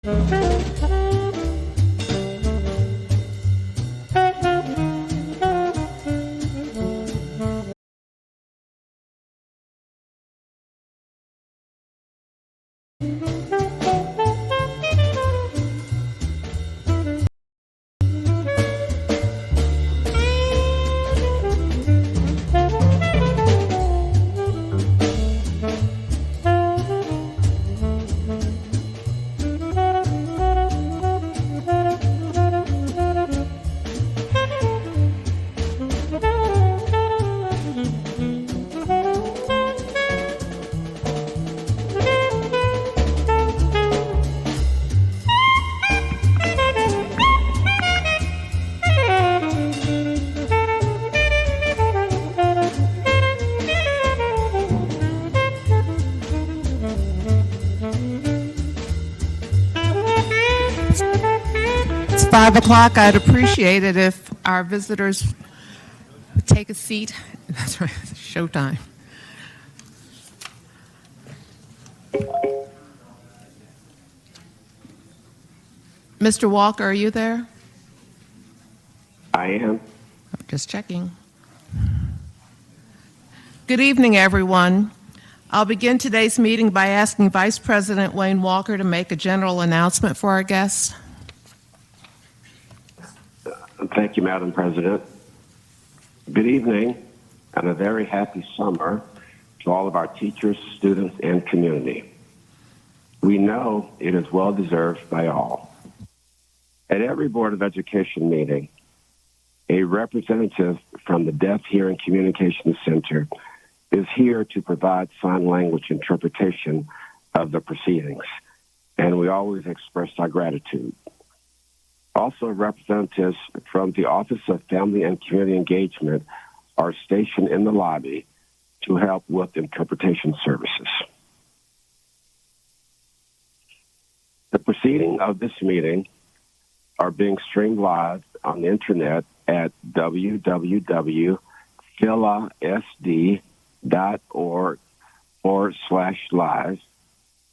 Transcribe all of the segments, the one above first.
It's 5 o'clock. I'd appreciate it if our visitors would take a seat. That's right, it's showtime. Mr. Walker, are you there? I am. Just checking. Good evening, everyone. I'll begin today's meeting by asking Vice President Wayne Walker to make a general announcement for our guests. Thank you, Madam President. Good evening and a very happy summer to all of our teachers, students, and community. We know it is well deserved by all. At every Board of Education meeting, a representative from the Deaf Hearing Communications Center is here to provide sign language interpretation of the proceedings, and we always express our gratitude. Also, representatives from the Office of Family and Community Engagement are stationed in the lobby to help with interpretation services. The proceedings of this meeting are being streamed live on the internet at www.philasd.org/live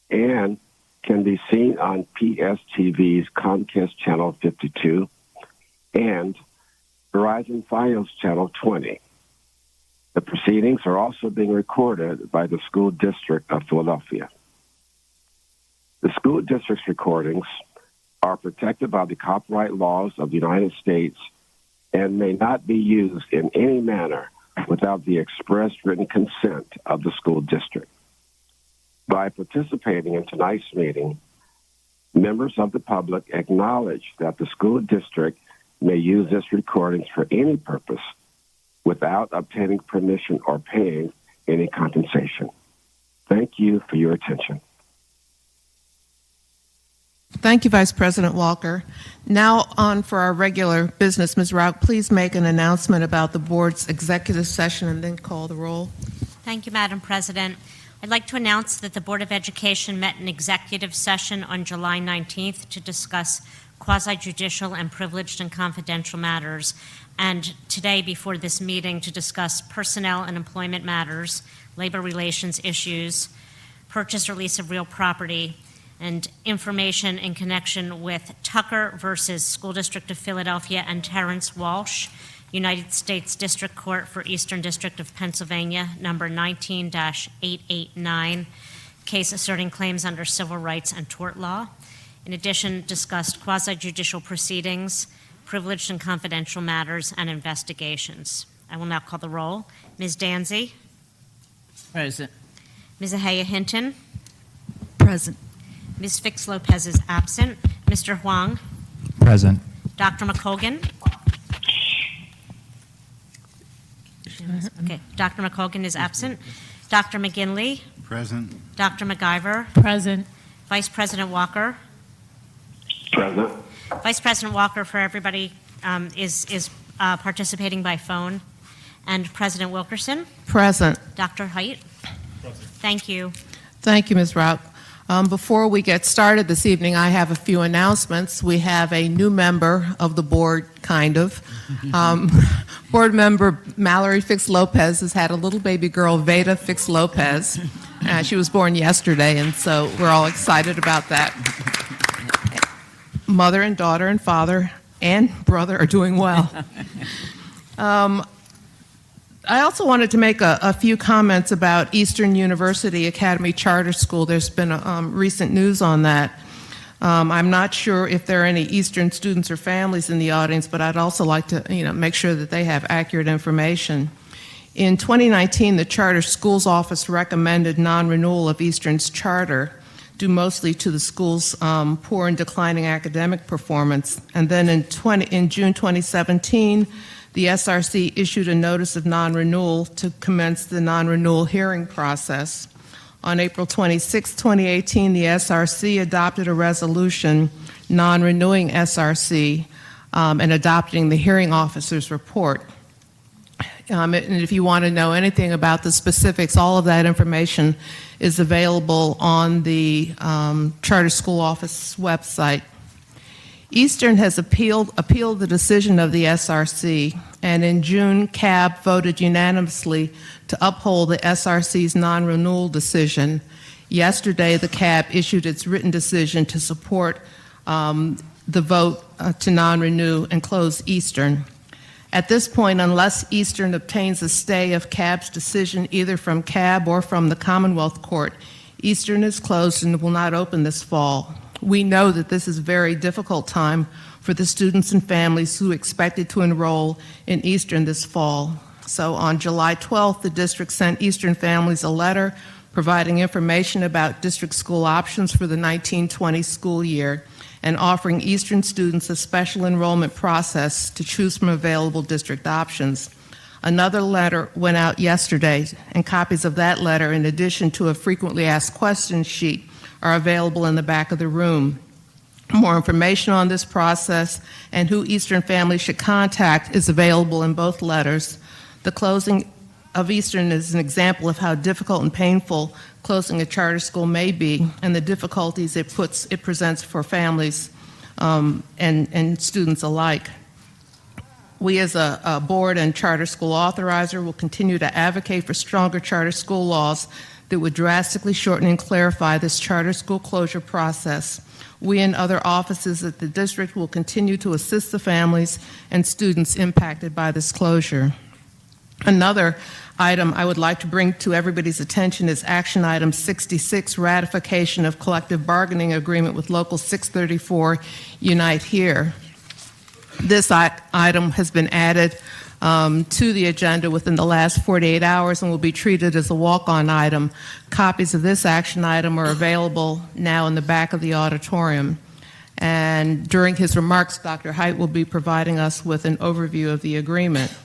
and can be seen on PSTV's Comcast Channel 52 and Verizon Fios Channel 20. The proceedings are also being recorded by the School District of Philadelphia. The school district's recordings are protected by the copyright laws of the United States and may not be used in any manner without the express written consent of the school district. By participating in tonight's meeting, members of the public acknowledge that the school district may use this recordings for any purpose without obtaining permission or paying any compensation. Thank you for your attention. Thank you, Vice President Walker. Now on for our regular business. Ms. Rauch, please make an announcement about the board's executive session and then call the roll. Thank you, Madam President. I'd like to announce that the Board of Education met in executive session on July 19th to discuss quasi-judicial and privileged and confidential matters, and today before this meeting to discuss personnel and employment matters, labor relations issues, purchase or lease of real property, and information in connection with Tucker versus School District of Philadelphia and Terrence Walsh, United States District Court for Eastern District of Pennsylvania, number 19-889, case asserting claims under civil rights and tort law. In addition, discussed quasi-judicial proceedings, privileged and confidential matters, and investigations. I will now call the roll. Ms. Danzy? Present. Ms. Ahaya Hinton? Present. Ms. Fix-Lopez is absent. Mr. Huang? Present. Dr. McColgan? Okay, Dr. McColgan is absent. Dr. McGinley? Present. Dr. McIver? Present. Vice President Walker? Present. Vice President Walker, for everybody, is participating by phone. And President Wilkerson? Present. Dr. Height? Thank you. Thank you, Ms. Rauch. Before we get started this evening, I have a few announcements. We have a new member of the board, kind of. Board member Mallory Fix-Lopez has had a little baby girl, Veda Fix-Lopez. She was born yesterday, and so we're all excited about that. mother and daughter and father and brother are doing well. I also wanted to make a few comments about Eastern University Academy Charter School. There's been recent news on that. I'm not sure if there are any Eastern students or families in the audience, but I'd also like to make sure that they have accurate information. In 2019, the Charter Schools Office recommended non-renewal of Eastern's charter due mostly to the school's poor and declining academic performance. And then in June 2017, the SRC issued a notice of non-renewal to commence the non-renewal hearing process. On April 26, 2018, the SRC adopted a resolution non-renewing SRC and adopting the hearing officer's report. And if you want to know anything about the specifics, all of that information is available on the Charter School Office website. Eastern has appealed the decision of the SRC, and in June, CAB voted unanimously to uphold the SRC's non-renewal decision. Yesterday, the CAB issued its written decision to support the vote to non-renew and close Eastern. At this point, unless Eastern obtains a stay of CAB's decision either from CAB or from the Commonwealth Court, Eastern is closed and will not open this fall. We know that this is a very difficult time for the students and families who expected to enroll in Eastern this fall. So on July 12th, the district sent Eastern families a letter providing information about district school options for the 1920 school year and offering Eastern students a special enrollment process to choose from available district options. Another letter went out yesterday, and copies of that letter, in addition to a frequently asked questions sheet, are available in the back of the room. More information on this process and who Eastern families should contact is available in both letters. The closing of Eastern is an example of how difficult and painful closing a charter school may be and the difficulties it presents for families and students alike. We as a board and charter school authorizer will continue to advocate for stronger charter school laws that would drastically shorten and clarify this charter school closure process. We and other offices at the district will continue to assist the families and students impacted by this closure. Another item I would like to bring to everybody's attention is action item 66, ratification of collective bargaining agreement with Local 634 Unite Here. This item has been added to the agenda within the last 48 hours and will be treated as a walk-on item. Copies of this action item are available now in the back of the auditorium. And during his remarks, Dr. Height will be providing us with an overview of the agreement.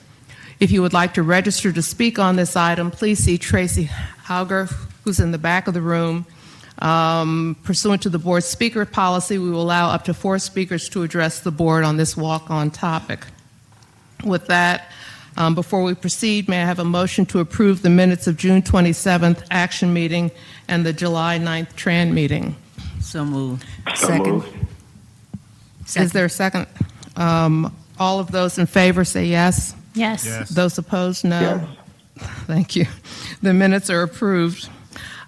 If you would like to register to speak on this item, please see Tracy Hauger, who's in the back of the room. Pursuant to the board's speaker policy, we will allow up to 4 speakers to address the board on this walk-on topic. With that, before we proceed, may I have a motion to approve the minutes of June 27th action meeting and the July 9th Tran meeting? So moved. So Second. moved. Is there a second? All of those in favor say yes. Yes. Yes. Those opposed, no. Yes. Thank you. The minutes are approved.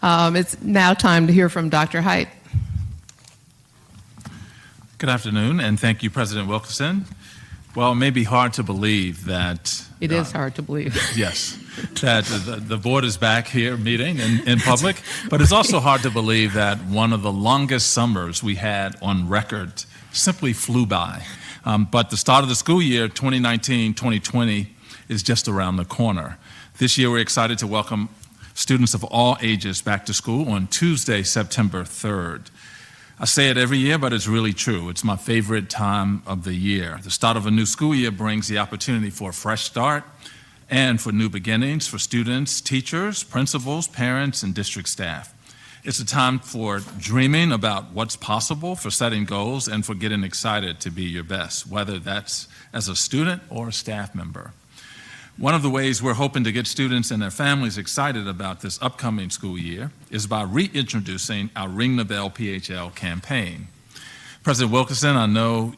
It's now time to hear from Dr. Height. Good afternoon, and thank you, President Wilkerson. Well, it may be hard to believe that... It is hard to believe. Yes, that the board is back here meeting in public, but it's also hard to believe that one of the longest summers we had on record simply flew by. But the start of the school year, 2019-2020, is just around the corner. This year, we're excited to welcome students of all ages back to school on Tuesday, September 3rd. I say it every year, but it's really true. It's my favorite time of the year. The start of a new school year brings the opportunity for a fresh start and for new beginnings for students, teachers, principals, parents, and district staff. It's a time for dreaming about what's possible, for setting goals, and for getting excited to be your best, whether that's as a student or a staff member. One of the ways we're hoping to get students and their families excited about this upcoming school year is by reintroducing our Ring the Bell PHL campaign. President Wilkerson, I know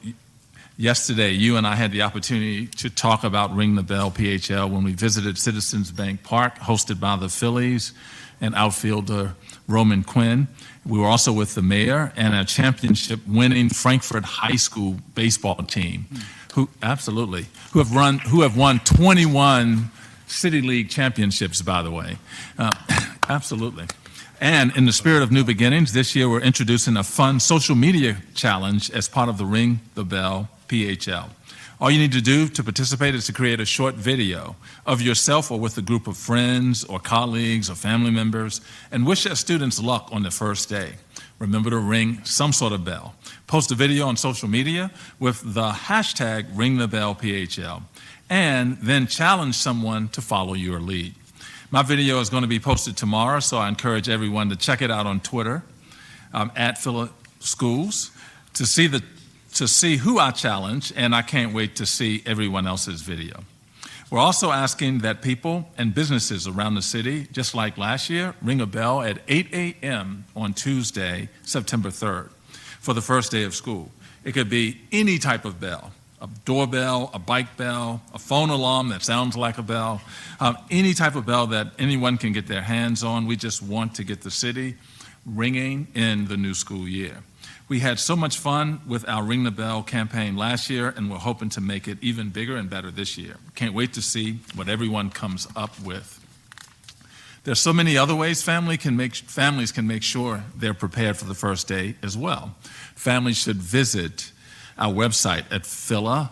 Yesterday, you and I had the opportunity to talk about Ring the Bell PHL when we visited Citizens Bank Park, hosted by the Phillies and outfielder Roman Quinn. We were also with the mayor and a championship-winning Frankfurt High School baseball team, who have won 21 City League championships, by the way. Absolutely. And in the spirit of new beginnings, this year we're introducing a fun social media challenge as part of the Ring the Bell PHL. All you need to do to participate is to create a short video of yourself or with a group of friends or colleagues or family members and wish our students luck on their first day. Remember to ring some sort of bell. Post a video on social media with the hashtag #RingTheBellPHL and then challenge someone to follow your lead. My video is going to be posted tomorrow, so I encourage everyone to check it out on Twitter at Phillip Schools to see who I challenge, and I can't wait to see everyone else's video. We're also asking that people and businesses around the city, just like last year, ring a bell at 8 a.m. on Tuesday, September 3rd, for the first day of school. It could be any type of bell, a doorbell, a bike bell, a phone alarm that sounds like a bell, any type of bell that anyone can get their hands on. We just want to get the city ringing in the new school year. We had so much fun with our Ring the Bell campaign last year, and we're hoping to make it even bigger and better this year. Can't wait to see what everyone comes up with. There's so many other ways families can make sure they're prepared for the first day as well. Families should visit our website at philasd.org.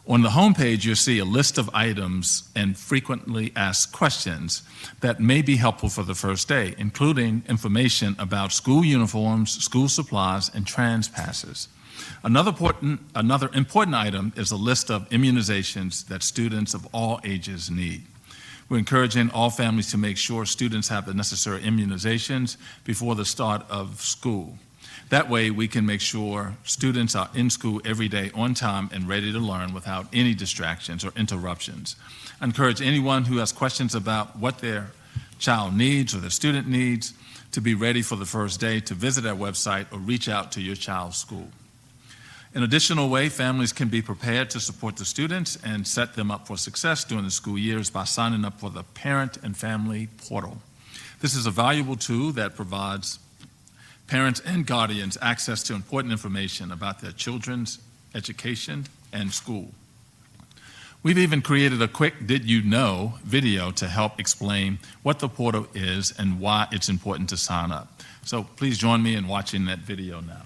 On the homepage, you'll see a list of items and frequently asked questions that may be helpful for the first day, including information about school uniforms, school supplies, and trans passes. Another important item is a list of immunizations that students of all ages need. We're encouraging all families to make sure students have the necessary immunizations before the start of school. That way, we can make sure students are in school every day on time and ready to learn without any distractions or interruptions. I encourage anyone who has questions about what their child needs or their student needs to be ready for the first day to visit our website or reach out to your child's school. An additional way families can be prepared to support the students and set them up for success during the school year is by signing up for the Parent and Family Portal. This is a valuable tool that provides parents and guardians access to important information about their children's education and school. We've even created a quick Did You Know video to help explain what the portal is and why it's important to sign up. So please join me in watching that video now.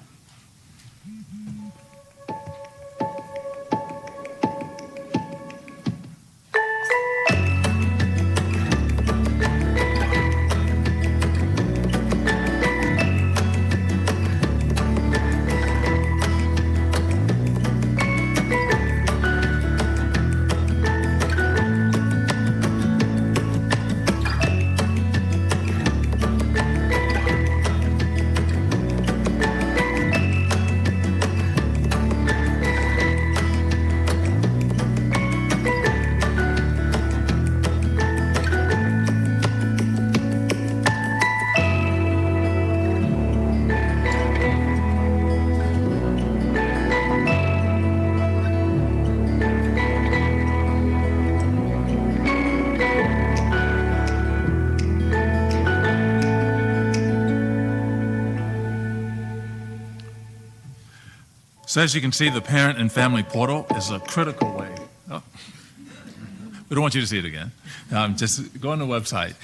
So as you can see, the Parent and Family Portal is a critical way. Oh, we don't want you to see it again. Just go on the website.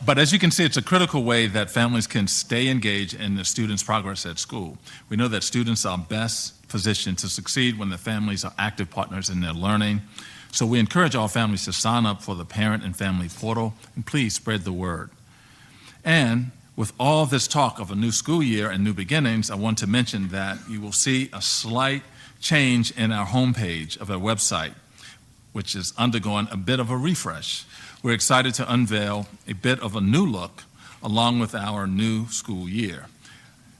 But as you can see, it's a critical way that families can stay engaged in the students' progress at school. We know that students are best positioned to succeed when the families are active partners in their learning. So we encourage all families to sign up for the Parent and Family Portal, and please spread the word. And with all this talk of a new school year and new beginnings, I want to mention that you will see a slight change in our homepage of our website, which is undergoing a bit of a refresh. We're excited to unveil a bit of a new look along with our new school year.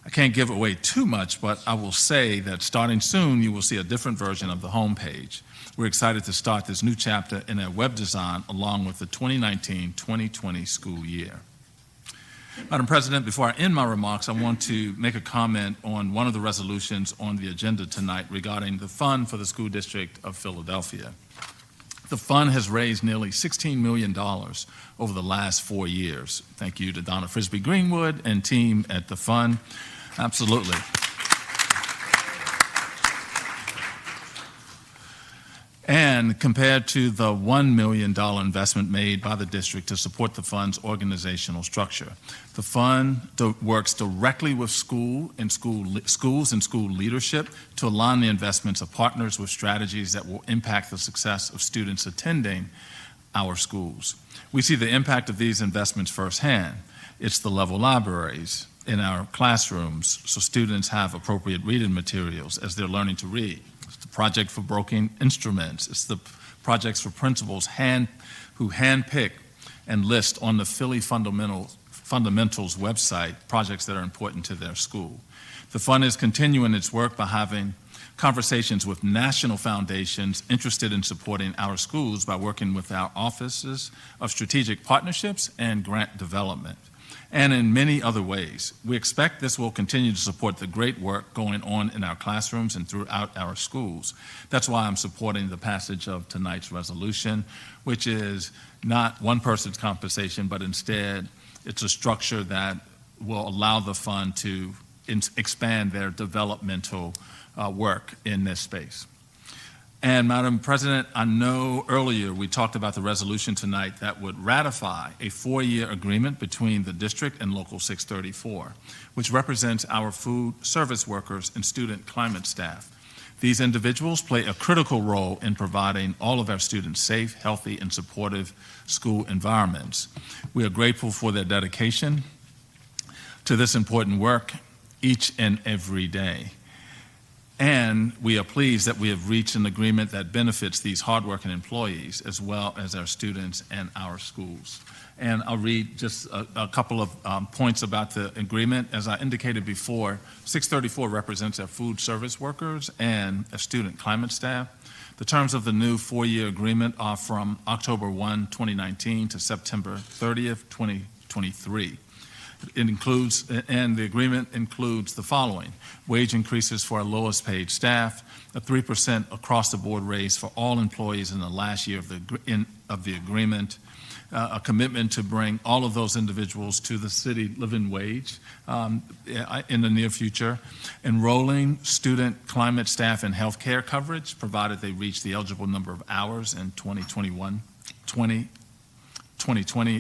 I can't give away too much, but I will say that starting soon, you will see a different version of the homepage. We're excited to start this new chapter in our web design along with the 2019-2020 school year. Madam President, before I end my remarks, I want to make a comment on one of the resolutions on the agenda tonight regarding the fund for the School District of Philadelphia. The fund has raised nearly $16 million over the last 4 years. Thank you to Donna Frisbee Greenwood and team at the fund. Absolutely. And compared to the $1 million investment made by the district to support the fund's organizational structure, the fund works directly with schools and school leadership to align the investments of partners with strategies that will impact the success of students attending our schools. We see the impact of these investments firsthand. It's the level libraries in our classrooms so students have appropriate reading materials as they're learning to read. It's the project for broken instruments. It's the projects for principals who handpick and list on the Philly Fundamentals website projects that are important to their school. The fund is continuing its work by having conversations with national foundations interested in supporting our schools by working with our offices of strategic partnerships and grant development, and in many other ways. We expect this will continue to support the great work going on in our classrooms and throughout our schools. That's why I'm supporting the passage of tonight's resolution, which is not one person's compensation, but instead it's a structure that will allow the fund to expand their developmental work in this space. And Madam President, I know earlier we talked about the resolution tonight that would ratify a 4-year agreement between the district and Local 634, which represents our food service workers and student climate staff. These individuals play a critical role in providing all of our students safe, healthy, and supportive school environments. We are grateful for their dedication to this important work each and every day. And we are pleased that we have reached an agreement that benefits these hardworking employees as well as our students and our schools. And I'll read just a couple of points about the agreement. As I indicated before, 634 represents our food service workers and our student climate staff. The terms of the new 4-year agreement are from October 1, 2019 to September 30th, 2023. The agreement includes the following: wage increases for our lowest paid staff, a 3% across-the-board raise for all employees in the last year of the agreement, a commitment to bring all of those individuals to the city living wage in the near future, enrolling student climate staff in health care coverage, provided they reach the eligible number of hours in 2020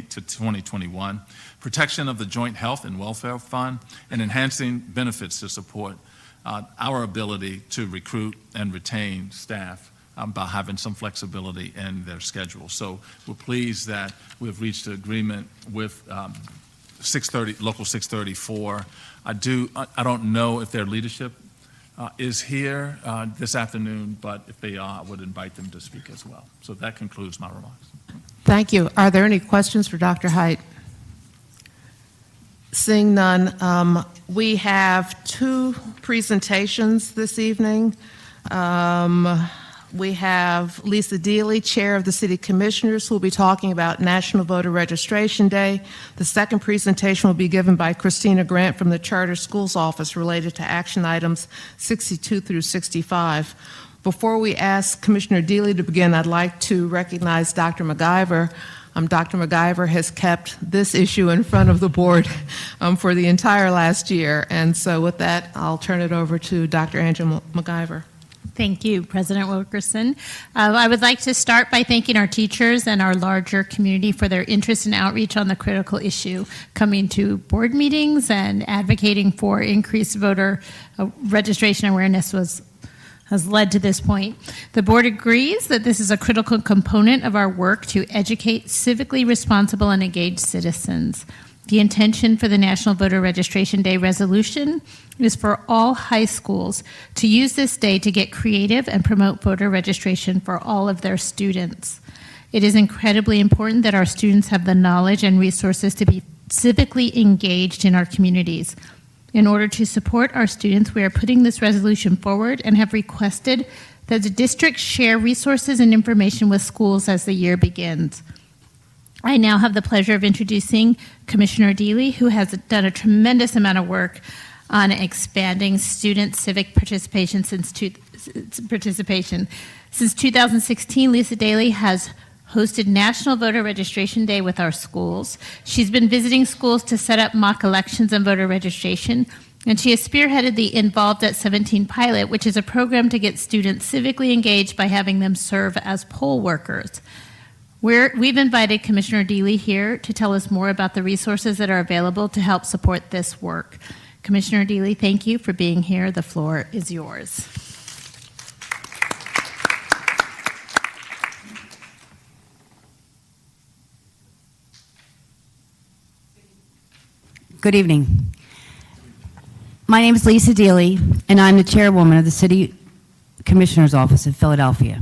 to 2021, protection of the Joint Health and Welfare Fund, and enhancing benefits to support our ability to recruit and retain staff by having some flexibility in their schedule. So we're pleased that we've reached an agreement with Local 634. I don't know if their leadership is here this afternoon, but if they are, I would invite them to speak as well. So that concludes my remarks. Thank you. Are there any questions for Dr. Height? Seeing none, we have 2 presentations this evening. We have Lisa Deely, Chair of the City Commissioners, who will be talking about National Voter Registration Day. The second presentation will be given by Christina Grant from the Charter Schools Office related to action items 62 through 65. Before we ask Commissioner Deely to begin, I'd like to recognize Dr. McIver. Dr. McIver has kept this issue in front of the board for the entire last year. And so with that, I'll turn it over to Dr. Angela McIver. Thank you, President Wilkerson. I would like to start by thanking our teachers and our larger community for their interest and outreach on the critical issue, coming to board meetings and advocating for increased voter registration awareness has led to this point. The board agrees that this is a critical component of our work to educate civically responsible and engaged citizens. The intention for the National Voter Registration Day resolution is for all high schools to use this day to get creative and promote voter registration for all of their students. It is incredibly important that our students have the knowledge and resources to be civically engaged in our communities. In order to support our students, we are putting this resolution forward and have requested that the district share resources and information with schools as the year begins. I now have the pleasure of introducing Commissioner Deely, who has done a tremendous amount of work on expanding student civic participation since 2016. Lisa Daly has hosted National Voter Registration Day with our schools. She's been visiting schools to set up mock elections and voter registration, and she has spearheaded the Involved at 17 pilot, which is a program to get students civically engaged by having them serve as poll workers. We've invited Commissioner Deely here to tell us more about the resources that are available to help support this work. Commissioner Deely, thank you for being here. The floor is yours. Good evening. My name is Lisa Deely, and I'm the chairwoman of the City Commissioner's Office of Philadelphia.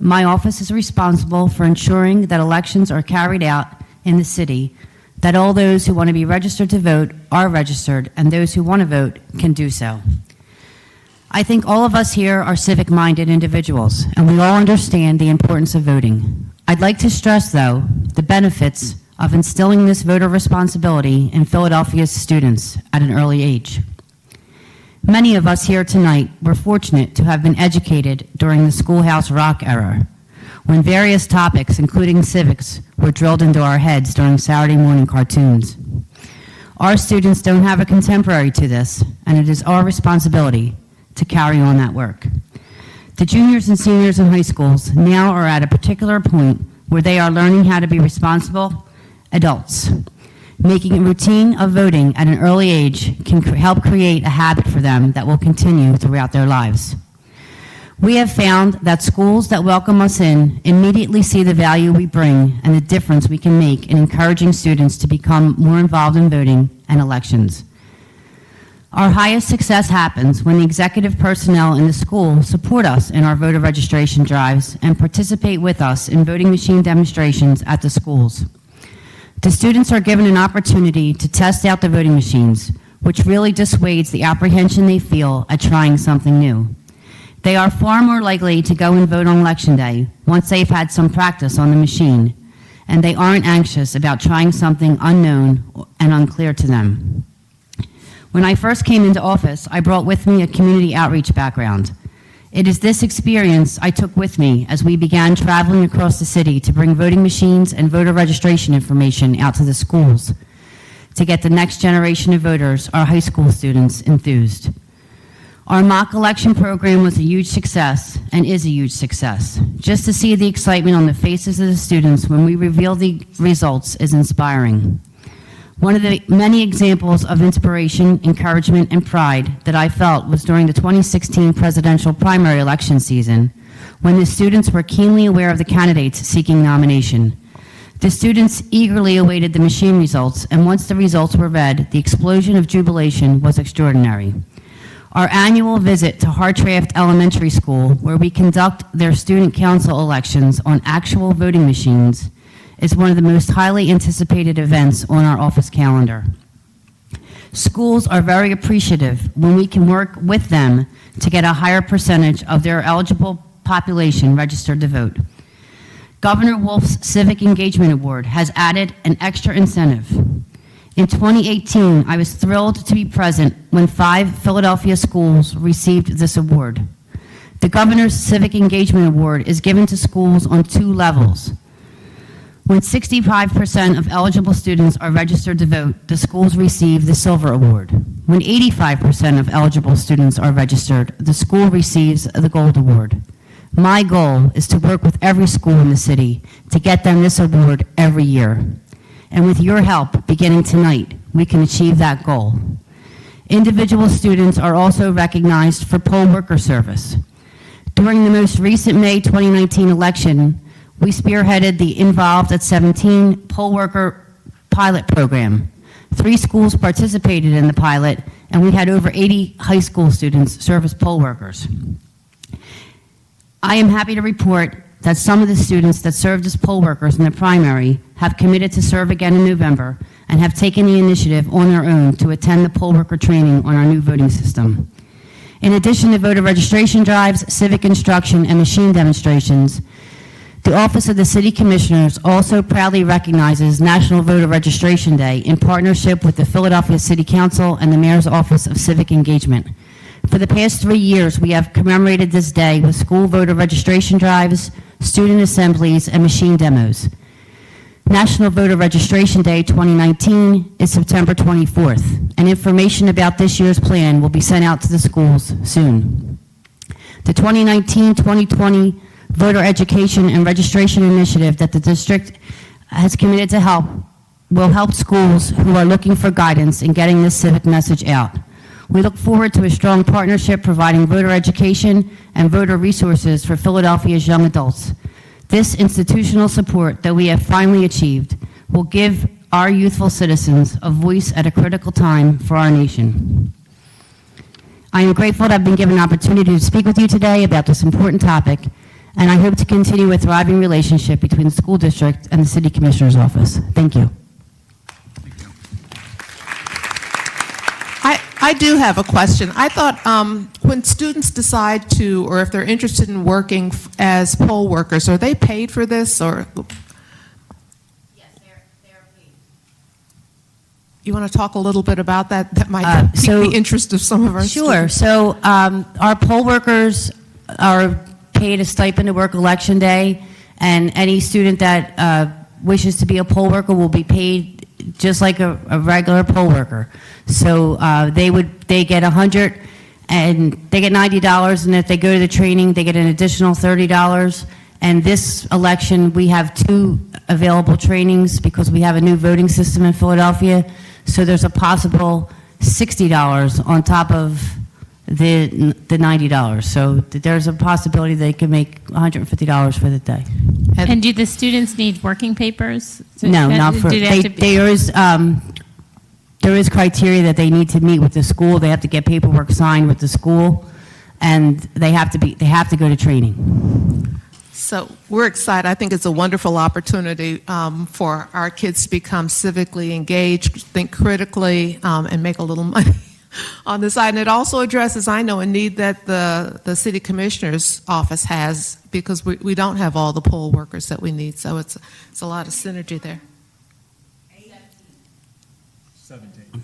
My office is responsible for ensuring that elections are carried out in the city, that all those who want to be registered to vote are registered, and those who want to vote can do so. I think all of us here are civic-minded individuals, and we all understand the importance of voting. I'd like to stress, though, the benefits of instilling this voter responsibility in Philadelphia's students at an early age. Many of us here tonight were fortunate to have been educated during the Schoolhouse Rock era, when various topics, including civics, were drilled into our heads during Saturday morning cartoons. Our students don't have a contemporary to this, and it is our responsibility to carry on that work. The juniors and seniors in high schools now are at a particular point where they are learning how to be responsible adults. Making a routine of voting at an early age can help create a habit for them that will continue throughout their lives. We have found that schools that welcome us in immediately see the value we bring and the difference we can make in encouraging students to become more involved in voting and elections. Our highest success happens when the executive personnel in the school support us in our voter registration drives and participate with us in voting machine demonstrations at the schools. The students are given an opportunity to test out the voting machines, which really dissuades the apprehension they feel at trying something new. They are far more likely to go and vote on Election Day once they've had some practice on the machine, and they aren't anxious about trying something unknown and unclear to them. When I first came into office, I brought with me a community outreach background. It is this experience I took with me as we began traveling across the city to bring voting machines and voter registration information out to the schools to get the next generation of voters, our high school students, enthused. Our mock election program was a huge success and is a huge success. Just to see the excitement on the faces of the students when we reveal the results is inspiring. One of the many examples of inspiration, encouragement, and pride that I felt was during the 2016 presidential primary election season, when the students were keenly aware of the candidates seeking nomination. The students eagerly awaited the machine results, and once the results were read, the explosion of jubilation was extraordinary. Our annual visit to Hartranft Elementary School, where we conduct their student council elections on actual voting machines, is one of the most highly anticipated events on our office calendar. Schools are very appreciative when we can work with them to get a higher percentage of their eligible population registered to vote. Governor Wolf's Civic Engagement Award has added an extra incentive. In 2018, I was thrilled to be present when 5 Philadelphia schools received this award. The Governor's Civic Engagement Award is given to schools on 2 levels. When 65% of eligible students are registered to vote, the schools receive the Silver Award. When 85% of eligible students are registered, the school receives the Gold Award. My goal is to work with every school in the city to get them this award every year. And with your help, beginning tonight, we can achieve that goal. Individual students are also recognized for poll worker service. During the most recent May 2019 election, we spearheaded the Involved at 17 poll worker pilot program. 3 schools participated in the pilot, and we had over 80 high school students serve as poll workers. I am happy to report that some of the students that served as poll workers in the primary have committed to serve again in November and have taken the initiative on their own to attend the poll worker training on our new voting system. In addition to voter registration drives, civic instruction, and machine demonstrations, The Office of the City Commissioners also proudly recognizes National Voter Registration Day in partnership with the Philadelphia City Council and the Mayor's Office of Civic Engagement. For the past 3 years, we have commemorated this day with school voter registration drives, student assemblies, and machine demos. National Voter Registration Day 2019 is September 24th, and information about this year's plan will be sent out to the schools soon. The 2019-2020 Voter Education and Registration Initiative that the district has committed to help will help schools who are looking for guidance in getting this civic message out. We look forward to a strong partnership providing voter education and voter resources for Philadelphia's young adults. This institutional support that we have finally achieved will give our youthful citizens a voice at a critical time for our nation. I am grateful to have been given an opportunity to speak with you today about this important topic, and I hope to continue a thriving relationship between the school district and the City Commissioner's Office. Thank you. I do have a question. I thought when students decide to, or if they're interested in working as poll workers, are they paid for this, or? Yes, they're paid. You want to talk a little bit about that? That might pique so- the interest of some of our Sure. students. So our poll workers are paid a stipend to work Election Day, and any student that wishes to be a poll worker will be paid just like a regular poll worker. So they get $100 and they get $90, and if they go to the training, they get an additional $30. And this election, we have 2 available trainings because we have a new voting system in Philadelphia. So there's a possible $60 on top of the $90. So there's a possibility they could make $150 for the day. And do the students need working papers? No, not for, Do they have to be- there is criteria that they need to meet with the school. They have to get paperwork signed with the school, and they have to go to training. So we're excited. I think it's a wonderful opportunity for our kids to become civically engaged, think critically, and make a little money on the side. And it also addresses, I know, a need that the city commissioner's office has, because we don't have all the poll workers that we need. So it's a lot of synergy there. 17.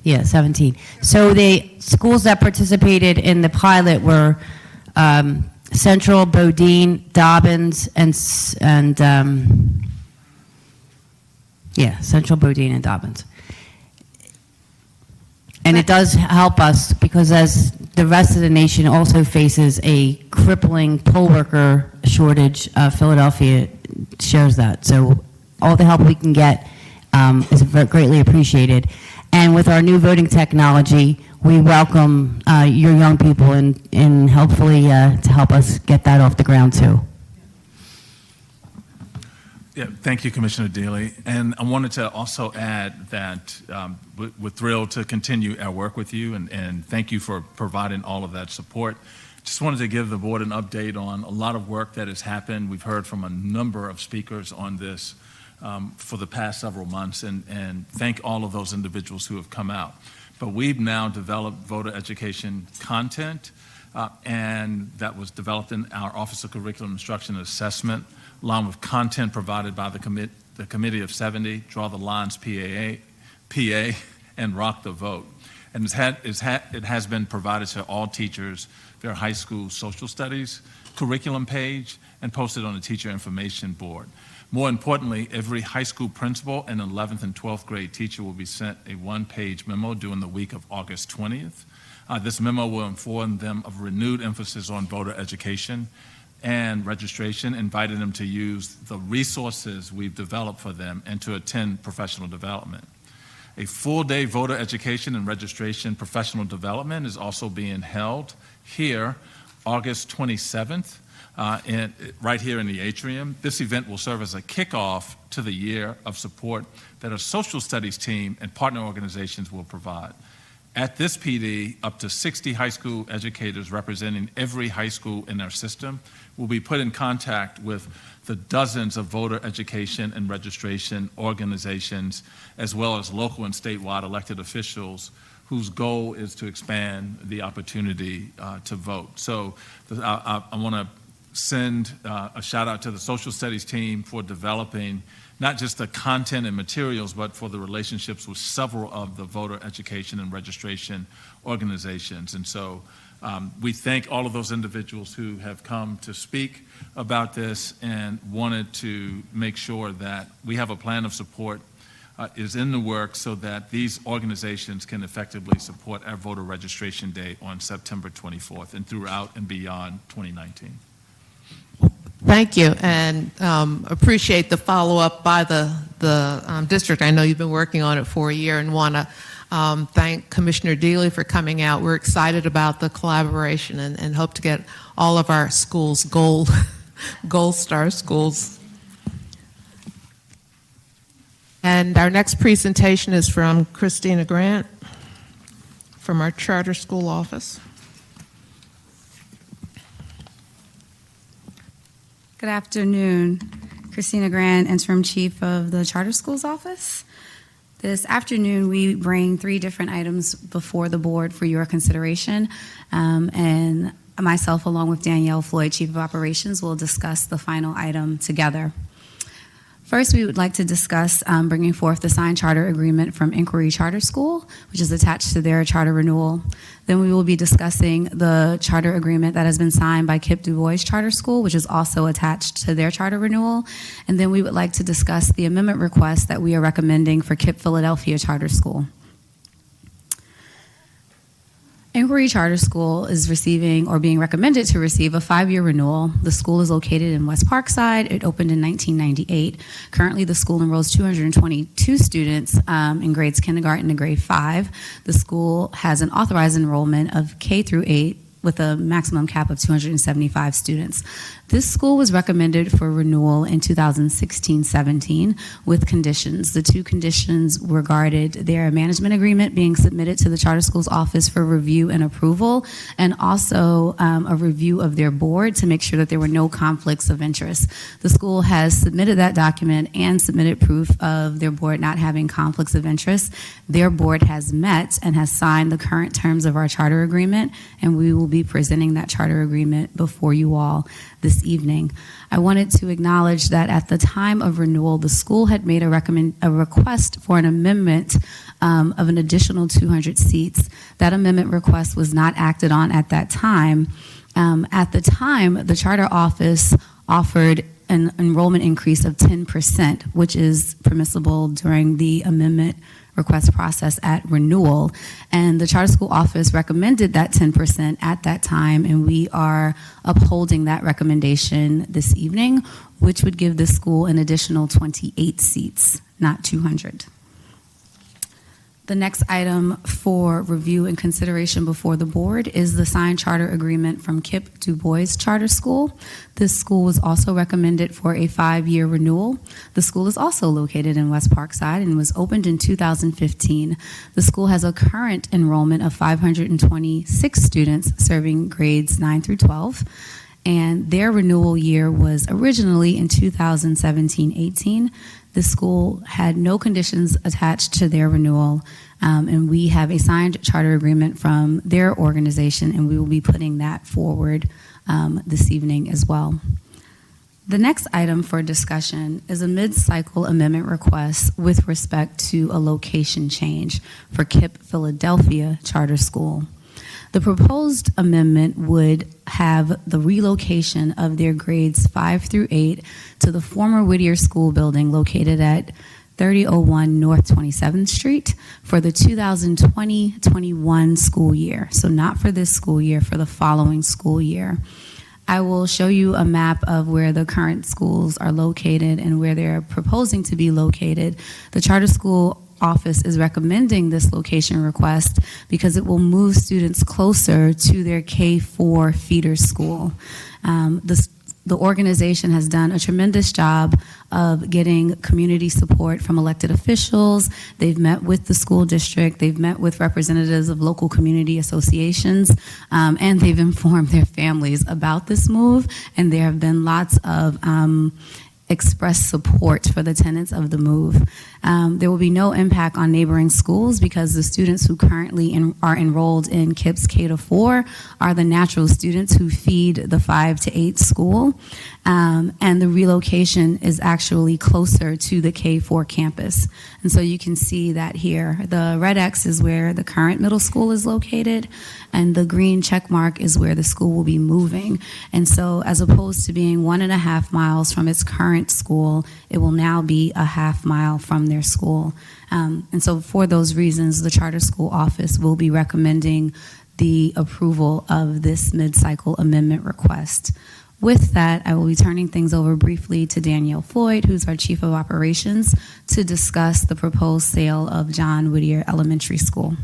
Yeah, 17. So the schools that participated in the pilot were Central, Bodine, Dobbins, and Central, Bodine, and Dobbins. And it does help us because as the rest of the nation also faces a crippling poll worker shortage, Philadelphia shares that. So all the help we can get is greatly appreciated. And with our new voting technology, we welcome your young people and hopefully to help us get that off the ground too. Yeah, thank you, Commissioner Deely. And I wanted to also add that we're thrilled to continue our work with you, and thank you for providing all of that support. Just wanted to give the board an update on a lot of work that has happened. We've heard from a number of speakers on this for the past several months, and thank all of those individuals who have come out. But we've now developed voter education content, and that was developed in our Office of Curriculum Instruction and Assessment, along with content provided by the Committee of 70, Draw the Lines PA, and Rock the Vote. And it has been provided to all teachers via high school social studies curriculum page and posted on the teacher information board. More importantly, every high school principal and 11th and 12th grade teacher will be sent a one-page memo during the week of August 20th. This memo will inform them of renewed emphasis on voter education and registration, inviting them to use the resources we've developed for them and to attend professional development. A full-day voter education and registration professional development is also being held here August 27th. Right here in the atrium. This event will serve as a kickoff to the year of support that our social studies team and partner organizations will provide. At this PD, up to 60 high school educators representing every high school in our system will be put in contact with the dozens of voter education and registration organizations, as well as local and statewide elected officials whose goal is to expand the opportunity to vote. So I want to send a shout out to the social studies team for developing not just the content and materials, but for the relationships with several of the voter education and registration organizations. And so we thank all of those individuals who have come to speak about this and wanted to make sure that we have a plan of support is in the works so that these organizations can effectively support our voter registration day on September 24th and throughout and beyond 2019. Thank you, and appreciate the follow-up by the district. I know you've been working on it for a year and want to thank Commissioner Deely for coming out. We're excited about the collaboration and hope to get all of our schools gold star schools. And our next presentation is from Christina Grant from our charter school office. Good afternoon. Christina Grant, Interim Chief of the Charter Schools Office. This afternoon, we bring 3 different items before the board for your consideration, and myself, along with Danielle Floyd, Chief of Operations, will discuss the final item together. First, we would like to discuss bringing forth the signed charter agreement from Inquiry Charter School, which is attached to their charter renewal. Then we will be discussing the charter agreement that has been signed by KIPP Du Bois Charter School, which is also attached to their charter renewal. And then we would like to discuss the amendment request that we are recommending for KIPP Philadelphia Charter School. Inquiry Charter School is receiving or being recommended to receive a 5-year renewal. The school is located in West Parkside. It opened in 1998. Currently, the school enrolls 222 students in grades kindergarten to grade 5. The school has an authorized enrollment of K through 8 with a maximum cap of 275 students. This school was recommended for renewal in 2016-17 with conditions. The 2 conditions regarded their management agreement being submitted to the Charter Schools Office for review and approval, and also a review of their board to make sure that there were no conflicts of interest. The school has submitted that document and submitted proof of their board not having conflicts of interest. Their board has met and has signed the current terms of our charter agreement, and we will be presenting that charter agreement before you all this evening. I wanted to acknowledge that at the time of renewal, the school had made a request for an amendment of an additional 200 seats. That amendment request was not acted on at that time. At the time, the charter office offered an enrollment increase of 10%, which is permissible during the amendment request process at renewal. And the charter school office recommended that 10% at that time, and we are upholding that recommendation this evening, which would give the school an additional 28 seats, not 200. The next item for review and consideration before the board is the signed charter agreement from KIPP Du Bois Charter School. This school was also recommended for a 5-year renewal. The school is also located in West Parkside and was opened in 2015. The school has a current enrollment of 526 students serving grades 9 through 12. And their renewal year was originally in 2017-18. The school had no conditions attached to their renewal, and we have a signed charter agreement from their organization, and we will be putting that forward this evening as well. The next item for discussion is a mid-cycle amendment request with respect to a location change for KIPP Philadelphia Charter School. The proposed amendment would have the relocation of their grades 5 through 8 to the former Whittier School building located at 3001 North 27th Street for the 2020-21 school year. So not for this school year, for the following school year. I will show you a map of where the current schools are located and where they're proposing to be located. The charter school office is recommending this location request because it will move students closer to their K-4 feeder school. The organization has done a tremendous job of getting community support from elected officials. They've met with the school district, they've met with representatives of local community associations, and they've informed their families about this move, and there have been lots of express support for the tenets of the move. There will be no impact on neighboring schools because the students who currently are enrolled in KIPS K-4 are the natural students who feed the 5 to 8 school. And the relocation is actually closer to the K-4 campus. And so you can see that here. The red X is where the current middle school is located, and the green check mark is where the school will be moving. And so as opposed to being 1.5 miles from its current school, it will now be a half mile from their school. And so for those reasons, the charter school office will be recommending the approval of this mid-cycle amendment request. With that, I will be turning things over briefly to Danielle Floyd, who's our Chief of Operations, to discuss the proposed sale of John Whittier Elementary School.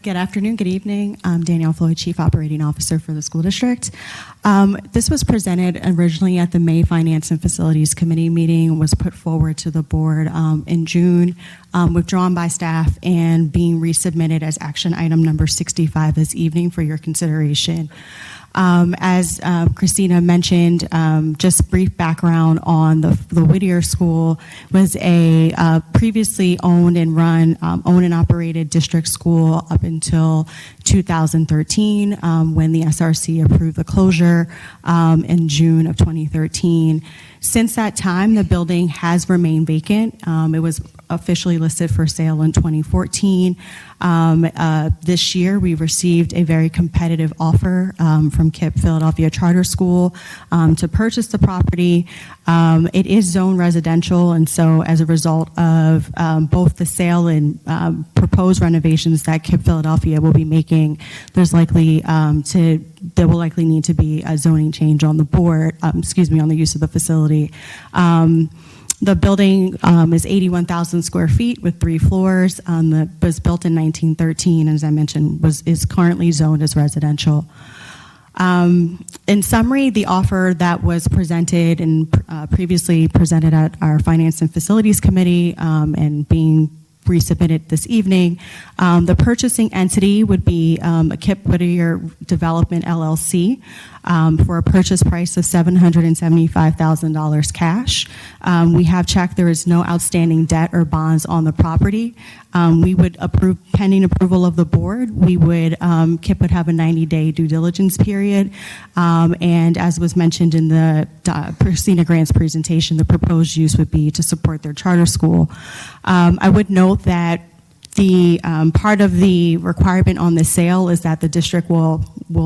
Good afternoon, good evening. I'm Danielle Floyd, Chief Operating Officer for the school district. This was presented originally at the May Finance and Facilities Committee meeting, was put forward to the board in June, withdrawn by staff, and being resubmitted as action item number 65 this evening for your consideration. As Christina mentioned, just brief background on the Whittier School was a previously owned and run, owned and operated district school up until 2013 when the SRC approved the closure in June of 2013. Since that time, the building has remained vacant. It was officially listed for sale in 2014. This year, we received a very competitive offer from KIPP Philadelphia Charter School to purchase the property. It is zoned residential, and so as a result of both the sale and proposed renovations that KIPP Philadelphia will be making, there will likely need to be a zoning change on the board, on the use of the facility. The building is 81,000 square feet with 3 floors. Was built in 1913, and as I mentioned, is currently zoned as residential. In summary, the offer that was presented and previously presented at our Finance and Facilities Committee and being resubmitted this evening. The purchasing entity would be a KIPP Whittier Development LLC for a purchase price of $775,000 cash. We have checked there is no outstanding debt or bonds on the property. We would approve, pending approval of the board, KIPP would have a 90-day due diligence period. And as was mentioned in the Christina Grant's presentation, the proposed use would be to support their charter school. I would note that the part of the requirement on the sale is that the district will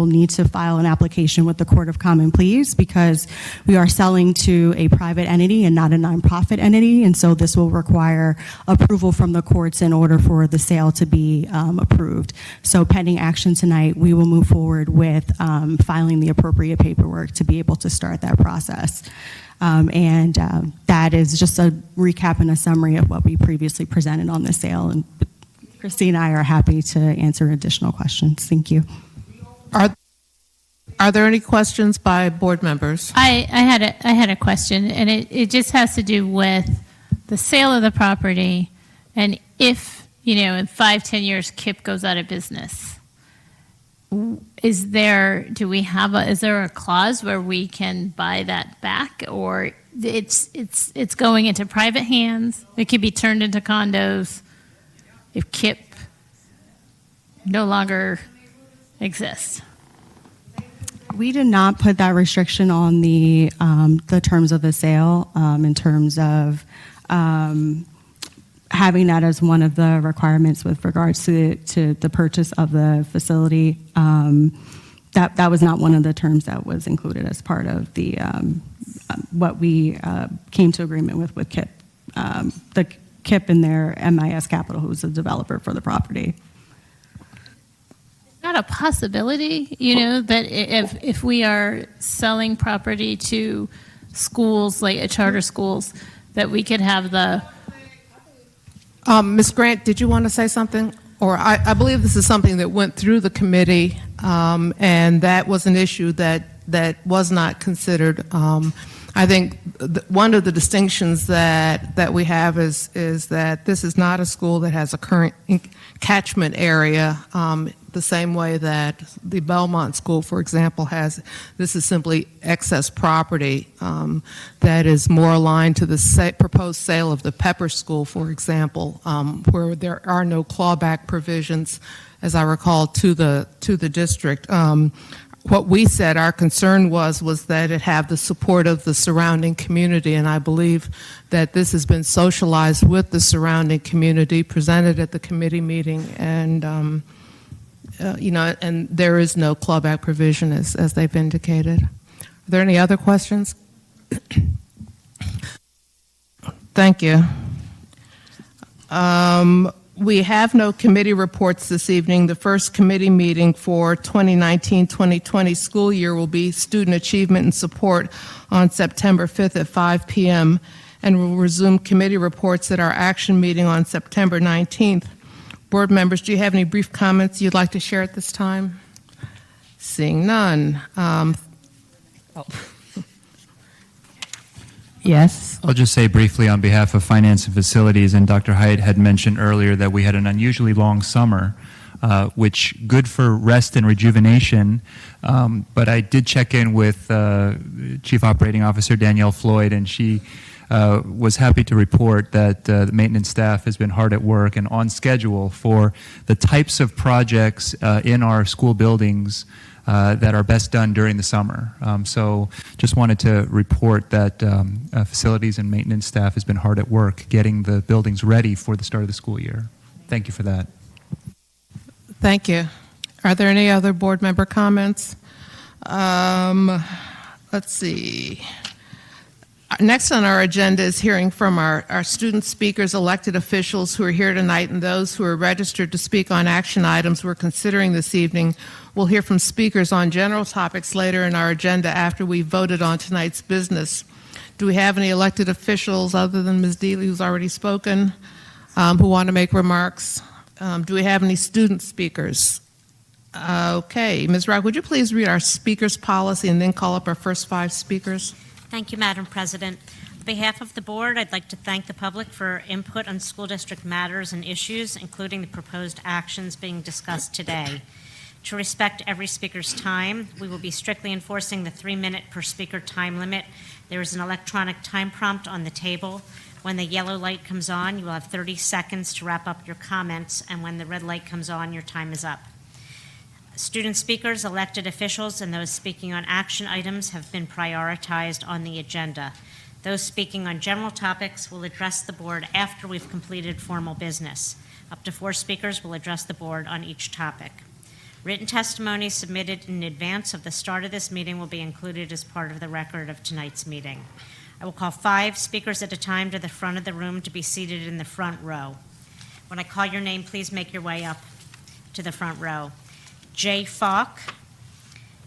need to file an application with the Court of Common Pleas because we are selling to a private entity and not a nonprofit entity, and so this will require approval from the courts in order for the sale to be approved. So pending action tonight, we will move forward with filing the appropriate paperwork to be able to start that process. That is just a recap and a summary of what we previously presented on the sale, and Christine and I are happy to answer additional questions. Thank you. Are there any questions by board members? I had a question, and it just has to do with the sale of the property, and if, in 5-10 years KIPP goes out of business, is there a clause where we can buy that back, or it's going into private hands? It could be turned into condos if KIPP no longer exists. We did not put that restriction on the terms of the sale in terms of having that as one of the requirements with regards to the purchase of the facility. That was not one of the terms that was included as part of the what we came to agreement with KIPP. The KIPP and their MIS Capital, who's the developer for the property. Not a possibility, that if we are selling property to schools, like charter schools, that we could have the... Ms. Grant, did you want to say something? Or I believe this is something that went through the committee, and that was an issue that was not considered. I think one of the distinctions that we have is that this is not a school that has a current catchment area the same way that the Belmont School, for example, has. This is simply excess property that is more aligned to the proposed sale of the Pepper School, for example, where there are no clawback provisions, as I recall, to the district. What we said our concern was that it have the support of the surrounding community, and I believe that this has been socialized with the surrounding community, presented at the committee meeting, and and there is no clawback provision as they've indicated. Are there any other questions? Thank you. We have no committee reports this evening. The first committee meeting for 2019-2020 school year will be Student Achievement and Support on September 5th at 5 p.m. and we'll resume committee reports at our action meeting on September 19th. Board members, do you have any brief comments you'd like to share at this time? Seeing none. Yes. I'll just say briefly on behalf of Finance and Facilities, and Dr. Hyatt had mentioned earlier that we had an unusually long summer, which good for rest and rejuvenation, but I did check in with Chief Operating Officer Danielle Floyd, and she was happy to report that the maintenance staff has been hard at work and on schedule for the types of projects in our school buildings that are best done during the summer. So just wanted to report that facilities and maintenance staff has been hard at work getting the buildings ready for the start of the school year. Thank you for that. Thank you. Are there any other board member comments? Let's see. Next on our agenda is hearing from our student speakers, elected officials who are here tonight, and those who are registered to speak on action items we're considering this evening. We'll hear from speakers on general topics later in our agenda after we've voted on tonight's business. Do we have any elected officials other than Ms. Deely, who's already spoken, who want to make remarks? Do we have any student speakers? Okay, Ms. Rock, would you please read our speakers policy and then call up our first 5 speakers? Thank you, Madam President. On behalf of the board, I'd like to thank the public for input on school district matters and issues, including the proposed actions being discussed today. To respect every speaker's time, we will be strictly enforcing the 3-minute per speaker time limit. There is an electronic time prompt on the table. When the yellow light comes on, you will have 30 seconds to wrap up your comments, and when the red light comes on, your time is up. Student speakers, elected officials, and those speaking on action items have been prioritized on the agenda. Those speaking on general topics will address the board after we've completed formal business. Up to 4 speakers will address the board on each topic. Written testimony submitted in advance of the start of this meeting will be included as part of the record of tonight's meeting. I will call 5 speakers at a time to the front of the room to be seated in the front row. When I call your name, please make your way up to the front row. Jay Falk,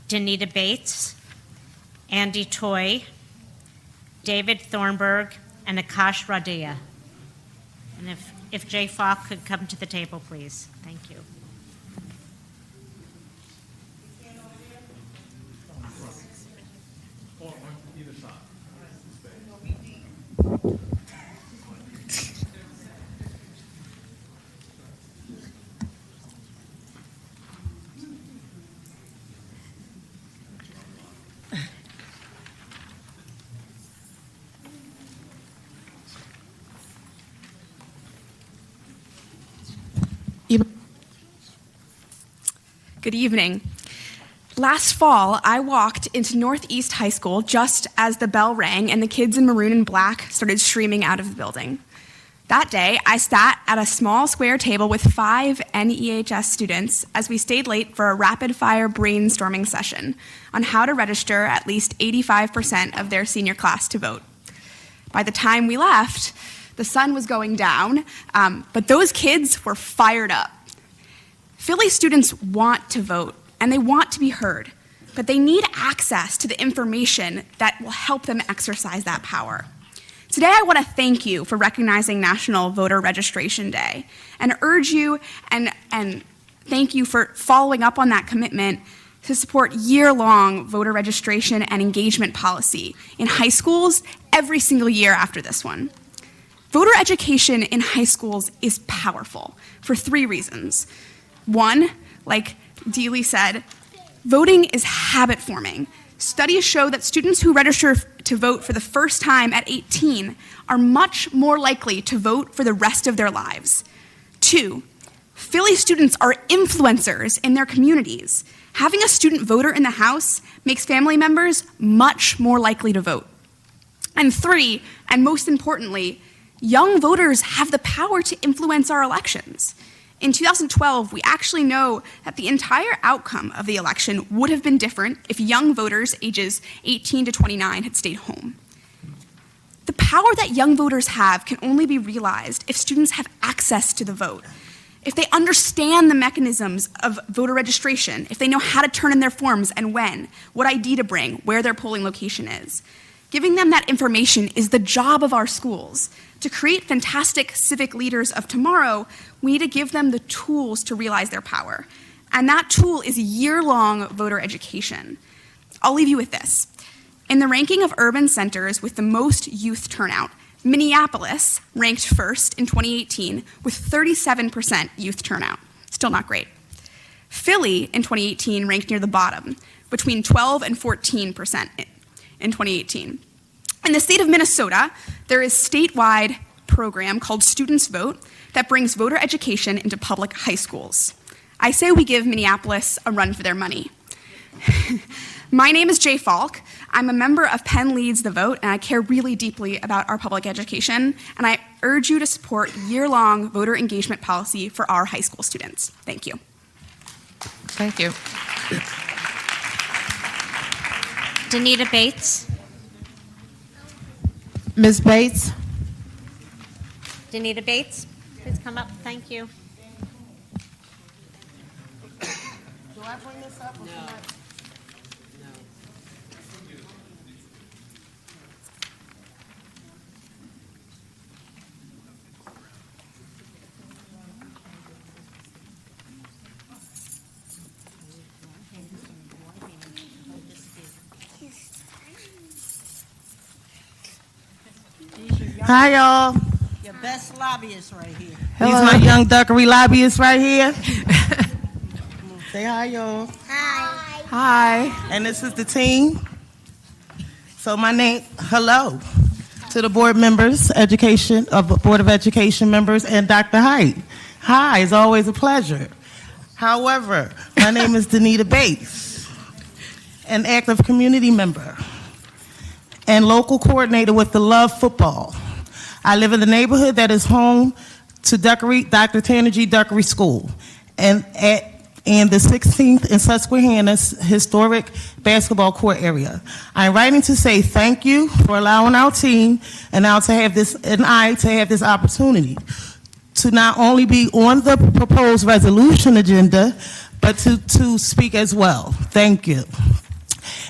Danita Bates, Andy Toy, David Thornburg, and Akash Radia. And if Jay Falk could come to the table, please. Thank you. Good evening. Last fall, I walked into Northeast High School just as the bell rang and the kids in maroon and black started streaming out of the building. That day, I sat at a small square table with 5 NEHS students as we stayed late for a rapid-fire brainstorming session on how to register at least 85% of their senior class to vote. By the time we left, the sun was going down, but those kids were fired up. Philly students want to vote, and they want to be heard, but they need access to the information that will help them exercise that power. Today, I want to thank you for recognizing National Voter Registration Day and urge you and thank you for following up on that commitment to support year-long voter registration and engagement policy in high schools every single year after this one. Voter education in high schools is powerful for 3 reasons. One, like Deely said, voting is habit forming. Studies show that students who register to vote for the first time at 18 are much more likely to vote for the rest of their lives. 2, Philly students are influencers in their communities. Having a student voter in the house makes family members much more likely to vote. And 3, and most importantly, young voters have the power to influence our elections. In 2012, we actually know that the entire outcome of the election would have been different if young voters ages 18 to 29 had stayed home. The power that young voters have can only be realized if students have access to the vote. If they understand the mechanisms of voter registration, if they know how to turn in their forms and when, what ID to bring, where their polling location is. Giving them that information is the job of our schools. To create fantastic civic leaders of tomorrow, we need to give them the tools to realize their power. And that tool is year-long voter education. I'll leave you with this. In the ranking of urban centers with the most youth turnout, Minneapolis ranked first in 2018 with 37% youth turnout. Still not great. Philly in 2018 ranked near the bottom, between 12 and 14% in 2018. In the state of Minnesota, there is a statewide program called Students Vote that brings voter education into public high schools. I say we give Minneapolis a run for their money. My name is Jay Falk. I'm a member of Penn Leads the Vote, and I care really deeply about our public education, and I urge you to support year-long voter engagement policy for our high school students. Thank you. Thank you. Danita Bates. Ms. Bates? Danita Bates, please come up. Thank you. Do I bring this up? No. Hi, y'all. Your best lobbyist right here. These my young duckery lobbyists right here. Say hi, y'all. Hi. Hi. And this is the team. So my name, hello to the board members, Board of Education members, and Dr. Height. Hi, it's always a pleasure. However, my name is Danita Bates, an active community member and local coordinator with the Love Football. I live in the neighborhood that is home to Dr. Tanner G. Duckery School and the 16th and Susquehanna's historic basketball court area. I'm writing to say thank you for allowing our team and I to have this opportunity to not only be on the proposed resolution agenda, but to speak as well. Thank you.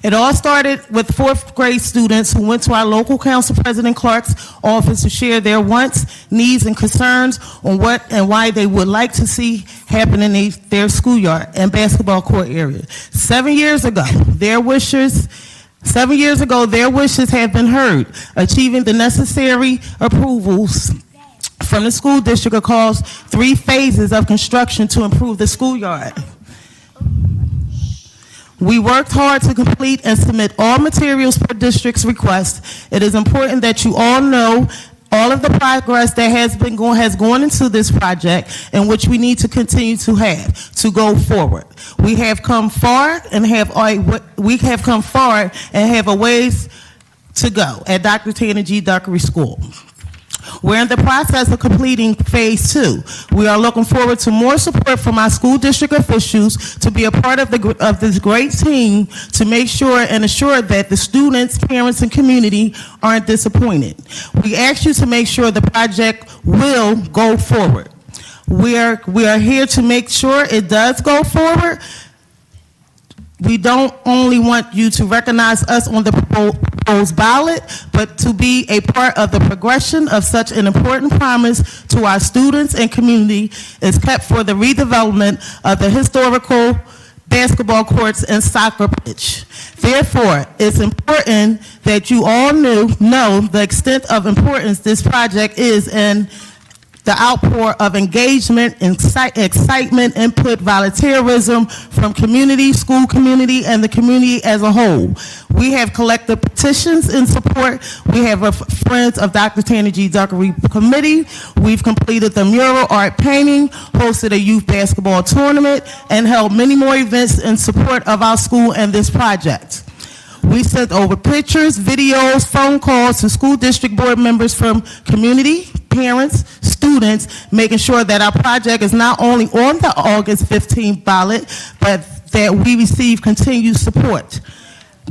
It all started with fourth grade students who went to our local council president Clark's office to share their wants, needs, and concerns on what and why they would like to see happen in their schoolyard and basketball court area. 7 years ago, their wishes have been heard, achieving the necessary approvals from the school district across 3 phases of construction to improve the schoolyard. We worked hard to complete and submit all materials per district's request. It is important that you all know all of the progress that has gone into this project and which we need to continue to have to go forward. We have come far and have a ways to go at Dr. Tanner G. Duckery School. We're in the process of completing phase 2. We are looking forward to more support from our school district officials to be a part of this great team to make sure and assure that the students, parents, and community aren't disappointed. We ask you to make sure the project will go forward. We are here to make sure it does go forward. We don't only want you to recognize us on the proposed ballot, but to be a part of the progression of such an important promise to our students and community is kept for the redevelopment of the historical basketball courts, and soccer pitch. Therefore, it's important that you all know the extent of importance this project is and the outpour of engagement, excitement, input, volunteerism from community, school community, and the community as a whole. We have collected petitions in support. We have a Friends of Dr. Tanner G. Duckery committee. We've completed the mural art painting, hosted a youth basketball tournament, and held many more events in support of our school and this project. We sent over pictures, videos, phone calls to school district board members from community, parents, students, making sure that our project is not only on the August 15th ballot, but that we receive continued support.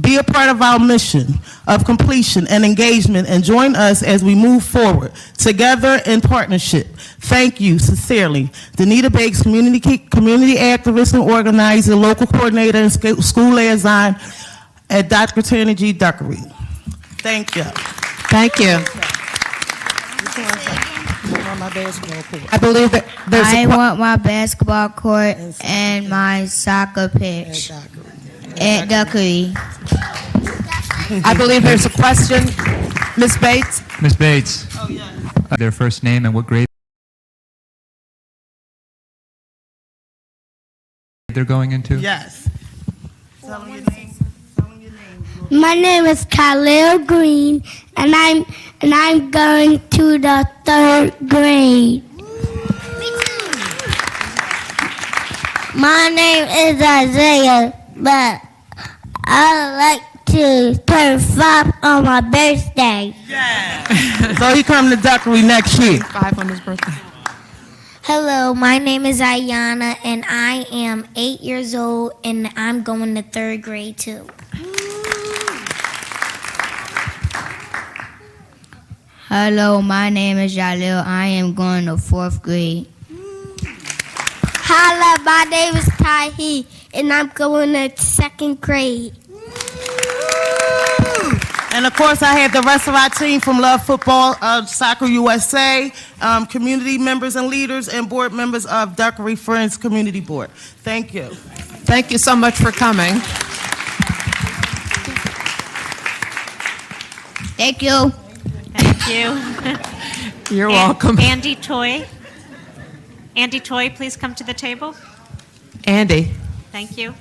Be a part of our mission of completion and engagement and join us as we move forward together in partnership. Thank you sincerely. Danita Bakes, community activist and organizer, local coordinator and school liaison at Dr. Tanner G. Duckery. Thank you. Thank you. I believe that there's I want my basketball court and my soccer pitch at Duckery. I believe there's a question. Ms. Bates? Ms. Bates. Their first name and what grade they're going into? Yes. Tell them your name. My name is Khalil Green, and I'm going to the 3rd grade. My name is Isaiah, but I like to turn 5 on my birthday. Yeah. So he come to Duckery next year. 5 on his birthday. Hello, my name is Ayana, and I am 8 years old, and I'm going to 3rd grade too. Hello, my name is Jalil. I am going to 4th grade. Hello, my name is Tahi, and I'm going to 2nd grade. And of course, I have the rest of our team from Love Football, Soccer USA, community members and leaders, and board members of Duckery Friends Community Board. Thank you. Thank you so much for coming. Thank you. Thank you. You're welcome. Andy Toy. Andy Toy, please come to the table. Andy. Thank you.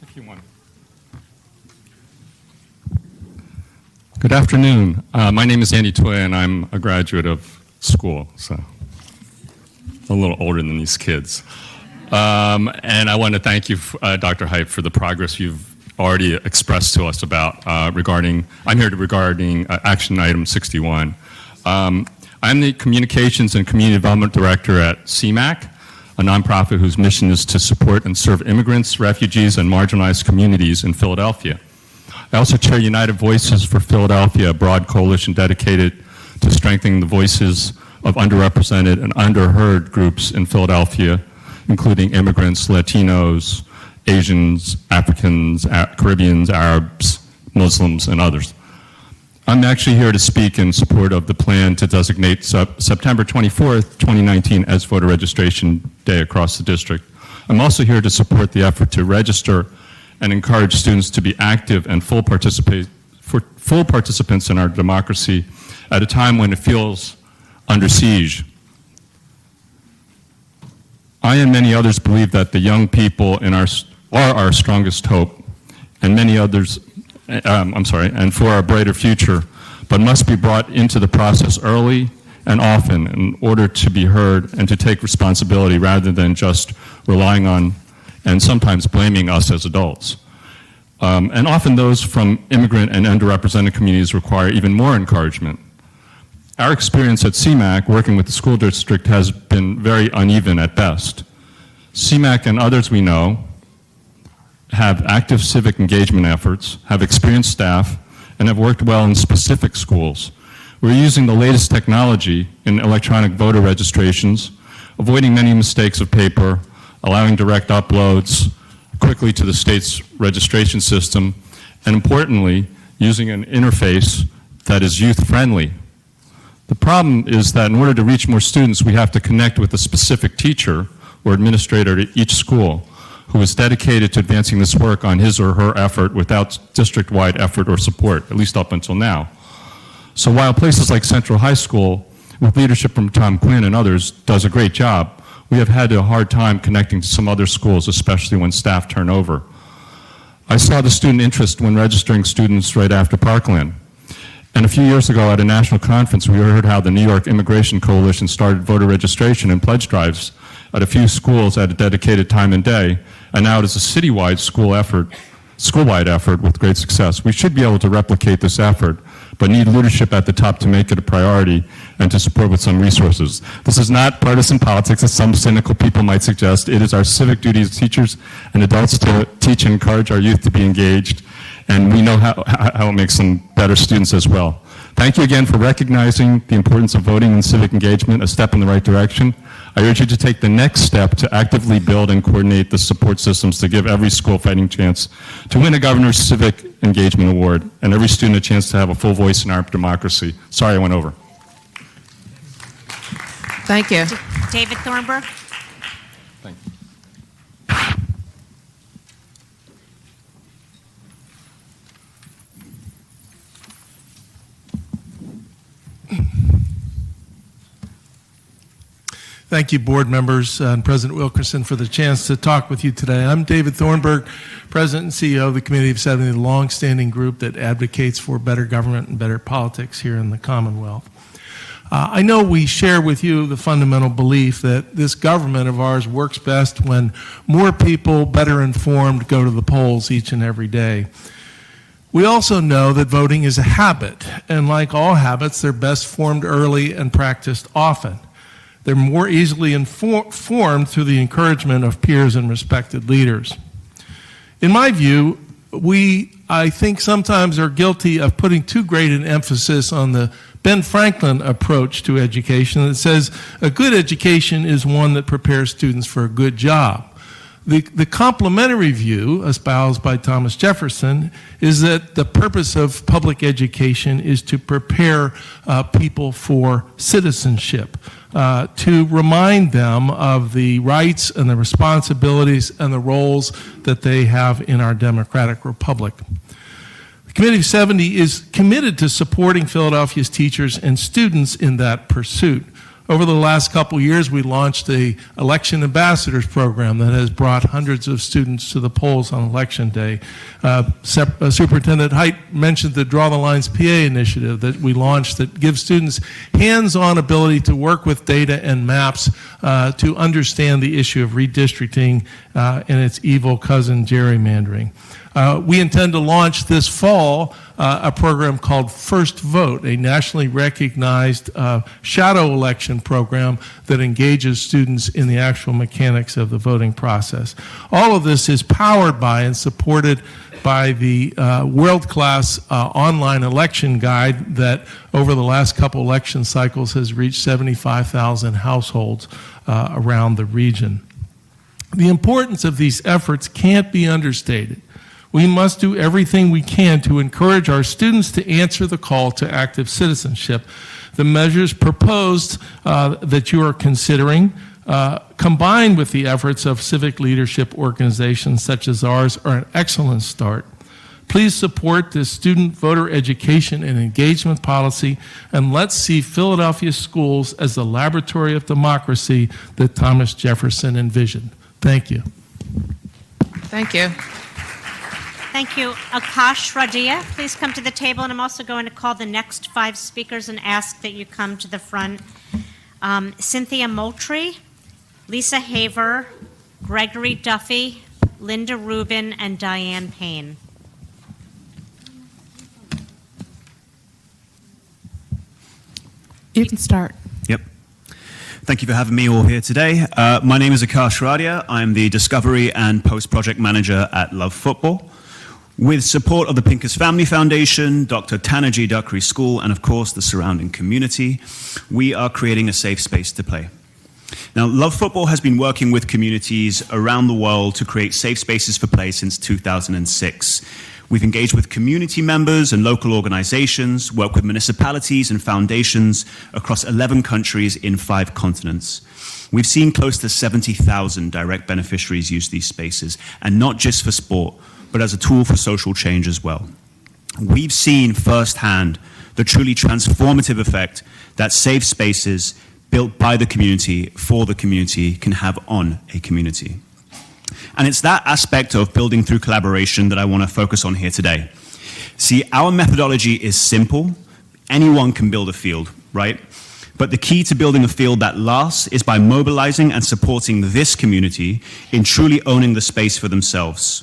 If you want. Good afternoon. My name is Andy Toy, and I'm a graduate of school, so a little older than these kids. And I want to thank you, Dr. Height, for the progress you've already expressed to us about regarding action item 61. I'm the Communications and Community Development Director at CMAC, a nonprofit whose mission is to support and serve immigrants, refugees, and marginalized communities in Philadelphia. I also chair United Voices for Philadelphia, a broad coalition dedicated to strengthening the voices of underrepresented and underheard groups in Philadelphia, including immigrants, Latinos, Asians, Africans, Caribbeans, Arabs, Muslims, and others. I'm actually here to speak in support of the plan to designate September 24th, 2019 as voter registration day across the district. I'm also here to support the effort to register and encourage students to be active and full participants in our democracy at a time when it feels under siege. I and many others believe that the young people are our strongest hope, and many others, and for our brighter future, but must be brought into the process early and often in order to be heard and to take responsibility rather than just relying on and sometimes blaming us as adults. And often those from immigrant and underrepresented communities require even more encouragement. Our experience at CMAC working with the school district has been very uneven at best. CMAC and others we know have active civic engagement efforts, have experienced staff, and have worked well in specific schools. We're using the latest technology in electronic voter registrations, avoiding many mistakes of paper, allowing direct uploads quickly to the state's registration system, and importantly, using an interface that is youth-friendly. The problem is that in order to reach more students, we have to connect with a specific teacher or administrator at each school who is dedicated to advancing this work on his or her effort without district-wide effort or support, at least up until now. So while places like Central High School, with leadership from Tom Quinn and others, does a great job, we have had a hard time connecting to some other schools, especially when staff turn over. I saw the student interest when registering students right after Parkland. And a few years ago at a national conference, we heard how the New York Immigration Coalition started voter registration and pledge drives at a few schools at a dedicated time and day, and now it is a citywide school-wide effort with great success. We should be able to replicate this effort, but need leadership at the top to make it a priority and to support with some resources. This is not partisan politics, as some cynical people might suggest. It is our civic duty as teachers and adults to teach and encourage our youth to be engaged, and we know how it makes them better students as well. Thank you again for recognizing the importance of voting and civic engagement, a step in the right direction. I urge you to take the next step to actively build and coordinate the support systems to give every school a fighting chance to win a Governor's Civic Engagement Award and every student a chance to have a full voice in our democracy. Sorry I went over. Thank you. David Thornburg. Thank you. Thank you, board members and President Wilkerson, for the chance to talk with you today. I'm David Thornburg, President and CEO of the Committee of 70, the longstanding group that advocates for better government and better politics here in the Commonwealth. I know we share with you the fundamental belief that this government of ours works best when more people, better informed, go to the polls each and every day. We also know that voting is a habit, and like all habits, they're best formed early and practiced often. They're more easily formed through the encouragement of peers and respected leaders. In my view, I think sometimes are guilty of putting too great an emphasis on the Ben Franklin approach to education that says a good education is one that prepares students for a good job. The complementary view espoused by Thomas Jefferson is that the purpose of public education is to prepare people for citizenship, to remind them of the rights and the responsibilities and the roles that they have in our democratic republic. The Committee of 70 is committed to supporting Philadelphia's teachers and students in that pursuit. Over the last couple years, we launched the Election Ambassadors program that has brought hundreds of students to the polls on Election Day. Superintendent Height mentioned the Draw the Lines PA initiative that we launched that gives students hands-on ability to work with data and maps to understand the issue of redistricting and its evil cousin gerrymandering. We intend to launch this fall a program called First Vote, a nationally recognized shadow election program that engages students in the actual mechanics of the voting process. All of this is powered by and supported by the world-class online election guide that over the last couple election cycles has reached 75,000 households around the region. The importance of these efforts can't be understated. We must do everything we can to encourage our students to answer the call to active citizenship. The measures proposed that you are considering, combined with the efforts of civic leadership organizations such as ours, are an excellent start. Please support this student voter education and engagement policy, and let's see Philadelphia schools as the laboratory of democracy that Thomas Jefferson envisioned. Thank you. Thank you. Thank you. Akash Radia, please come to the table. And I'm also going to call the next 5 speakers and ask that you come to the front. Cynthia Moultrie, Lisa Haver, Gregory Duffy, Linda Rubin, and Diane Payne. You can start. Yep. Thank you for having me all here today. My name is Akash Radia. I'm the Discovery and Post-Project Manager at Love Football. With support of the Pincus Family Foundation, Dr. Tanaji Duckry School, and of course the surrounding community, we are creating a safe space to play. Now, Love Football has been working with communities around the world to create safe spaces for play since 2006. We've engaged with community members and local organizations, worked with municipalities and foundations across 11 countries in 5 continents. We've seen close to 70,000 direct beneficiaries use these spaces, and not just for sport, but as a tool for social change as well. We've seen firsthand the truly transformative effect that safe spaces built by the community for the community can have on a community. And it's that aspect of building through collaboration that I want to focus on here today. See, our methodology is simple. Anyone can build a field, right? But the key to building a field that lasts is by mobilizing and supporting this community in truly owning the space for themselves.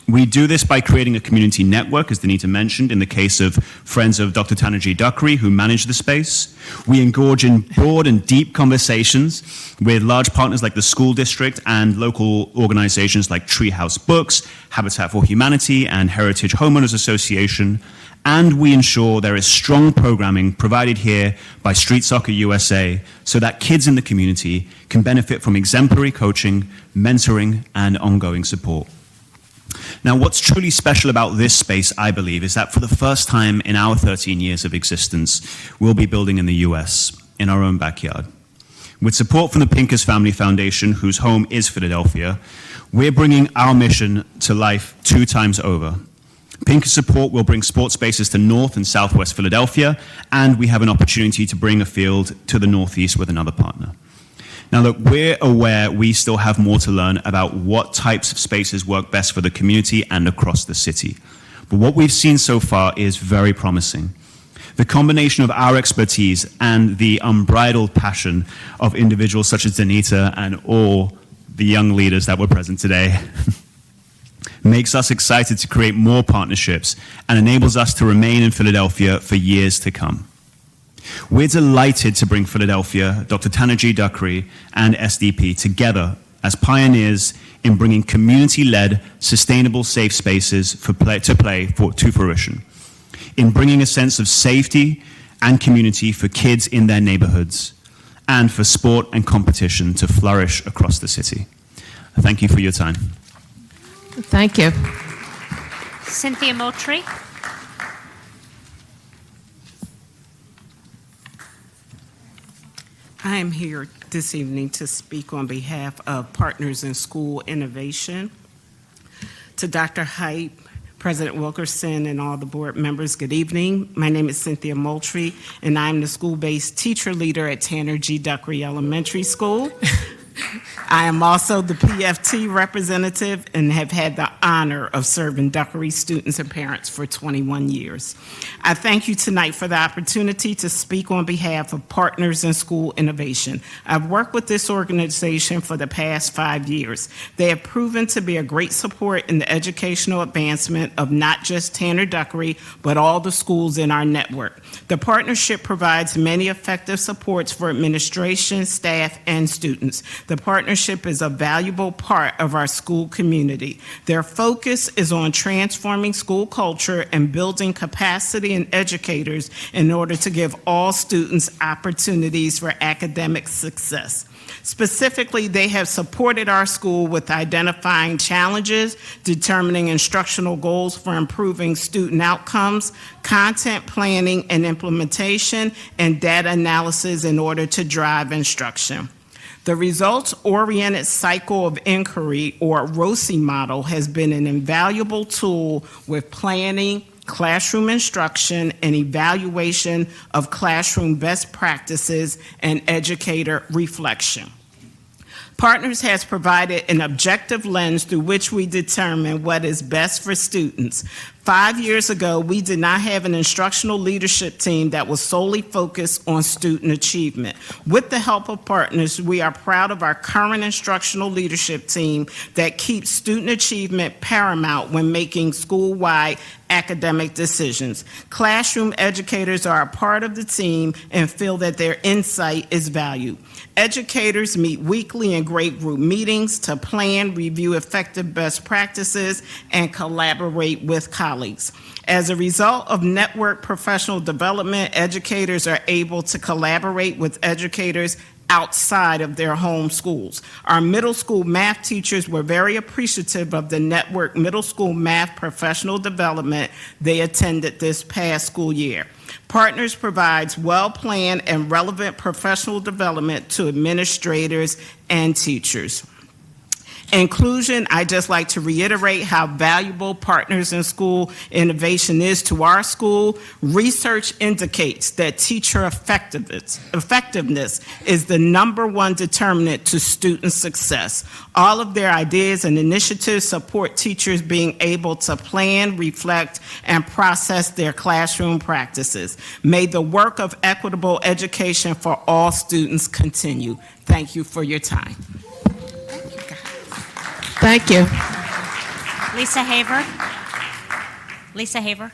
We do this by creating a community network, as Danita mentioned, in the case of Friends of Dr. Tanerjee Duckry, who manage the space. We engage in broad and deep conversations with large partners like the school district and local organizations like Treehouse Books, Habitat for Humanity, and Heritage Homeowners Association. And we ensure there is strong programming provided here by Street Soccer USA so that kids in the community can benefit from exemplary coaching, mentoring, and ongoing support. Now, what's truly special about this space, I believe, is that for the first time in our 13 years of existence, we'll be building in the US, in our own backyard. With support from the Pincus Family Foundation, whose home is Philadelphia, we're bringing our mission to life 2 times over. Pincus support will bring sports spaces to North and Southwest Philadelphia, and we have an opportunity to bring a field to the Northeast with another partner. Now, look, we're aware we still have more to learn about what types of spaces work best for the community and across the city. But what we've seen so far is very promising. The combination of our expertise and the unbridled passion of individuals such as Danita and all the young leaders that were present today makes us excited to create more partnerships and enables us to remain in Philadelphia for years to come. We're delighted to bring Philadelphia, Dr. Tanerjee Duckry, and SDP together as pioneers in bringing community-led, sustainable, safe spaces to fruition, in bringing a sense of safety and community for kids in their neighborhoods, and for sport and competition to flourish across the city. Thank you for your time. Thank you. Cynthia Moultrie. I am here this evening to speak on behalf of Partners in School Innovation. To Dr. Height, President Wilkerson, and all the board members, good evening. My name is Cynthia Moultrie, and I'm the school-based teacher leader at Tanerjee Duckry Elementary School. I am also the PFT representative and have had the honor of serving Duckry students and parents for 21 years. I thank you tonight for the opportunity to speak on behalf of Partners in School Innovation. I've worked with this organization for the past 5 years. They have proven to be a great support in the educational advancement of not just Tanner Duckry, but all the schools in our network. The partnership provides many effective supports for administration, staff, and students. The partnership is a valuable part of our school community. Their focus is on transforming school culture and building capacity in educators in order to give all students opportunities for academic success. Specifically, they have supported our school with identifying challenges, determining instructional goals for improving student outcomes, content planning and implementation, and data analysis in order to drive instruction. The results-oriented cycle of inquiry, or ROCI model, has been an invaluable tool with planning, classroom instruction, and evaluation of classroom best practices and educator reflection. Partners has provided an objective lens through which we determine what is best for students. 5 years ago, we did not have an instructional leadership team that was solely focused on student achievement. With the help of Partners, we are proud of our current instructional leadership team that keeps student achievement paramount when making school-wide academic decisions. Classroom educators are a part of the team and feel that their insight is valued. Educators meet weekly in great group meetings to plan, review effective best practices, and collaborate with colleagues. As a result of network professional development, educators are able to collaborate with educators outside of their home schools. Our middle school math teachers were very appreciative of the network middle school math professional development they attended this past school year. Partners provides well-planned and relevant professional development to administrators and teachers. Inclusion, I'd just like to reiterate how valuable Partners in School innovation is to our school. Research indicates that teacher effectiveness is the #1 determinant to student success. All of their ideas and initiatives support teachers being able to plan, reflect, and process their classroom practices. May the work of equitable education for all students continue. Thank you for your time. Thank you. Lisa Haver. Lisa Haver.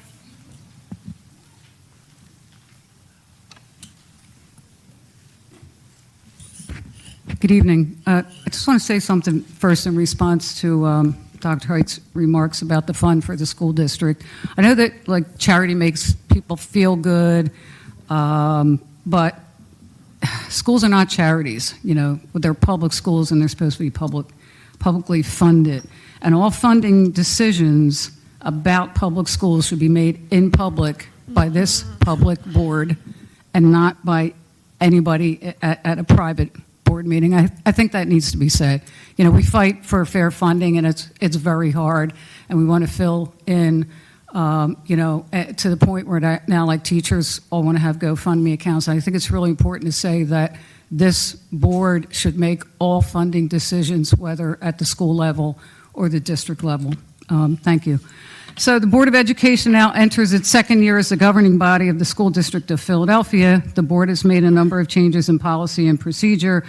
Good evening. I just want to say something first in response to Dr. Height's remarks about the fund for the school district. I know that like charity makes people feel good, but schools are not charities. You know, they're public schools and they're supposed to be publicly funded. And all funding decisions about public schools should be made in public by this public board and not by anybody at a private board meeting. I think that needs to be said. You know, we fight for fair funding and it's very hard, and we want to fill in, you know, to the point where now like teachers all want to have GoFundMe accounts. I think it's really important to say that this board should make all funding decisions, whether at the school level or the district level. Thank you. So the Board of Education now enters its second year as the governing body of the School District of Philadelphia. The board has made a number of changes in policy and procedure.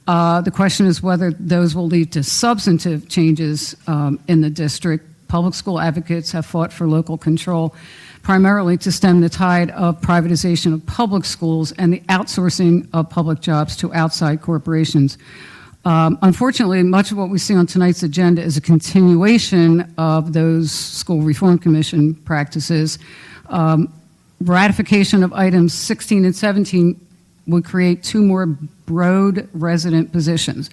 The question is whether those will lead to substantive changes in the district. Public school advocates have fought for local control, primarily to stem the tide of privatization of public schools and the outsourcing of public jobs to outside corporations. Unfortunately, much of what we see on tonight's agenda is a continuation of those School Reform Commission practices. Ratification of items 16 and 17 would create 2 more Broad resident positions.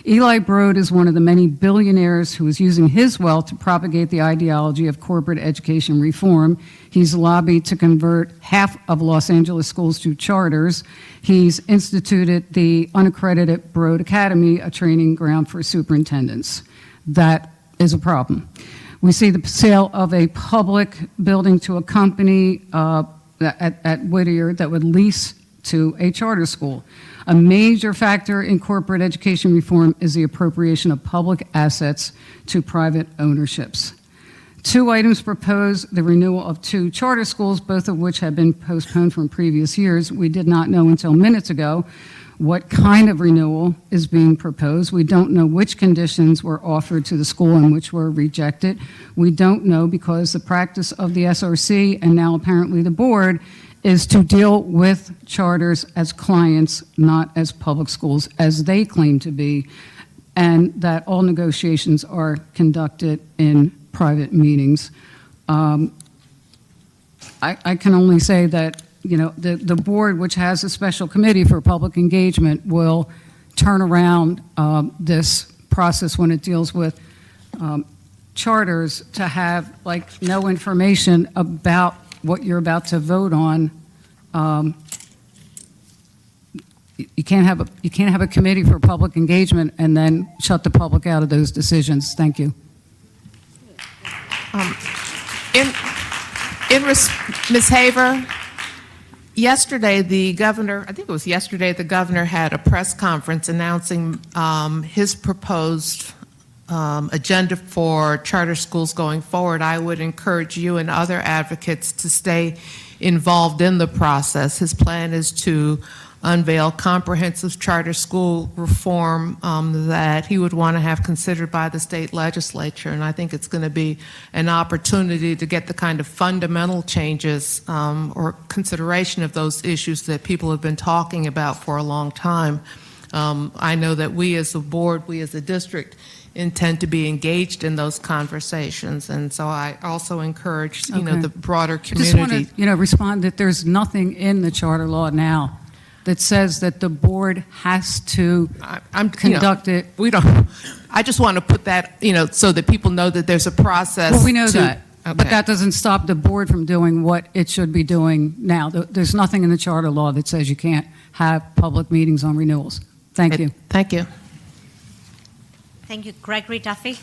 Eli Broad is one of the many billionaires who is using his wealth to propagate the ideology of corporate education reform. He's lobbied to convert half of Los Angeles schools to charters. He's instituted the unaccredited Broad Academy, a training ground for superintendents. That is a problem. We see the sale of a public building to a company at Whittier that would lease to a charter school. A major factor in corporate education reform is the appropriation of public assets to private ownerships. 2 items propose the renewal of 2 charter schools, both of which have been postponed from previous years. We did not know until minutes ago what kind of renewal is being proposed. We don't know which conditions were offered to the school and which were rejected. We don't know because the practice of the SRC and now apparently the board is to deal with charters as clients, not as public schools, as they claim to be, and that all negotiations are conducted in private meetings. I can only say that, you know, the board, which has a special committee for public engagement, will turn around this process when it deals with charters to have, like, no information about what you're about to vote on. You can't have a committee for public engagement and then shut the public out of those decisions. Thank you. Ms. Haver, yesterday the governor, I think it was yesterday, the governor had a press conference announcing his proposed agenda for charter schools going forward. I would encourage you and other advocates to stay involved in the process. His plan is to unveil comprehensive charter school reform that he would want to have considered by the state legislature, and I think it's going to be an opportunity to get the kind of fundamental changes or consideration of those issues that people have been talking about for a long time. I know that we as a board, we as a district, intend to be engaged in those conversations, and so I also encourage, you know, the broader community. I just want to, you know, respond that there's nothing in the charter law now that says that the board has to conduct it. We don't, I just want to put that, so that people know that there's a process. Well, we know to- that, but Okay. that doesn't stop the board from doing what it should be doing now. There's nothing in the charter law that says you can't have public meetings on renewals. Thank you. Thank you. Thank you. Gregory Duffy.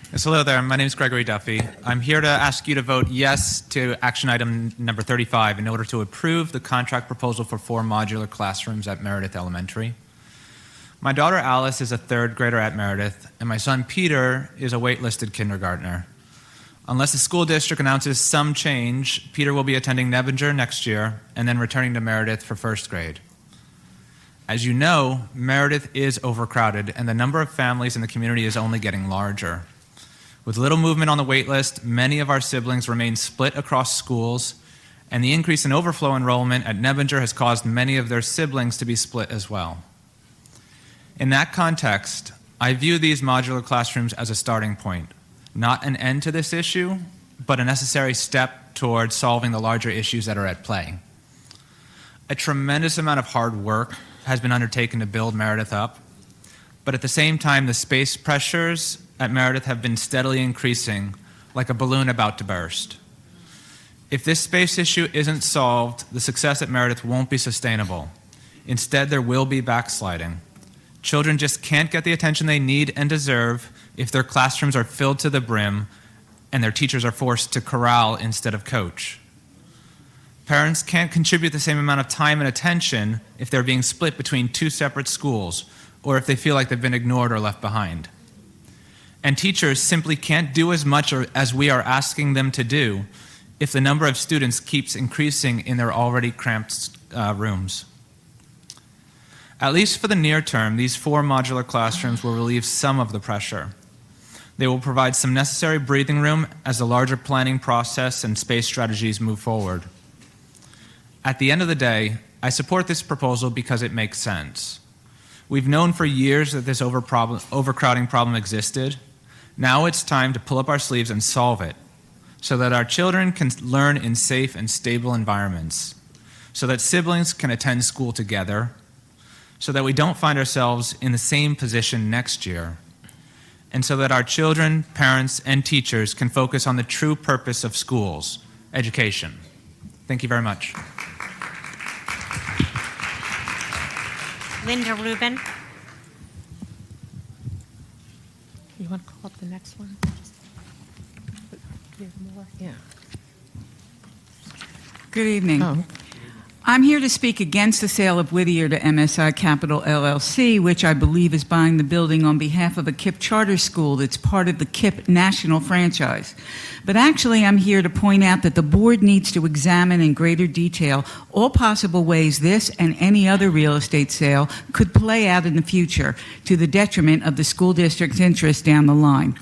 Yes, hello there. My name is Gregory Duffy. I'm here to ask you to vote yes to action item number 35 in order to approve the contract proposal for 4 modular classrooms at Meredith Elementary. My daughter Alice is a 3rd grader at Meredith, and my son Peter is a waitlisted kindergartner. Unless the school district announces some change, Peter will be attending Nebinger next year and then returning to Meredith for 1st grade. As you know, Meredith is overcrowded, and the number of families in the community is only getting larger. With little movement on the wait list, many of our siblings remain split across schools, and the increase in overflow enrollment at Nebinger has caused many of their siblings to be split as well. In that context, I view these modular classrooms as a starting point, not an end to this issue, but a necessary step towards solving the larger issues that are at play. A tremendous amount of hard work has been undertaken to build Meredith up, but at the same time, the space pressures at Meredith have been steadily increasing, like a balloon about to burst. If this space issue isn't solved, the success at Meredith won't be sustainable. Instead, there will be backsliding. Children just can't get the attention they need and deserve if their classrooms are filled to the brim and their teachers are forced to corral instead of coach. Parents can't contribute the same amount of time and attention if they're being split between 2 separate schools or if they feel like they've been ignored or left behind. And teachers simply can't do as much as we are asking them to do if the number of students keeps increasing in their already cramped rooms. At least for the near term, these 4 modular classrooms will relieve some of the pressure. They will provide some necessary breathing room as the larger planning process and space strategies move forward. At the end of the day, I support this proposal because it makes sense. We've known for years that this overcrowding problem existed. Now it's time to pull up our sleeves and solve it so that our children can learn in safe and stable environments, so that siblings can attend school together, so that we don't find ourselves in the same position next year, and so that our children, parents, and teachers can focus on the true purpose of schools, education. Thank you very much. Linda Rubin. You want to call up the next one? Do you have more? Yeah. Good evening. Oh. I'm here to speak against the sale of Whittier to MSI Capital LLC, which I believe is buying the building on behalf of a KIPP charter school that's part of the KIPP national franchise. But actually, I'm here to point out that the board needs to examine in greater detail all possible ways this and any other real estate sale could play out in the future to the detriment of the school district's interest down the line.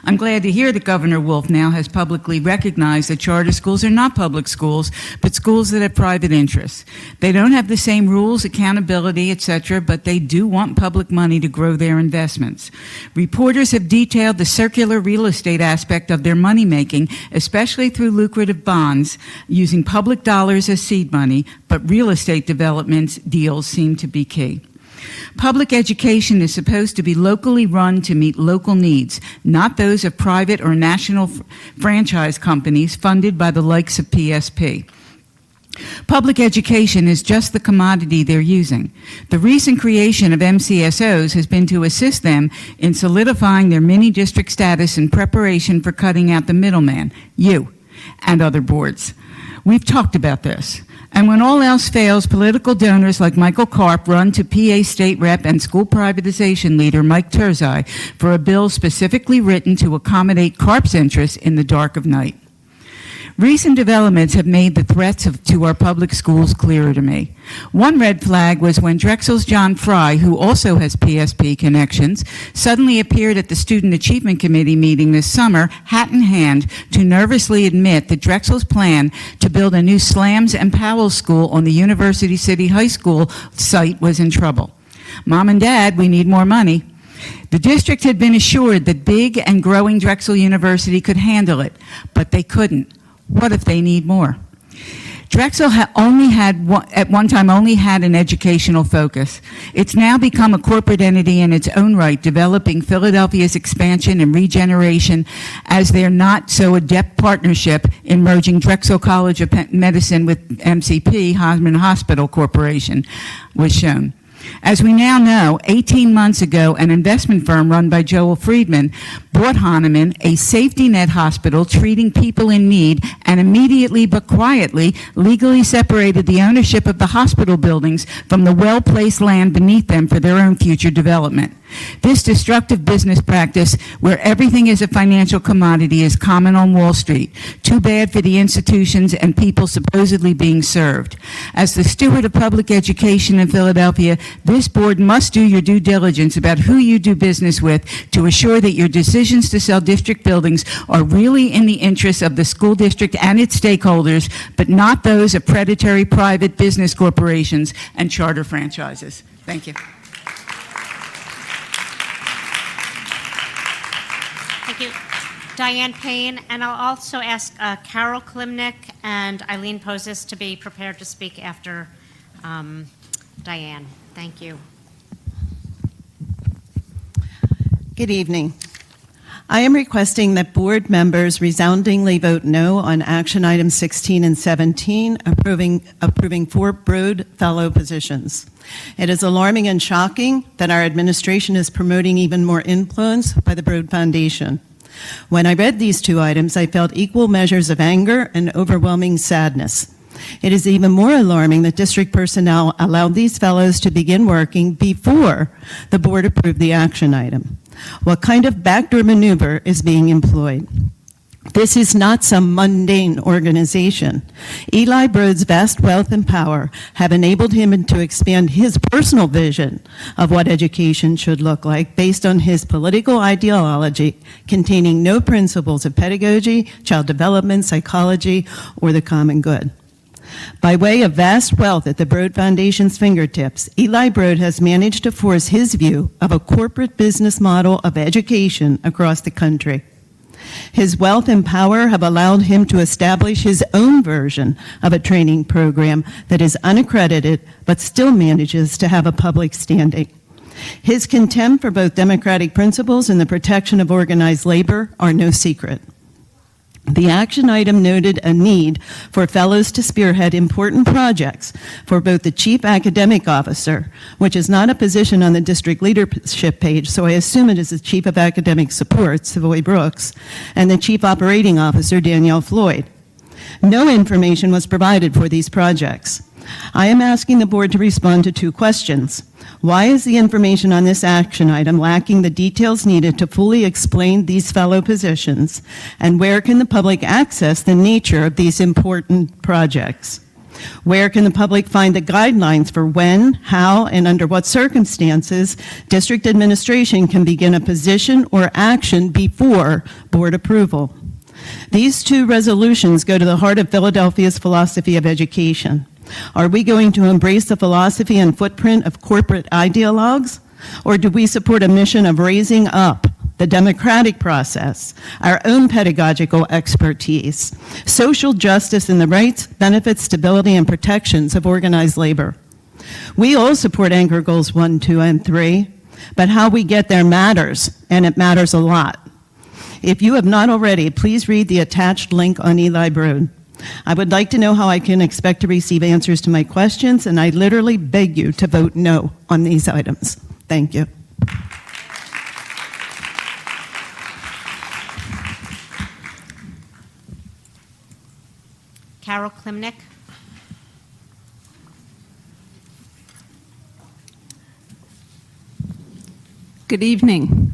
I'm glad to hear that Governor Wolf now has publicly recognized that charter schools are not public schools, but schools that have private interests. They don't have the same rules, accountability, etc., but they do want public money to grow their investments. Reporters have detailed the circular real estate aspect of their money-making, especially through lucrative bonds, using public dollars as seed money, but real estate developments deals seem to be key. Public education is supposed to be locally run to meet local needs, not those of private or national franchise companies funded by the likes of PSP. Public education is just the commodity they're using. The recent creation of MCSOs has been to assist them in solidifying their mini-district status in preparation for cutting out the middleman, you, and other boards. We've talked about this. And when all else fails, political donors like Michael Karp run to PA State Rep and school privatization leader Mike Turzai for a bill specifically written to accommodate Karp's interests in the dark of night. Recent developments have made the threats to our public schools clearer to me. One red flag was when Drexel's John Fry, who also has PSP connections, suddenly appeared at the Student Achievement Committee meeting this summer, hat in hand, to nervously admit that Drexel's plan to build a new Slams and Powell school on the University City High School site was in trouble. Mom and Dad, we need more money. The district had been assured that big and growing Drexel University could handle it, but they couldn't. What if they need more? Drexel at one time only had an educational focus. It's now become a corporate entity in its own right, developing Philadelphia's expansion and regeneration as their not-so-adept partnership in merging Drexel College of Medicine with MCP, Hodgman Hospital Corporation, was shown. As we now know, 18 months ago, an investment firm run by Joel Friedman bought Hahnemann, a safety net hospital treating people in need, and immediately but quietly legally separated the ownership of the hospital buildings from the well-placed land beneath them for their own future development. This destructive business practice, where everything is a financial commodity, is common on Wall Street. Too bad for the institutions and people supposedly being served. As the steward of public education in Philadelphia, this board must do your due diligence about who you do business with to assure that your decisions to sell district buildings are really in the interests of the school district and its stakeholders, but not those of predatory private business corporations and charter franchises. Thank you. Thank you, Diane Payne, and I'll also ask Carol Klimnick and Eileen Pozis to be prepared to speak after Diane. Thank you. Good evening. I am requesting that board members resoundingly vote no on action items 16 and 17, approving 4 Broad Fellow positions. It is alarming and shocking that our administration is promoting even more influence by the Broad Foundation. When I read these 2 items, I felt equal measures of anger and overwhelming sadness. It is even more alarming that district personnel allowed these fellows to begin working before the board approved the action item. What kind of backdoor maneuver is being employed? This is not some mundane organization. Eli Broad's vast wealth and power have enabled him to expand his personal vision of what education should look like based on his political ideology containing no principles of pedagogy, child development, psychology, or the common good. By way of vast wealth at the Broad Foundation's fingertips, Eli Broad has managed to force his view of a corporate business model of education across the country. His wealth and power have allowed him to establish his own version of a training program that is unaccredited but still manages to have a public standing. His contempt for both democratic principles and the protection of organized labor are no secret. The action item noted a need for fellows to spearhead important projects for both the chief academic officer, which is not a position on the district leadership page, so I assume it is the chief of academic support, Savoy Brooks, and the chief operating officer, Danielle Floyd. No information was provided for these projects. I am asking the board to respond to 2 questions. Why is the information on this action item lacking the details needed to fully explain these fellow positions? And where can the public access the nature of these important projects? Where can the public find the guidelines for when, how, and under what circumstances district administration can begin a position or action before board approval? These 2 resolutions go to the heart of Philadelphia's philosophy of education. Are we going to embrace the philosophy and footprint of corporate ideologues, or do we support a mission of raising up the democratic process, our own pedagogical expertise, social justice, and the rights, benefits, stability, and protections of organized labor? We all support Anchor Goals 1, 2, and 3, but how we get there matters, and it matters a lot. If you have not already, please read the attached link on Eli Broad. I would like to know how I can expect to receive answers to my questions, and I literally beg you to vote no on these items. Thank you. Carol Klimnick. Good evening.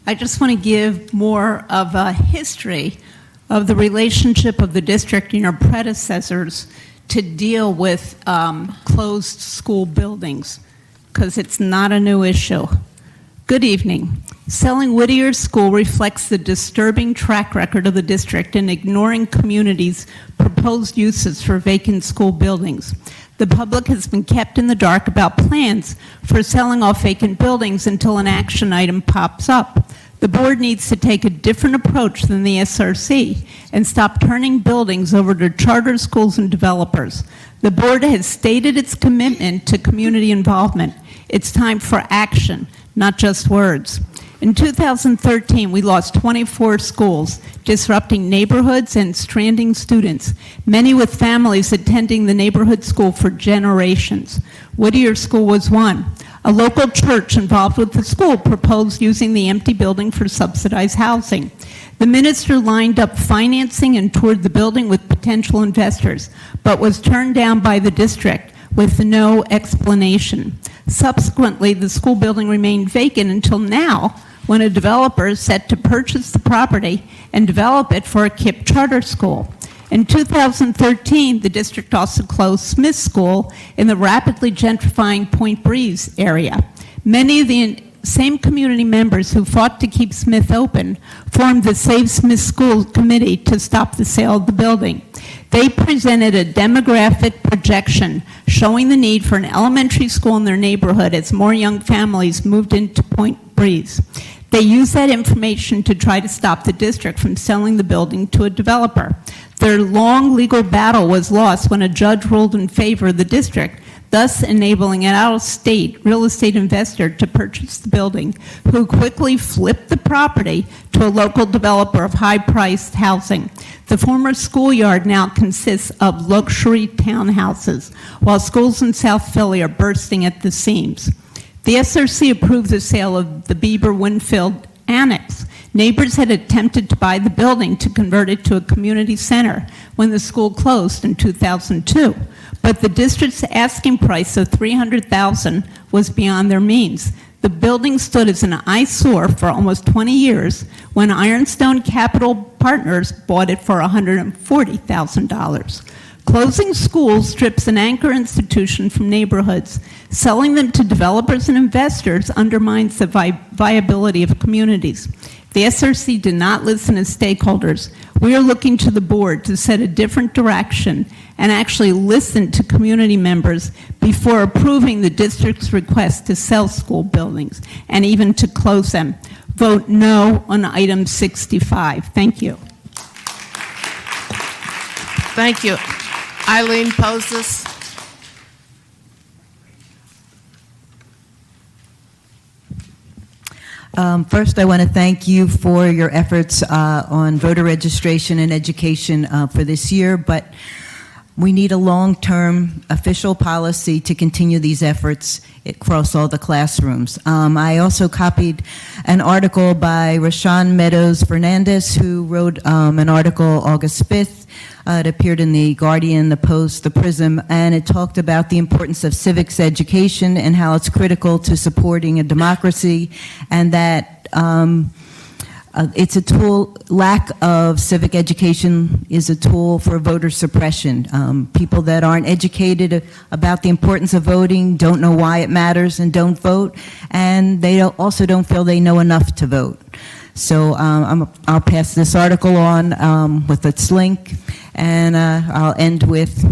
I just want to give more of a history of the relationship of the district and your predecessors to deal with closed school buildings, because it's not a new issue. Good evening. Selling Whittier School reflects the disturbing track record of the district in ignoring communities' proposed uses for vacant school buildings. The public has been kept in the dark about plans for selling off vacant buildings until an action item pops up. The board needs to take a different approach than the SRC and stop turning buildings over to charter schools and developers. The board has stated its commitment to community involvement. It's time for action, not just words. In 2013, we lost 24 schools, disrupting neighborhoods and stranding students, many with families attending the neighborhood school for generations. Whittier School was one. A local church involved with the school proposed using the empty building for subsidized housing. The minister lined up financing and toured the building with potential investors, but was turned down by the district with no explanation. Subsequently, the school building remained vacant until now, when a developer is set to purchase the property and develop it for a KIPP charter school. In 2013, the district also closed Smith School in the rapidly gentrifying Point Breeze area. Many of the same community members who fought to keep Smith open formed the Save Smith School Committee to stop the sale of the building. They presented a demographic projection showing the need for an elementary school in their neighborhood as more young families moved into Point Breeze. They used that information to try to stop the district from selling the building to a developer. Their long legal battle was lost when a judge ruled in favor of the district, thus enabling an out-of-state real estate investor to purchase the building, who quickly flipped the property to a local developer of high-priced housing. The former schoolyard now consists of luxury townhouses, while schools in South Philly are bursting at the seams. The SRC approved the sale of the Bieber Winfield Annex. Neighbors had attempted to buy the building to convert it to a community center when the school closed in 2002. But the district's asking price of $300,000 was beyond their means. The building stood as an eyesore for almost 20 years when Ironstone Capital Partners bought it for $140,000. Closing schools strips an anchor institution from neighborhoods. Selling them to developers and investors undermines the viability of communities. The SRC did not listen to stakeholders. We are looking to the board to set a different direction and actually listen to community members before approving the district's request to sell school buildings and even to close them. Vote no on item 65. Thank you. Thank you. Eileen Poses. First, I want to thank you for your efforts on voter registration and education for this year, but we need a long-term official policy to continue these efforts across all the classrooms. I also copied an article by Rashawn Meadows Fernandez, who wrote an article August 5th. It appeared in the Guardian, the Post, the Prism, and it talked about the importance of civics education and how it's critical to supporting a democracy, and that it's a tool, lack of civic education is a tool for voter suppression. People that aren't educated about the importance of voting don't know why it matters and don't vote, and they also don't feel they know enough to vote. So I'll pass this article on with its link, and I'll end with,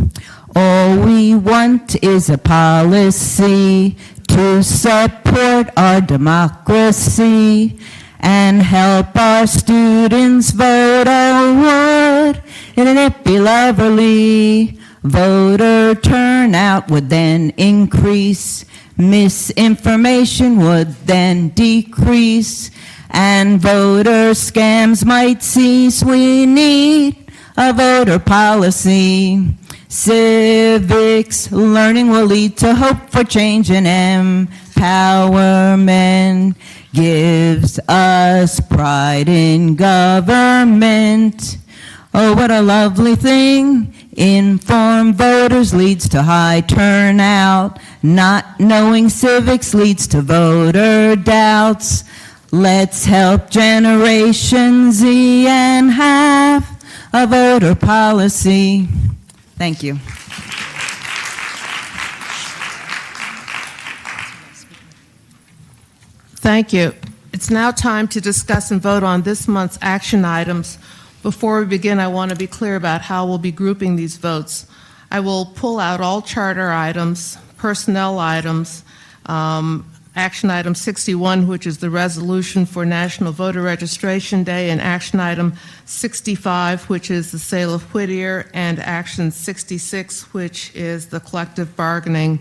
all we want is a policy to support our democracy and help our students vote. Oh, wouldn't it be lovely? Voter turnout would then increase, misinformation would then decrease, and voter scams might cease. We need a voter policy. Civics learning will lead to hope for change and empowerment. Gives us pride in government. Oh, what a lovely thing. Informed voters leads to high turnout. Not knowing civics leads to voter doubts. Let's help Generation Z and have a voter policy. Thank you. Thank you. It's now time to discuss and vote on this month's action items. Before we begin, I want to be clear about how we'll be grouping these votes. I will pull out all charter items, personnel items, action item 61, which is the resolution for National Voter Registration Day, and action item 65, which is the sale of Whittier, and action 66, which is the collective bargaining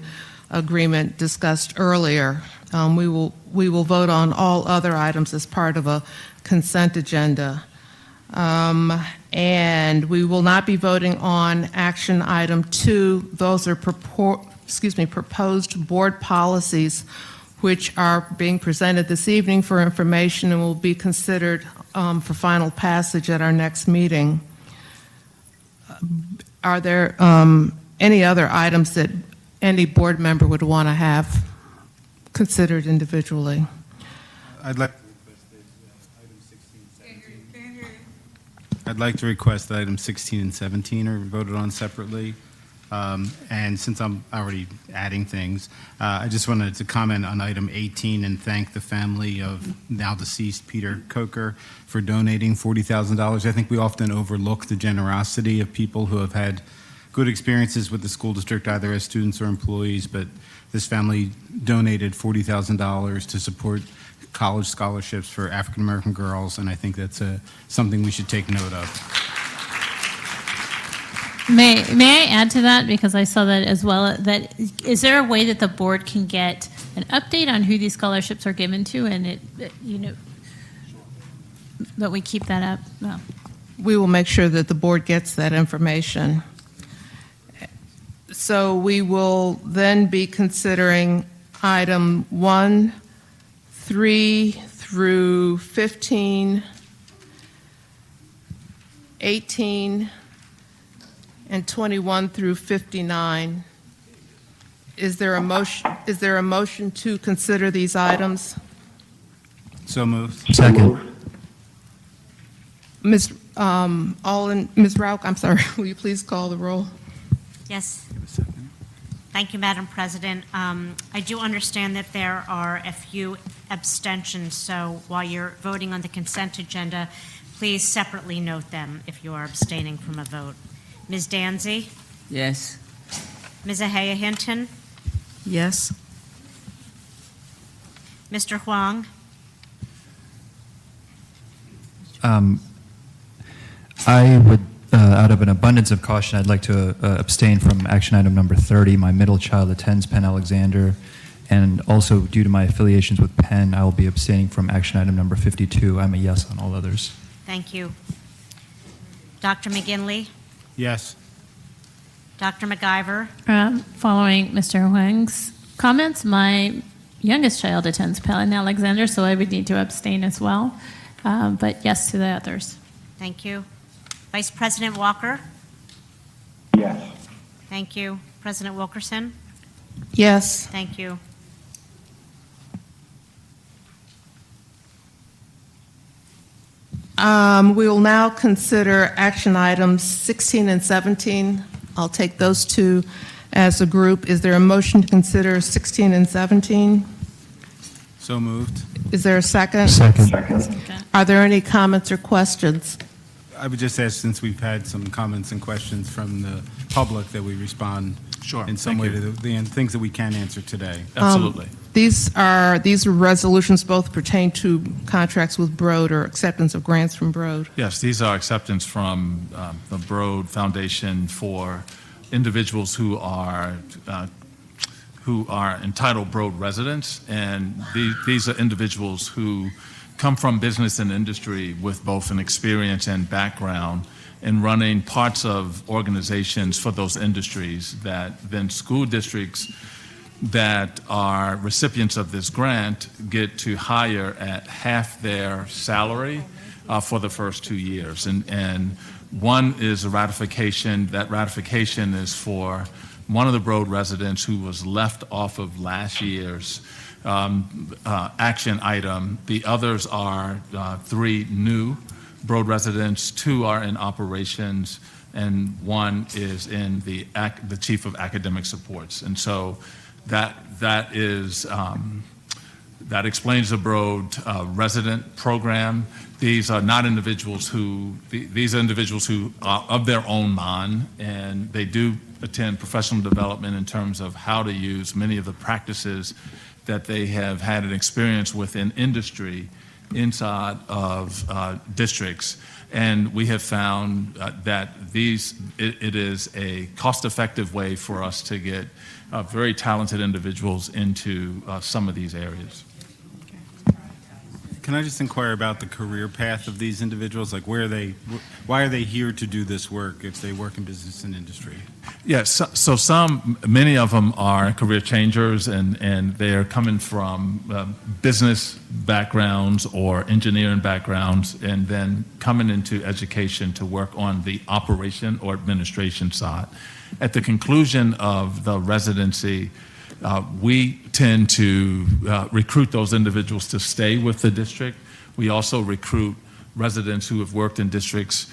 agreement discussed earlier. We will vote on all other items as part of a consent agenda. And we will not be voting on action item 2. Those are proposed board policies, which are being presented this evening for information and will be considered for final passage at our next meeting. Are there any other items that any board member would want to have considered individually? I'd like to request that items 16 and 17 are voted on separately. And since I'm already adding things, I just wanted to comment on item 18 and thank the family of now deceased Peter Coker for donating $40,000. I think we often overlook the generosity of people who have had good experiences with the school district, either as students or employees, but this family donated $40,000 to support college scholarships for African American girls, and I think that's something we should take note of. May I add to that, because I saw that as well, that is there a way that the board can get an update on who these scholarships are given to, and that we keep that up? No. We will make sure that the board gets that information. So we will then be considering item 1, 3 through 15, 18, and 21 through 59. Is there a motion to consider these items? So moved. Second. Ms. Rauch, I'm sorry, will you please call the roll? Yes. Thank you, Madam President. I do understand that there are a few abstentions, so while you're voting on the consent agenda, please separately note them if you are abstaining from a vote. Ms. Danzy? Yes. Ms. Ahaya Hinton? Yes. Mr. Huang? I would, out of an abundance of caution, I'd like to abstain from action item number 30. My middle child attends Penn Alexander, and also due to my affiliations with Penn, I will be abstaining from action item number 52. I'm a yes on all others. Thank you. Dr. McGinley? Yes. Dr. McIver? Following Mr. Huang's comments, my youngest child attends Penn Alexander, so I would need to abstain as well. But yes to the others. Thank you. Vice President Walker? Yes. Thank you. President Wilkerson? Yes. Thank you. We will now consider action items 16 and 17. I'll take those two as a group. Is there a motion to consider 16 and 17? So moved. Is there a second? Second. Are there any comments or questions? I would just ask, since we've had some comments and questions from the public, that we respond in some way to the things that we can answer today. Absolutely. These resolutions both pertain to contracts with Broad or acceptance of grants from Broad. Yes, these are acceptance from the Broad Foundation for individuals who are entitled Broad residents, and these are individuals who come from business and industry with both an experience and background in running parts of organizations for those industries that then school districts that are recipients of this grant get to hire at half their salary for the first 2 years. And one is a ratification. That ratification is for one of the Broad residents who was left off of last year's action item. The others are 3 new Broad residents, 2 are in operations, and 1 is in the chief of academic supports. And so that explains the Broad resident program. These are not individuals these are individuals who are of their own mind, and they do attend professional development in terms of how to use many of the practices that they have had an experience with in industry inside of districts. And we have found that it is a cost-effective way for us to get very talented individuals into some of these areas. Can I just inquire about the career path of these individuals? Like, why are they here to do this work if they work in business and industry? Yes, so many of them are career changers, and they are coming from business backgrounds or engineering backgrounds, and then coming into education to work on the operation or administration side. At the conclusion of the residency, we tend to recruit those individuals to stay with the district. We also recruit residents who have worked in districts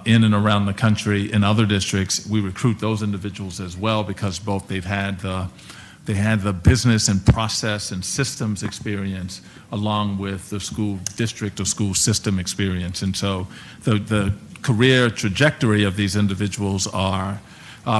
in and around the country, in other districts. We recruit those individuals as well because both they've had the business and process and systems experience along with the school district or school system experience. And so the career trajectory of these individuals are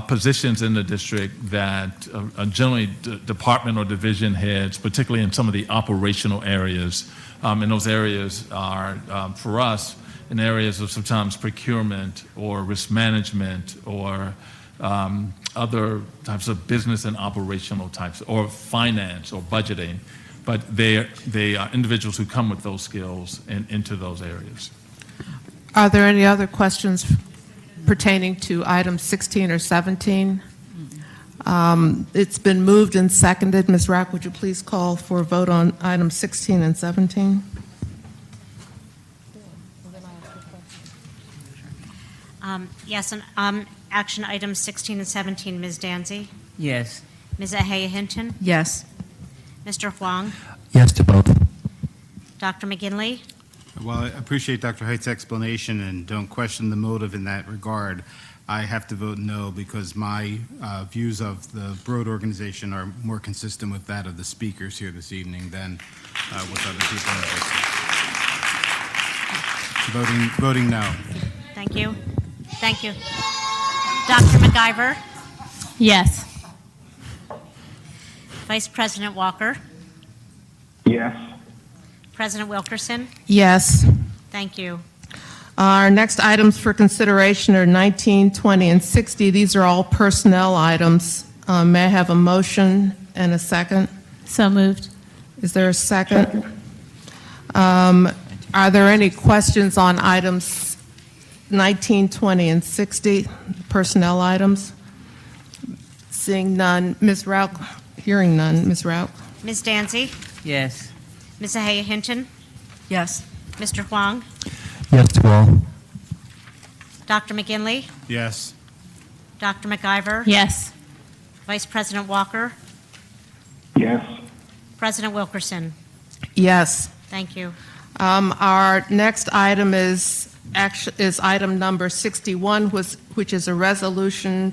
positions in the district that are generally department or division heads, particularly in some of the operational areas. And those areas are, for us, in areas of sometimes procurement or risk management or other types of business and operational types, or finance or budgeting. But they are individuals who come with those skills into those areas. Are there any other questions pertaining to items 16 or 17? It's been moved and seconded. Ms. Rack, would you please call for a vote on items 16 and 17? Yes, on action items 16 and 17, Ms. Danzy? Yes. Ms. Ahaya Hinton? Yes. Mr. Huang? Yes to both. Dr. McGinley? Well, I appreciate Dr. Haight's explanation and don't question the motive in that regard. I have to vote no because my views of the Broad organization are more consistent with that of the speakers here this evening than with other people in this. Voting no. Thank you. Thank you. Dr. McIver? Yes. Vice President Walker? Yes. President Wilkerson? Yes. Thank you. Our next items for consideration are 19, 20, and 60. These are all personnel items. May I have a motion and a second? So moved. Is there a second? Are there any questions on items 19, 20, and 60, personnel items? Seeing none. Ms. Rauch, hearing none. Ms. Rauch? Ms. Danzy? Yes. Ms. Ahaya Hinton? Yes. Mr. Huang? Yes to all. Dr. McGinley? Yes. Dr. McIver? Yes. Vice President Walker? Yes. President Wilkerson? Yes. Thank you. Our next item is item number 61, which is a resolution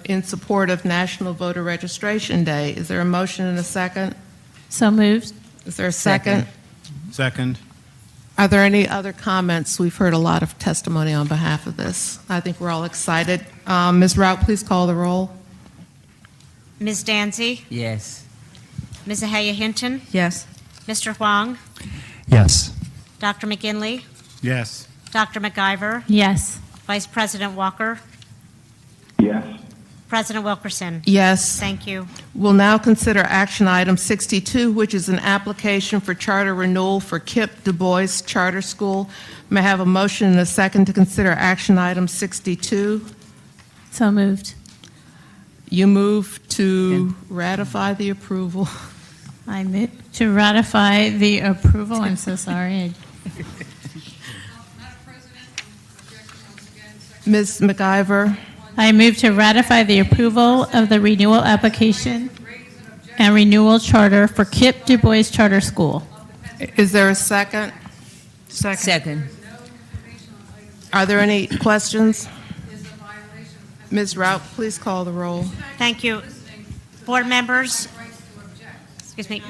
in support of National Voter Registration Day. Is there a motion and a second? So moved. Is there a second? Second. Are there any other comments? We've heard a lot of testimony on behalf of this. I think we're all excited. Ms. Rauch, please call the roll. Ms. Danzy? Yes. Ms. Ahaya Hinton? Yes. Mr. Huang? Yes. Dr. McGinley? Yes. Dr. McIver? Yes. Vice President Walker? Yes. President Wilkerson? Yes. Thank you. We'll now consider action item 62, which is an application for charter renewal for KIPP Du Bois Charter School. May I have a motion and a second to consider action item 62? So moved. You move to ratify the approval. I move to ratify the approval. I'm so sorry. Ms. McIver? I move to ratify the approval of the renewal application and renewal charter for KIPP Du Bois Charter School. Is there a second? Second. Are there any questions? Ms. Rauch, please call the roll. Thank you. Board members, excuse me,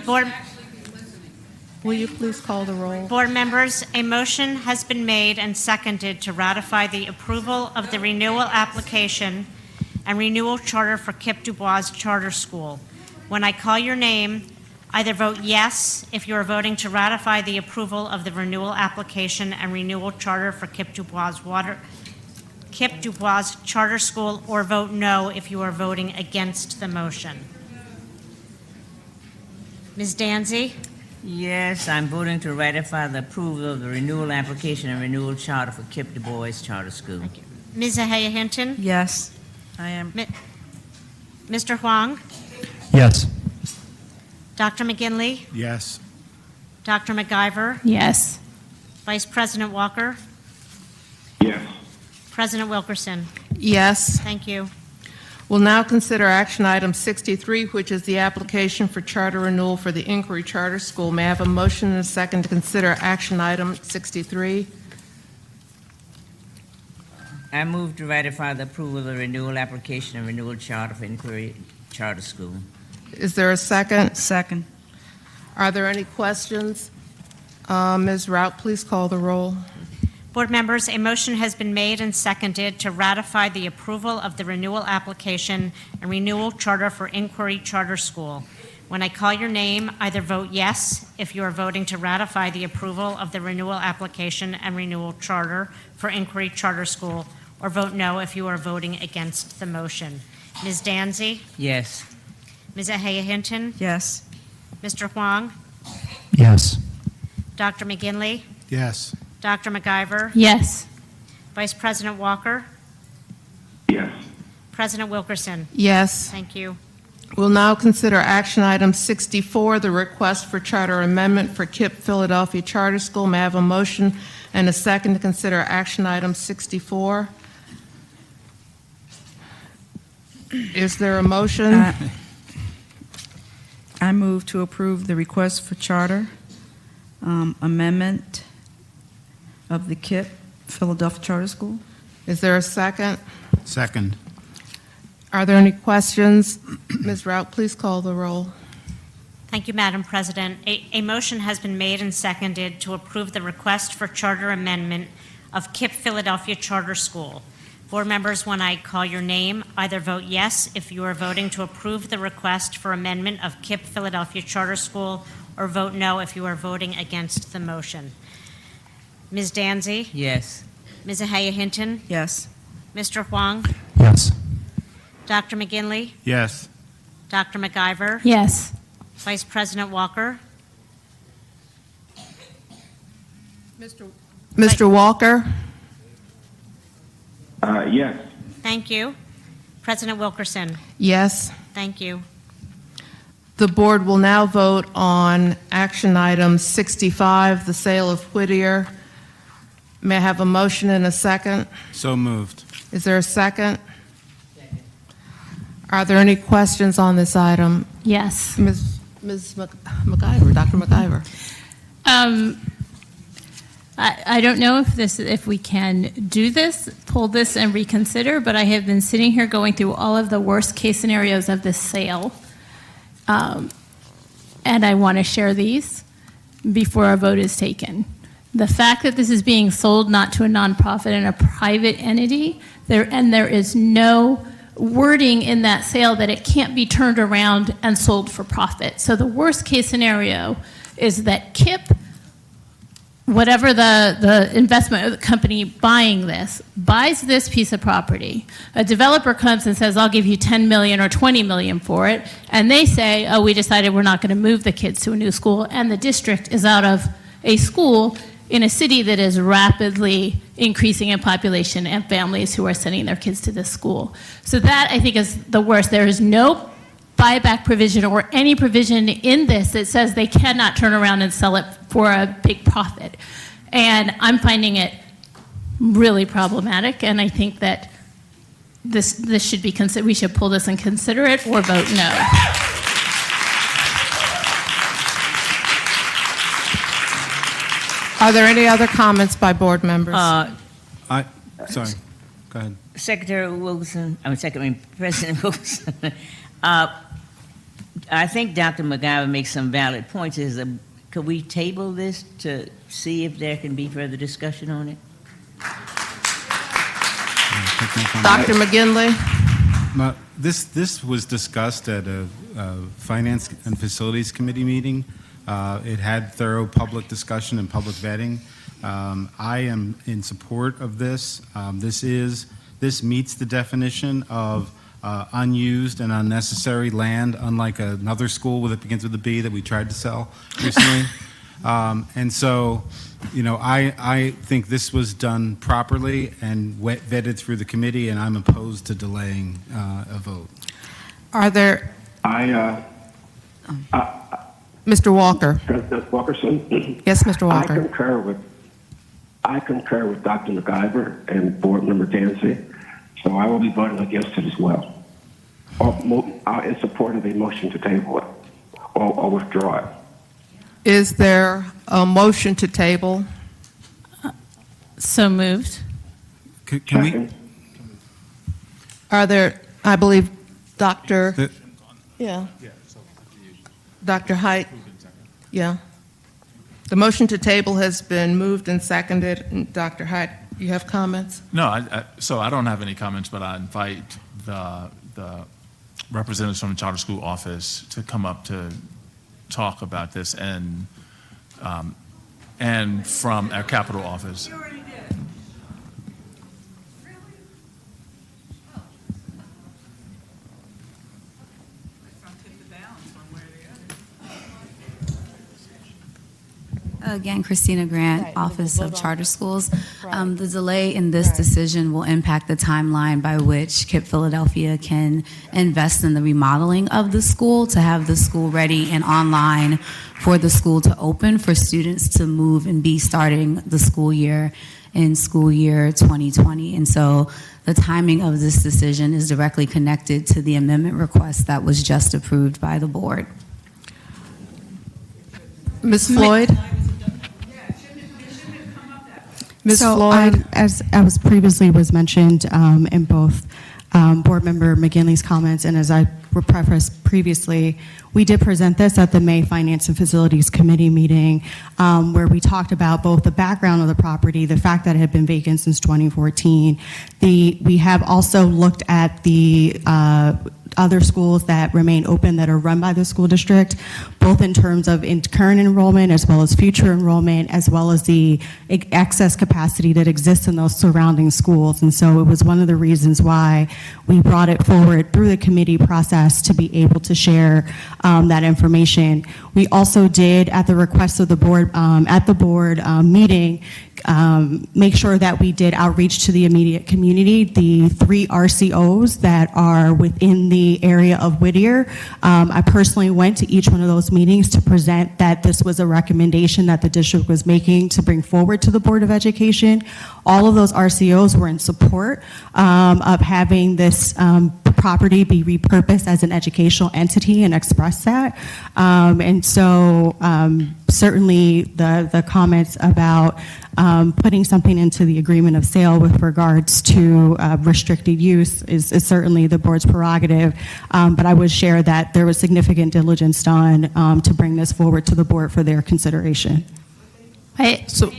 will you please call the roll? Board members, a motion has been made and seconded to ratify the approval of the renewal application and renewal charter for Kip Dubois Charter School. When I call your name, either vote yes if you are voting to ratify the approval of the renewal application and renewal charter for Kip Dubois Charter School, or vote no if you are voting against the motion. Ms. Danzy? Yes, I'm voting to ratify the approval of the renewal application and renewal charter for Kip Du Bois Charter School. Ms. Ahaya Hinton? Yes, I am. Mr. Huang? Yes. Dr. McGinley? Yes. Dr. McIver? Yes. Vice President Walker? Yes. President Wilkerson? Yes. Thank you. We'll now consider action item 63, which is the application for charter renewal for the Inquiry Charter School. May I have a motion and a second to consider action item 63? I move to ratify the approval of the renewal application and renewal charter for Inquiry Charter School. Is there a second? Second. Are there any questions? Ms. Rout, please call the roll. Board members, a motion has been made and seconded to ratify the approval of the renewal application and renewal charter for Inquiry Charter School. When I call your name, either vote yes if you are voting to ratify the approval of the renewal application and renewal charter for Inquiry Charter School, or vote no if you are voting against the motion. Ms. Danzy? Yes. Ms. Ahaya Hinton? Yes. Mr. Huang? Yes. Dr. McGinley? Yes. Dr. McIver? Yes. Vice President Walker? Yes. President Wilkerson? Yes. Thank you. We'll now consider action item 64, the request for charter amendment for KIPP Philadelphia Charter School. May I have a motion and a second to consider action item 64? Is there a motion? I move to approve the request for charter amendment of the KIPP Philadelphia Charter School. Is there a second? Second. Are there any questions? Ms. Rout, please call the roll. Thank you, Madam President. A motion has been made and seconded to approve the request for charter amendment of KIPP Philadelphia Charter School. Board members, when I call your name, either vote yes if you are voting to approve the request for amendment of KIPP Philadelphia Charter School, or vote no if you are voting against the motion. Ms. Danzy? Yes. Ms. Ahaya Hinton? Yes. Mr. Huang? Yes. Dr. McGinley? Yes. Dr. McIver? Yes. Vice President Walker? Mr. Walker? Yes. Thank you. President Wilkerson? Yes. Thank you. The board will now vote on action item 65, the sale of Whittier. May I have a motion and a second? So moved. Is there a second? Are there any questions on this item? Yes. Ms. McIver, Dr. McIver. I don't know if we can do this, pull this and reconsider, but I have been sitting here going through all of the worst case scenarios of this sale. And I want to share these before a vote is taken. The fact that this is being sold not to a nonprofit and a private entity, there is no wording in that sale that it can't be turned around and sold for profit. So the worst case scenario is that KIPP, whatever the investment company buying this, buys this piece of property. A developer comes and says, I'll give you $10 million or $20 million for it. And they say, oh, we decided we're not going to move the kids to a new school. And the district is out of a school in a city that is rapidly increasing in population and families who are sending their kids to this school. So that, I think, is the worst. There is no buyback provision or any provision in this that says they cannot turn around and sell it for a big profit. And I'm finding it really problematic, and I think that this should be considered. We should pull this and consider it or vote no. Are there any other comments by board members? Sorry. Go ahead. Secretary Wilson, President Wilson. I think Dr. McIver makes some valid points. Could we table this to see if there can be further discussion on it? Dr. McGinley? This was discussed at a Finance and Facilities Committee meeting. It had thorough public discussion and public vetting. I am in support of this. This meets the definition of unused and unnecessary land, unlike another school that begins with a B that we tried to sell recently. And so, I think this was done properly and vetted through the committee, and I'm opposed to delaying a vote. Are there, Mr. Walker? President Wilkerson? Yes, Mr. Walker. I concur with Dr. McIver and Board Member Dancy, so I will be voting against it as well. Or in support of a motion to table it or withdraw it. Is there a motion to table? So moved. Can we? Are there, I believe, Dr. Dr. Height? Yeah. The motion to table has been moved and seconded. And Dr. Height, you have comments? No, so I don't have any comments, but I invite the representatives from the charter school office to come up to talk about this, and from our capital office. Again, Christina Grant, Office of Charter Schools. The delay in this decision will impact the timeline by which KIPP Philadelphia can invest in the remodeling of the school to have the school ready and online for the school to open, for students to move and be starting the school year in school year 2020. And so the timing of this decision is directly connected to the amendment request that was just approved by the board. Ms. Floyd? Ms. Floyd? As previously was mentioned in both Board Member McGinley's comments, and as I prefaced previously, we did present this at the May Finance and Facilities Committee meeting, where we talked about both the background of the property, the fact that it had been vacant since 2014. We have also looked at the other schools that remain open that are run by the school district, both in terms of current enrollment as well as future enrollment, as well as the excess capacity that exists in those surrounding schools. And so it was one of the reasons why we brought it forward through the committee process to be able to share that information. We also did, at the request of the board, at the board meeting, make sure that we did outreach to the immediate community. The 3 RCOs that are within the area of Whittier, I personally went to each one of those meetings to present that this was a recommendation that the district was making to bring forward to the Board of Education. All of those RCOs were in support of having this property be repurposed as an educational entity and express that. And so certainly the comments about putting something into the agreement of sale with regards to restricted use is certainly the board's prerogative, but I would share that there was significant diligence done to bring this forward to the board for their consideration. So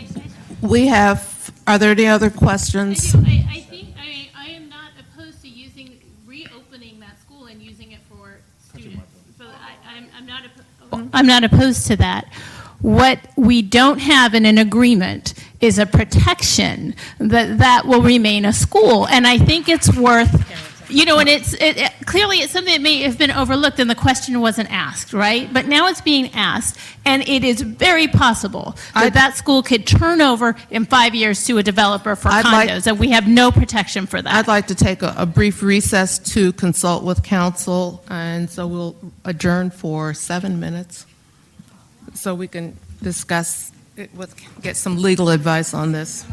we have, are there any other questions? I think I am not opposed to reopening that school and using it for students. So I'm not opposed to that. What we don't have in an agreement is a protection that will remain a school. And I think it's worth, and clearly it's something that may have been overlooked and the question wasn't asked, right? But now it's being asked, and it is very possible that school could turn over in 5 years to a developer for condos, and we have no protection for that. I'd like to take a brief recess to consult with council, and so we'll adjourn for 7 minutes so we can discuss it get some legal advice on this.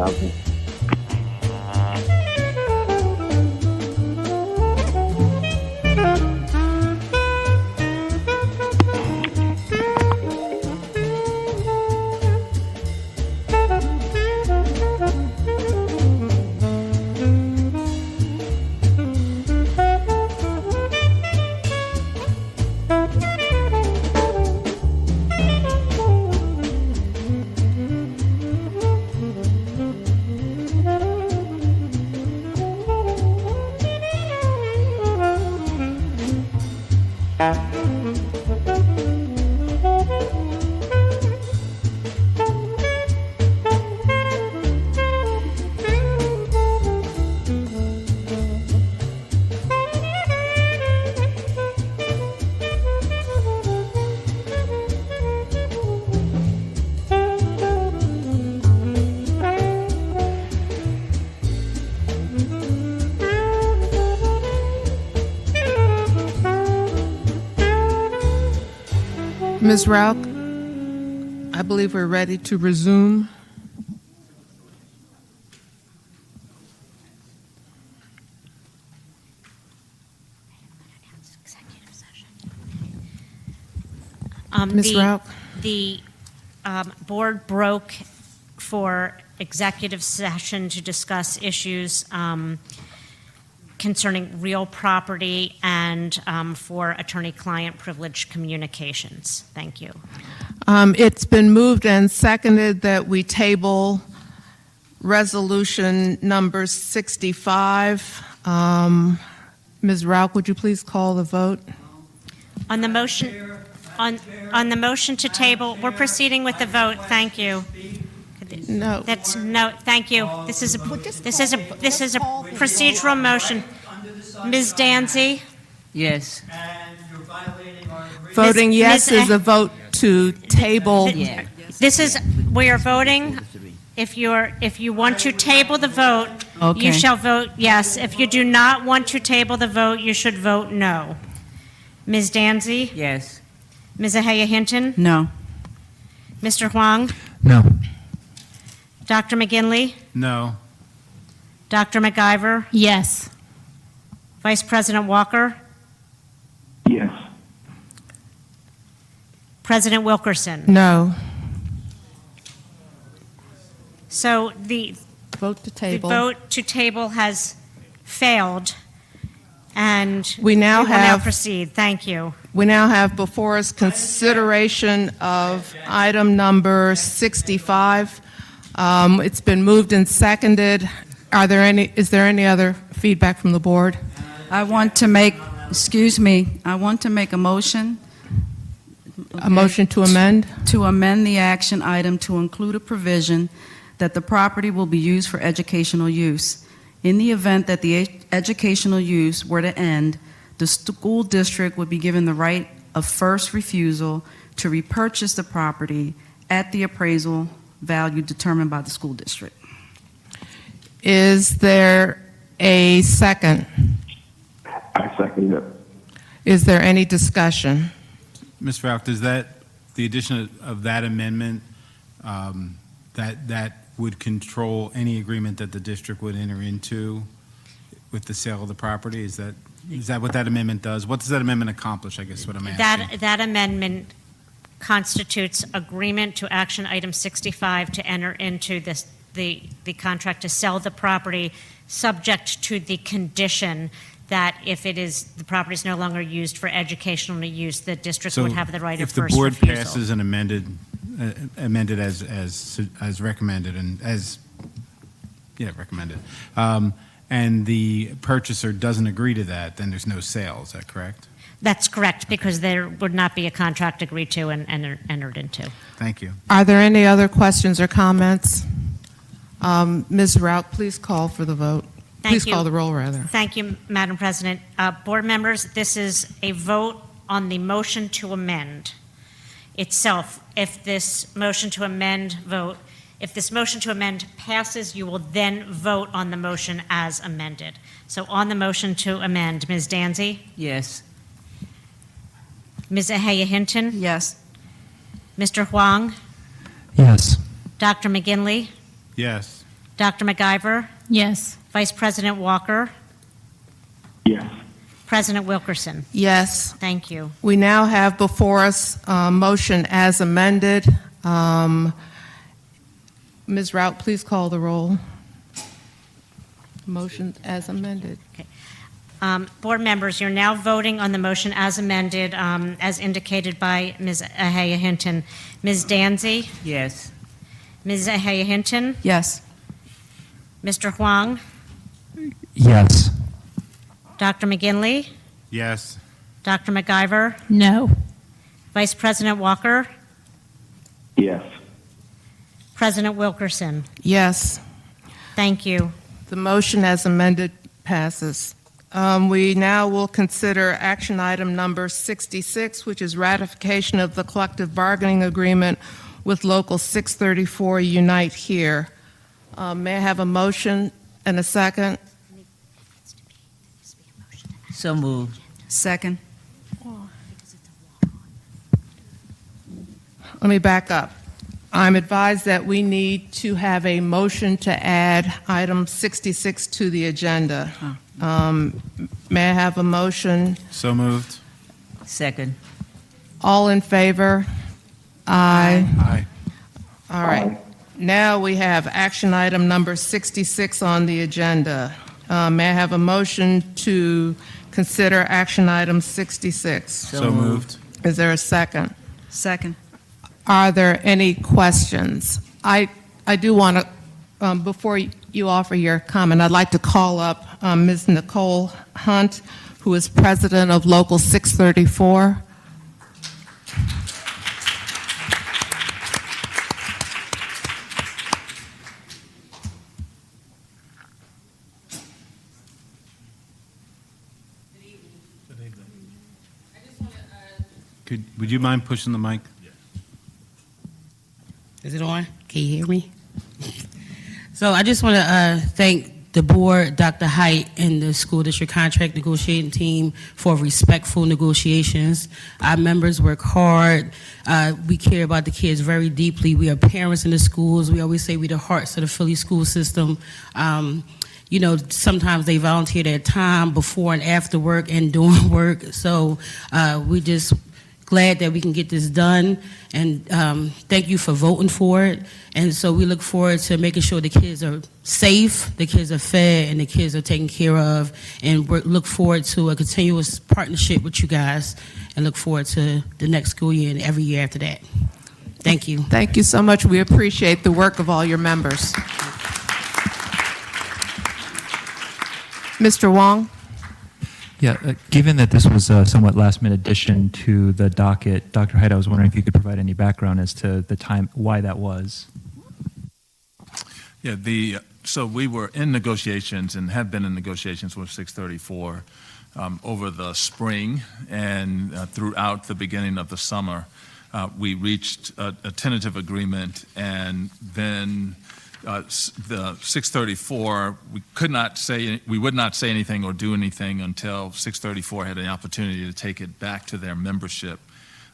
housing. Ms. Rauch, I believe we're ready to resume. Ms. Rauch? The board broke for executive session to discuss issues concerning real property and for attorney-client privilege communications. Thank you. It's been moved and seconded that we table resolution number 65. Ms. Rauch, would you please call the vote? On the motion, on the motion to table, we're proceeding with the vote. Thank you. No. That's no. Thank you. This is a procedural motion. Ms. Danzy. Yes. Voting yes Ms. is a vote to table. This is, we are voting. If you want to table the vote, Okay. you shall vote yes. If you do not want to table the vote, you should vote no. Ms. Danzy? Yes. Ms. Ahaya Hinton? No. Mr. Huang? No. Dr. McGinley? No. Dr. McIver? Yes. Vice President Walker? Yes. President Wilkerson? No. So the Vote to table. vote to table has failed, and We now will now have- proceed. Thank you. We now have before us consideration of item number 65. It's been moved and seconded. Is there any other feedback from the board? I want to make, I want to make a motion. A motion to amend? To amend the action item to include a provision that the property will be used for educational use. In the event that the educational use were to end, the school district would be given the right of first refusal to repurchase the property at the appraisal value determined by the school district. Is there a second? I second it. Is there any discussion? Ms. Rauch, does that, the addition of that amendment, that would control any agreement that the district would enter into with the sale of the property? Is that what that amendment does? What does that amendment accomplish, I guess, what I'm asking? That amendment constitutes agreement to action item 65 to enter into the contract to sell the property, subject to the condition that if the property is no longer used for educational use, the district would have the right of first refusal. If the board passes an amended as recommended and recommended, and the purchaser doesn't agree to that, then there's no sale, is that correct? That's correct, because there would not be a contract agreed to and entered into. Thank you. Are there any other questions or comments? Ms. Rauch, please call for the vote. Please call the roll, rather. Thank you, Madam President. Board members, this is a vote on the motion to amend itself. If this motion to amend passes, you will then vote on the motion as amended. So on the motion to amend, Ms. Danzy? Yes. Ms. Ahaya Hinton? Yes. Mr. Huang? Yes. Dr. McGinley? Yes. Dr. McIver, Yes. Vice President Walker, Yes. President Wilkerson. Yes. Thank you. We now have before us a motion as amended. Ms. Rout, please call the roll. Motion as amended. Board members, you're now voting on the motion as amended, as indicated by Ms. Ahaya Hinton. Ms. Danzy? Yes. Ms. Ahaya Hinton? Yes. Mr. Huang? Yes. Dr. McGinley? Yes. Dr. McIver? No. Vice President Walker? Yes. President Wilkerson? Yes. Thank you. The motion as amended passes. We now will consider action item number 66, which is ratification of the collective bargaining agreement with Local 634 Unite Here. May I have a motion and a second? So moved. Second. Let me back up. I'm advised that we need to have a motion to add item 66 to the agenda. May I have a motion? So moved. Second. All in favor? Aye. Aye. All right. Now we have action item number 66 on the agenda. May I have a motion to consider action item 66? So moved. Is there a second? Second. Are there any questions? I do want to, before you offer your comment, I'd like to call up Ms. Nicole Hunt, who is president of Local 634. Would you mind pushing the mic? Is it on? Can you hear me? So I just want to thank the board, Dr. Height, and the school district contract negotiating team for respectful negotiations. Our members work hard. We care about the kids very deeply. We are parents in the schools. We always say we're the hearts of the Philly school system. You know, sometimes they volunteer their time before and after work and during work. So we just glad that we can get this done, and thank you for voting for it. And so we look forward to making sure the kids are safe, the kids are fed, and the kids are taken care of. And we look forward to a continuous partnership with you guys, and look forward to the next school year and every year after that. Thank you. Thank you so much. We appreciate the work of all your members. Mr. Wong? Yeah, given that this was a somewhat last-minute addition to the docket, Dr. Height, I was wondering if you could provide any background as to the time, why that was. Yeah, so we were in negotiations and have been in negotiations with 634 over the spring and throughout the beginning of the summer. We reached a tentative agreement, and then the 634, we would not say anything or do anything until 634 had an opportunity to take it back to their membership.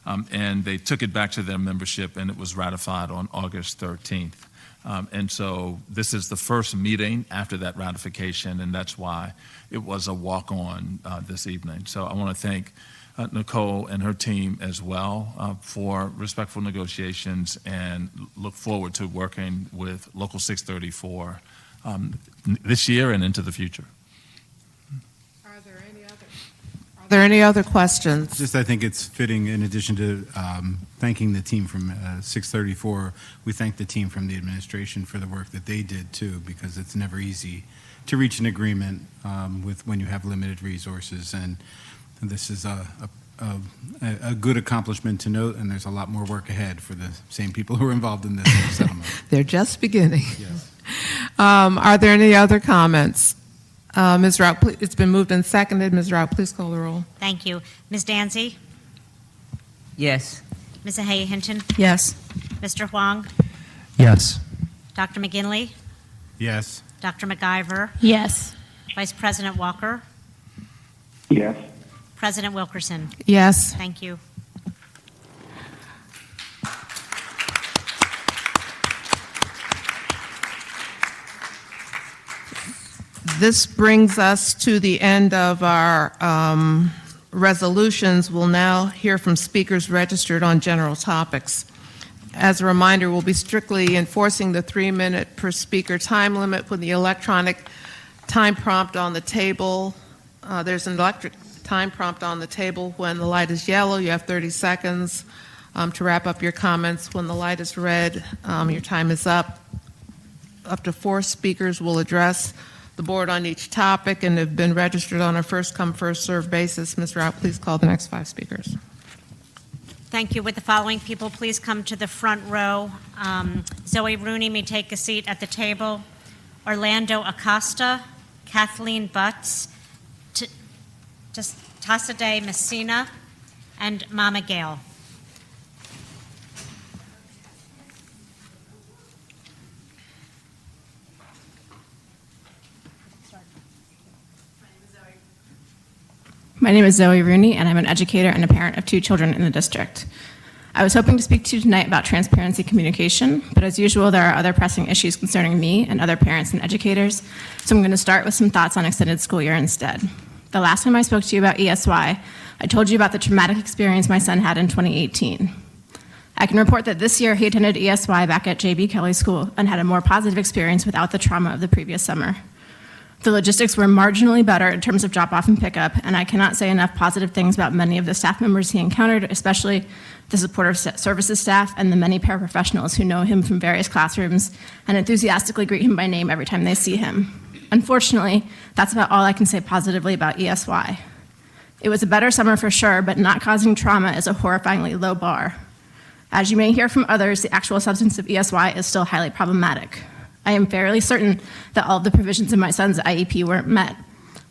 And they took it back to their membership, and it was ratified on August 13th. And so this is the first meeting after that ratification, and that's why it was a walk-on this evening. So I want to thank Nicole and her team as well for respectful negotiations, and look forward to working with Local 634 this year and into the future. Are there any other questions? Just, I think it's fitting, in addition to thanking the team from 634, we thank the team from the administration for the work that they did too, because it's never easy to reach an agreement with when you have limited resources, and this is a good accomplishment to note, and there's a lot more work ahead for the same people who are involved in this settlement. They're just beginning. Yes. Are there any other comments? Ms. Rout, it's been moved and seconded. Ms. Rout, please call the roll. Thank you. Ms. Danzy? Yes. Ms. Ahaya Hinton? Yes. Mr. Huang? Yes. Dr. McGinley? Yes. Dr. McIver? Yes. Vice President Walker? Yes. President Wilkerson? Yes. Thank you. This brings us to the end of our resolutions. We'll now hear from speakers registered on general topics. As a reminder, we'll be strictly enforcing the 3-minute per speaker time limit with the electronic time prompt on the table. There's an electric time prompt on the table. When the light is yellow, you have 30 seconds to wrap up your comments. When the light is red, your time is up. Up to 4 speakers will address the board on each topic and have been registered on a first-come, first-served basis. Ms. Rao, please call the next 5 speakers. Thank you. Would the following people please come to the front row? Zoe Rooney may take a seat at the table. Orlando Acosta, Kathleen Butts, Tassadeh Messina, and Mama Gail. My name is Zoe Rooney, and I'm an educator and a parent of 2 children in the district. I was hoping to speak to you tonight about transparency communication, but as usual, there are other pressing issues concerning me and other parents and educators, so I'm going to start with some thoughts on extended school year instead. The last time I spoke to you about ESY, I told you about the traumatic experience my son had in 2018. I can report that this year he attended ESY back at J.B. Kelly School and had a more positive experience without the trauma of the previous summer. The logistics were marginally better in terms of drop-off and pickup, and I cannot say enough positive things about many of the staff members he encountered, especially the supportive services staff and the many paraprofessionals who know him from various classrooms and enthusiastically greet him by name every time they see him. Unfortunately, that's about all I can say positively about ESY. It was a better summer for sure, but not causing trauma is a horrifyingly low bar. As you may hear from others, the actual substance of ESY is still highly problematic. I am fairly certain that all of the provisions in my son's IEP weren't met.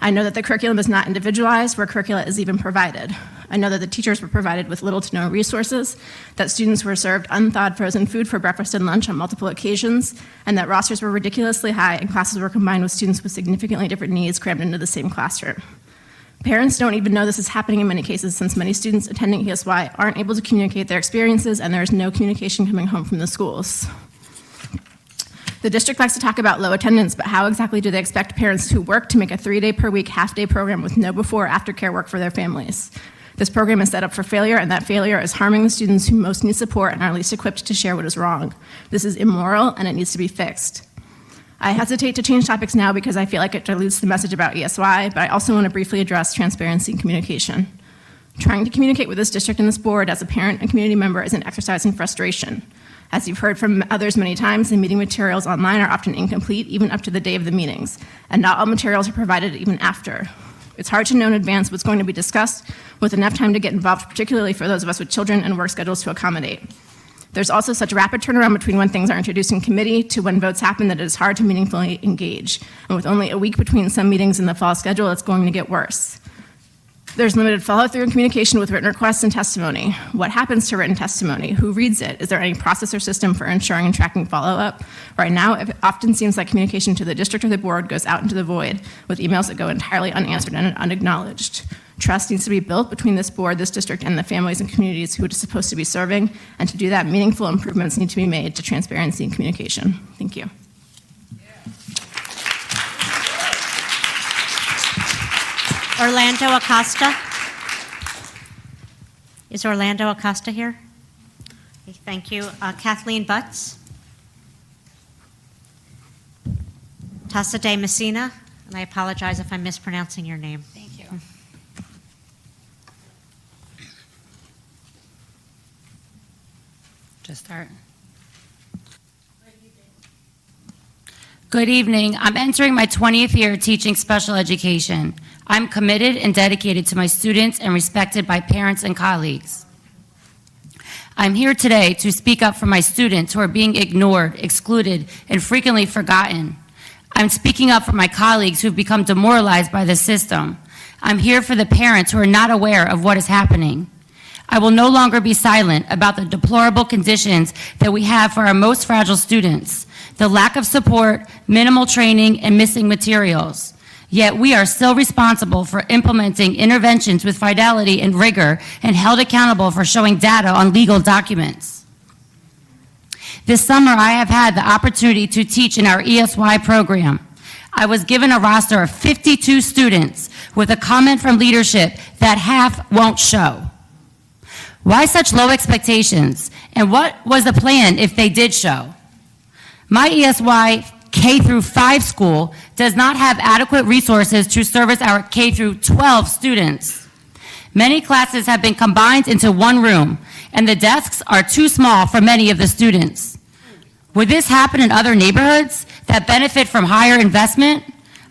I know that the curriculum is not individualized where curricula is even provided. I know that the teachers were provided with little to no resources, that students were served unthawed frozen food for breakfast and lunch on multiple occasions, and that rosters were ridiculously high and classes were combined with students with significantly different needs crammed into the same classroom. Parents don't even know this is happening in many cases since many students attending ESY aren't able to communicate their experiences and there is no communication coming home from the schools. The district likes to talk about low attendance, but how exactly do they expect parents who work to make a 3-day-per-week half-day program with no before or after care work for their families? This program is set up for failure, and that failure is harming the students who most need support and are least equipped to share what is wrong. This is immoral, and it needs to be fixed. I hesitate to change topics now because I feel like it dilutes the message about ESY, but I also want to briefly address transparency and communication. Trying to communicate with this district and this board as a parent and community member is an exercise in frustration. As you've heard from others many times, the meeting materials online are often incomplete, even up to the day of the meetings, and not all materials are provided even after. It's hard to know in advance what's going to be discussed with enough time to get involved, particularly for those of us with children and work schedules to accommodate. There's also such rapid turnaround between when things are introduced in committee to when votes happen that it is hard to meaningfully engage. And with only a week between some meetings in the fall schedule, it's going to get worse. There's limited follow-through and communication with written requests and testimony. What happens to written testimony? Who reads it? Is there any process or system for ensuring and tracking follow-up? Right now, it often seems like communication to the district or the board goes out into the void with emails that go entirely unanswered and unacknowledged. Trust needs to be built between this board, this district, and the families and communities who it is supposed to be serving, and to do that, meaningful improvements need to be made to transparency and communication. Thank you. Orlando Acosta. Is Orlando Acosta here? Okay, thank you. Kathleen Butts. Tassadeh Messina, and I apologize if I'm mispronouncing your name. Thank you. Just start. Good evening. I'm entering my 20th year teaching special education. I'm committed and dedicated to my students and respected by parents and colleagues. I'm here today to speak up for my students who are being ignored, excluded, and frequently forgotten. I'm speaking up for my colleagues who've become demoralized by the system. I'm here for the parents who are not aware of what is happening. I will no longer be silent about the deplorable conditions that we have for our most fragile students, the lack of support, minimal training, and missing materials. Yet we are still responsible for implementing interventions with fidelity and rigor and held accountable for showing data on legal documents. This summer, I have had the opportunity to teach in our ESY program. I was given a roster of 52 students with a comment from leadership that half won't show. Why such low expectations? And what was the plan if they did show? My ESY K through 5 school does not have adequate resources to service our K through 12 students. Many classes have been combined into one room, and the desks are too small for many of the students. Would this happen in other neighborhoods that benefit from higher investment?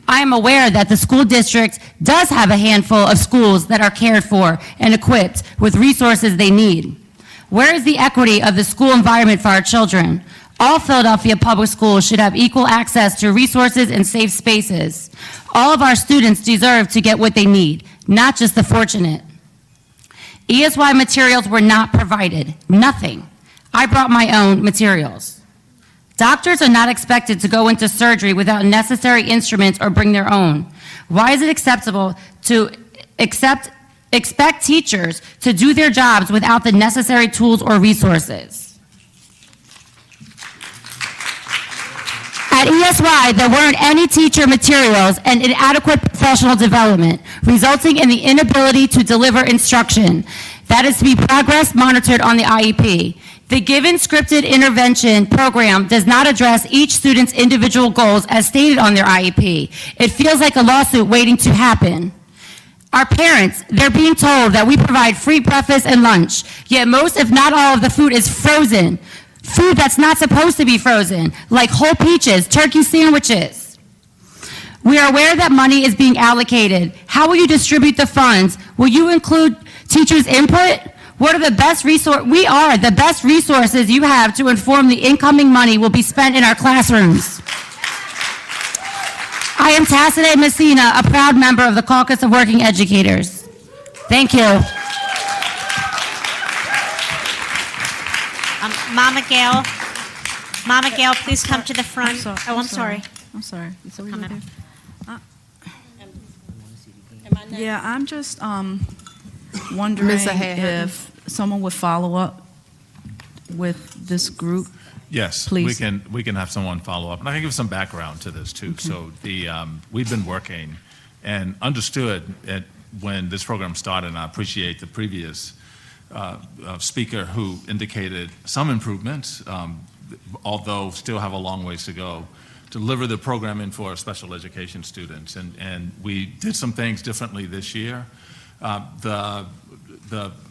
I am aware that the school district does have a handful of schools that are cared for and equipped with resources they need. Where is the equity of the school environment for our children? All Philadelphia public schools should have equal access to resources and safe spaces. All of our students deserve to get what they need, not just the fortunate. ESY materials were not provided, nothing. I brought my own materials. Doctors are not expected to go into surgery without necessary instruments or bring their own. Why is it acceptable to expect teachers to do their jobs without the necessary tools or resources? At ESY, there weren't any teacher materials and inadequate professional development, resulting in the inability to deliver instruction. That is to be progress monitored on the IEP. The given scripted intervention program does not address each student's individual goals as stated on their IEP. It feels like a lawsuit waiting to happen. Our parents, they're being told that we provide free breakfast and lunch, yet most, if not all, of the food is frozen. Food that's not supposed to be frozen, like whole peaches, turkey sandwiches. We are aware that money is being allocated. How will you distribute the funds? Will you include teachers' input? What are the best we are the best resources you have to inform the incoming money will be spent in our classrooms. I am Tassade Messina, a proud member of the Caucus of Working Educators. Thank you. Mama Gail, please come to the front. I'm sorry. I'm sorry. Come in. Yeah, I'm just wondering Ms. Ahern. if someone would follow up with this group. Yes, Please. we can have someone follow up. And I can give some background to this too. So we've been working and understood when this program started, and I appreciate the previous speaker who indicated some improvements, although still have a long ways to go, to deliver the programming for our special education students. And we did some things differently this year. The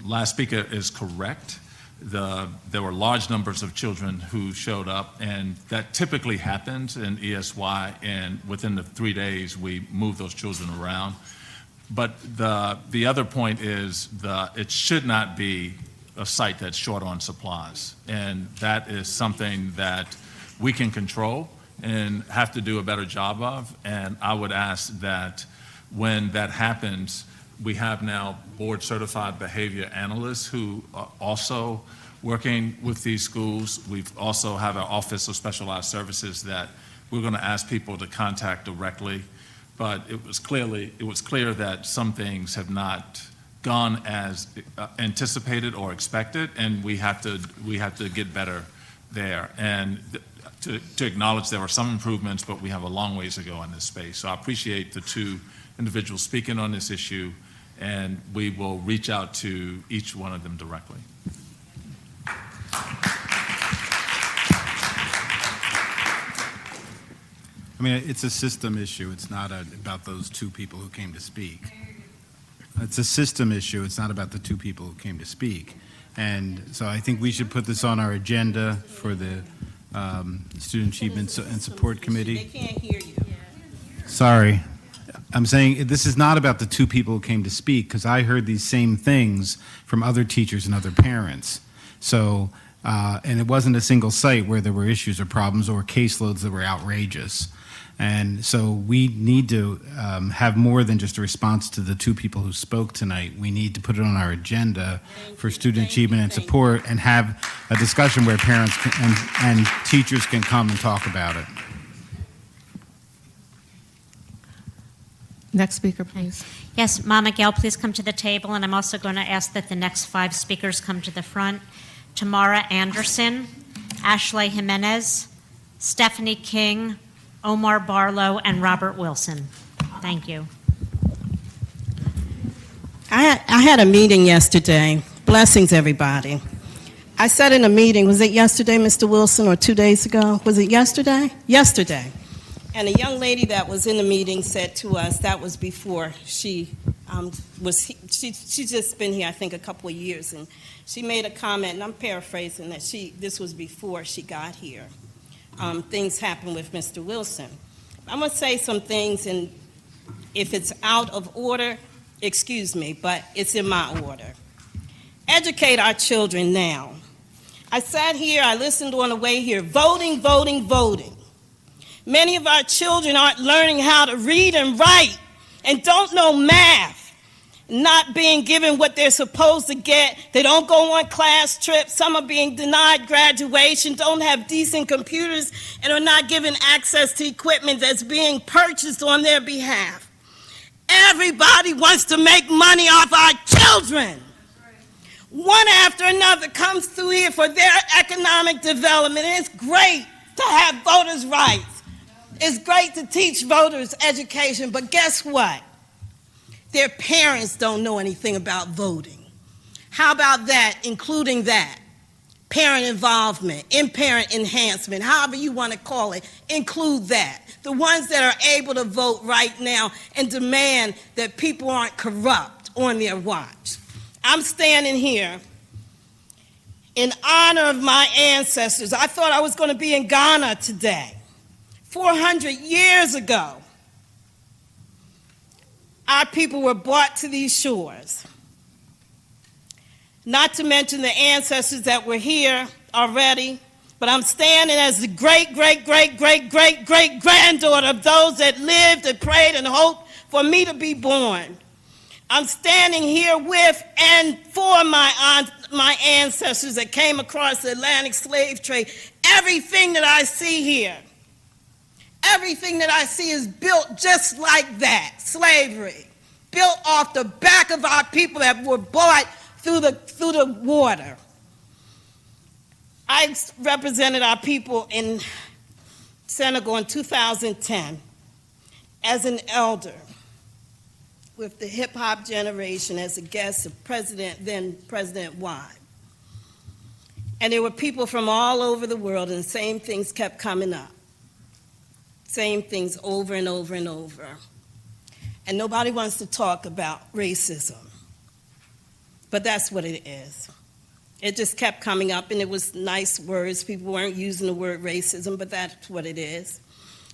last speaker is correct. There were large numbers of children who showed up, and that typically happens in ESY, and within the 3 days, we move those children around. But the other point is it should not be a site that's short on supplies, and that is something that we can control and have to do a better job of. And I would ask that when that happens, we have now board-certified behavior analysts who are also working with these schools. We've also have our Office of Specialized Services that we're going to ask people to contact directly. But it was clear that some things have not gone as anticipated or expected, and we have to get better there. And to acknowledge there were some improvements, but we have a long ways to go in this space. So I appreciate the two individuals speaking on this issue, and we will reach out to each one of them directly. I mean, it's a system issue. It's not about those two people who came to speak. It's a system issue. It's not about the two people who came to speak. And so I think we should put this on our agenda for the Student Achievement and Support Committee. They can't hear you. Sorry. I'm saying this is not about the two people who came to speak, because I heard these same things from other teachers and other parents. So, and it wasn't a single site where there were issues or problems or caseloads that were outrageous. And so we need to have more than just a response to the two people who spoke tonight. We need to put it on our agenda for student achievement and support, and have a discussion where parents and teachers can come and talk about it. Next speaker, please. Yes, Mama Gail, please come to the table, and I'm also going to ask that the next 5 speakers come to the front. Tamara Anderson, Ashley Jimenez, Stephanie King, Omar Barlow, and Robert Wilson. Thank you. I had a meeting yesterday. Blessings, everybody. I said in a meeting, was it yesterday, Mr. Wilson, or 2 days ago? Was it yesterday? Yesterday. And a young lady that was in the meeting said to us, that was before she's just been here, I think, a couple of years, and she made a comment, and I'm paraphrasing, that this was before she got here. Things happened with Mr. Wilson. I'm going to say some things, and if it's out of order, excuse me, but it's in my order. Educate our children now. I sat here, I listened on the way here, voting, voting, voting. Many of our children aren't learning how to read and write and don't know math, not being given what they're supposed to get. They don't go on class trips. Some are being denied graduation, don't have decent computers, and are not given access to equipment that's being purchased on their behalf. Everybody wants to make money off our children. One after another comes through here for their economic development. And it's great to have voters' rights. It's great to teach voters education, but guess what? Their parents don't know anything about voting. How about that, including that? Parent involvement, in-parent enhancement, however you want to call it, include that. The ones that are able to vote right now and demand that people aren't corrupt on their watch. I'm standing here in honor of my ancestors. I thought I was going to be in Ghana today. 400 years ago, our people were brought to these shores. Not to mention the ancestors that were here already, but I'm standing as the great-great-great-great-great-great-granddaughter of those that lived and prayed and hoped for me to be born. I'm standing here with and for my ancestors that came across the Atlantic slave trade. Everything that I see here, everything that I see is built just like that, slavery, built off the back of our people that were bought through the water. I represented our people in Senegal in 2010 as an elder with the hip-hop generation as a guest of then President Wade. And there were people from all over the world, and the same things kept coming up. Same things over and over and over. And nobody wants to talk about racism. But that's what it is. It just kept coming up, and it was nice words. People weren't using the word racism, but that's what it is.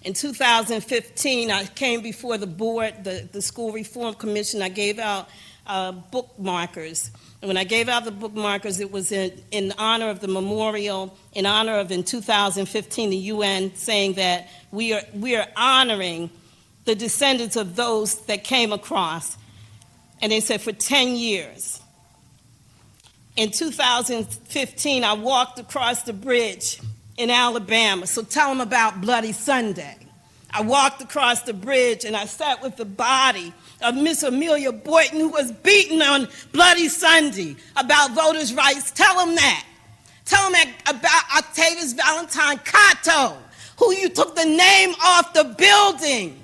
In 2015, I came before the board, the School Reform Commission. I gave out bookmarkers. And when I gave out the bookmarkers, it was in honor of the memorial, in 2015, the UN saying that we are honoring the descendants of those that came across. And they said for 10 years. In 2015, I walked across the bridge in Alabama, so tell them about Bloody Sunday. I walked across the bridge and I sat with the body of Miss Amelia Boynton, who was beaten on Bloody Sunday, about voters' rights. Tell them that. Tell them about Octavius Valentine Cato, who you took the name off the building.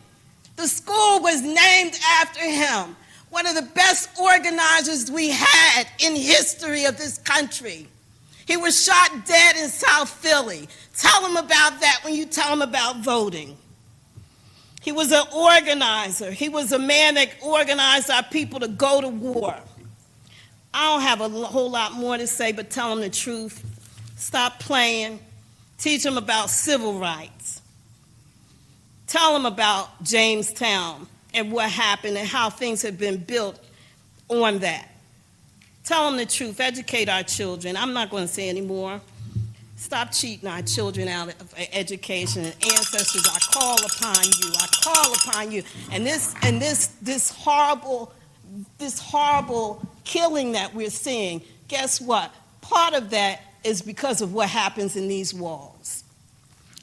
The school was named after him. One of the best organizers we had in history of this country. He was shot dead in South Philly. Tell them about that when you tell them about voting. He was an organizer. He was a man that organized our people to go to war. I don't have a whole lot more to say, but tell them the truth. Stop playing. Teach them about civil rights. Tell them about Jamestown and what happened and how things have been built on that. Tell them the truth. Educate our children. I'm not going to say any more. Stop cheating our children out of education. And ancestors, I call upon you. I call upon you. And this horrible killing that we're seeing, guess what? Part of that is because of what happens in these walls.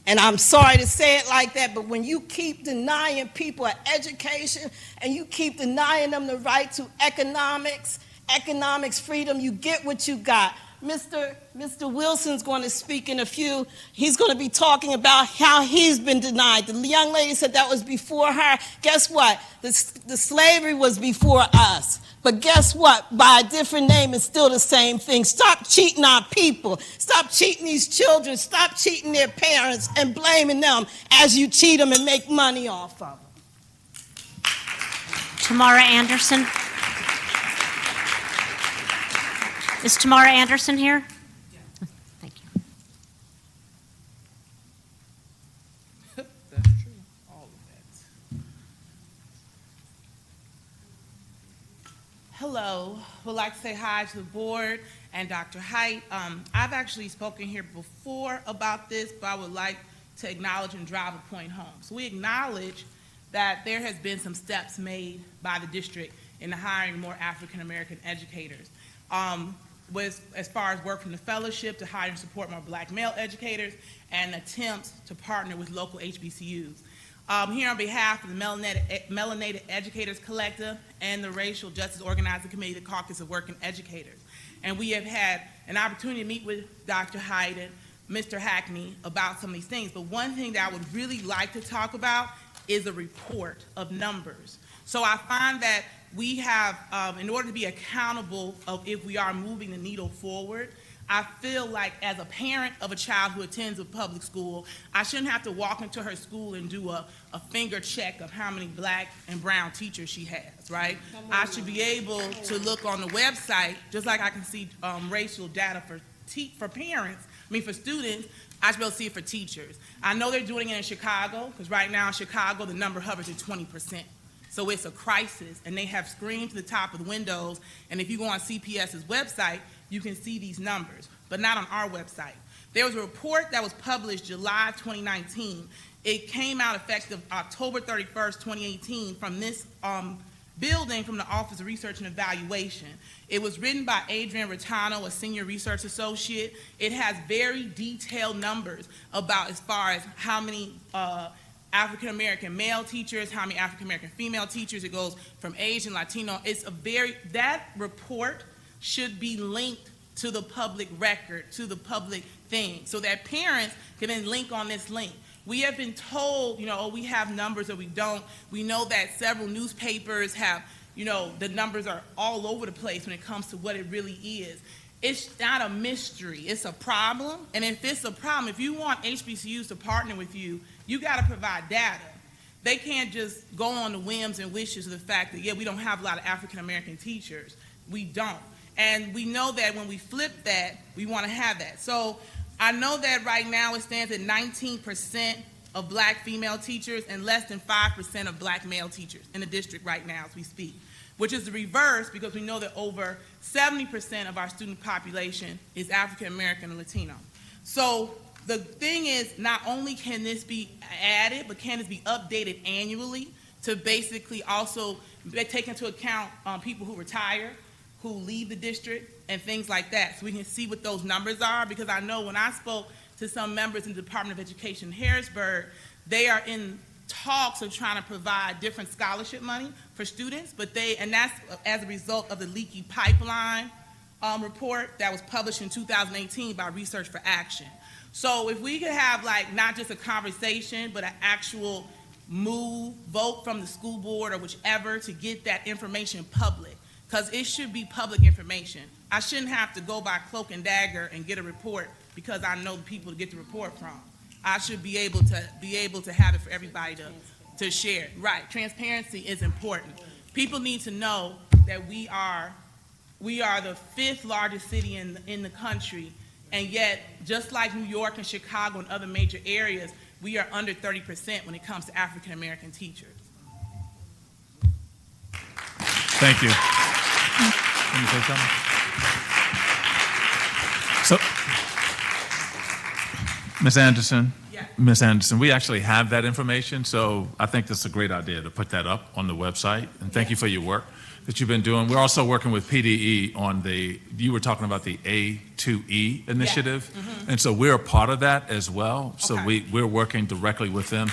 And I'm sorry to say it like that, but when you keep denying people education and you keep denying them the right to economics freedom, you get what you got. Mr. Wilson's going to speak in a few. He's going to be talking about how he's been denied. The young lady said that was before her. Guess what? The slavery was before us. But guess what? By a different name, it's still the same thing. Stop cheating our people. Stop cheating these children. Stop cheating their parents and blaming them as you cheat them and make money off of them. Tamara Anderson. Is Tamara Anderson here? Thank you. That's true. All of that. Hello. Would like to say hi to the board and Dr. Height. I've actually spoken here before about this, but I would like to acknowledge and drive a point home. So we acknowledge that there has been some steps made by the district in the hiring more African American educators. As far as work from the fellowship to hire and support more black male educators and attempts to partner with local HBCUs. Here on behalf of the Melanated Educators Collective and the Racial Justice Organizing Committee, the Caucus of Working Educators. And we have had an opportunity to meet with Dr. Hyde and Mr. Hackney about some of these things. But one thing that I would really like to talk about is a report of numbers. So I find that we have, in order to be accountable of if we are moving the needle forward, I feel like as a parent of a child who attends a public school, I shouldn't have to walk into her school and do a finger check of how many black and brown teachers she has, right? I should be able to look on the website, just like I can see racial data for parents, for students, I should be able to see it for teachers. I know they're doing it in Chicago, because right now in Chicago, the number hovers at 20%. So it's a crisis, and they have screens to the top of the windows, and if you go on CPS's website, you can see these numbers, but not on our website. There was a report that was published July 2019. It came out effective October 31st, 2018 from this building from the Office of Research and Evaluation. It was written by Adrian Rattano, a senior research associate. It has very detailed numbers about as far as how many African-American male teachers, how many African-American female teachers. It goes from Asian, Latino. That report should be linked to the public record, to the public thing, so that parents can then link on this link. We have been told, we have numbers or we don't. We know that several newspapers have, the numbers are all over the place when it comes to what it really is. It's not a mystery, it's a problem. And if it's a problem, if you want HBCUs to partner with you, you gotta provide data. They can't just go on the whims and wishes of the fact that, we don't have a lot of African American teachers. We don't. And we know that when we flip that, we wanna have that. So I know that right now it stands at 19% of black female teachers and less than 5% of black male teachers in the district right now as we speak, which is the reverse because we know that over 70% of our student population is African American and Latino. So the thing is, not only can this be added, but can this be updated annually to basically also take into account people who retire, who leave the district, and things like that, so we can see what those numbers are, because I know when I spoke to some members in the Department of Education in Harrisburg, they are in talks of trying to provide different scholarship money for students, and that's as a result of the leaky pipeline report that was published in 2018 by Research for Action. So if we could have not just a conversation, but an actual vote from the school board or whichever to get that information public, because it should be public information. I shouldn't have to go by cloak and dagger and get a report because I know the people to get the report from. I should be able to have it for everybody to share. Right, transparency is important. People need to know that we are the 5th largest city in the country, and yet, just like New York and Chicago and other major areas, we are under 30% when it comes to African American teachers. Thank you. Can you say something? So, Ms. Anderson, Ms. Anderson, we actually have that information, so I think that's a great idea to put that up on the website, and thank you for your work that you've been doing. We're also working with PDE on you were talking about the A2E initiative, and so we're a part of that as well, so we're working directly with them.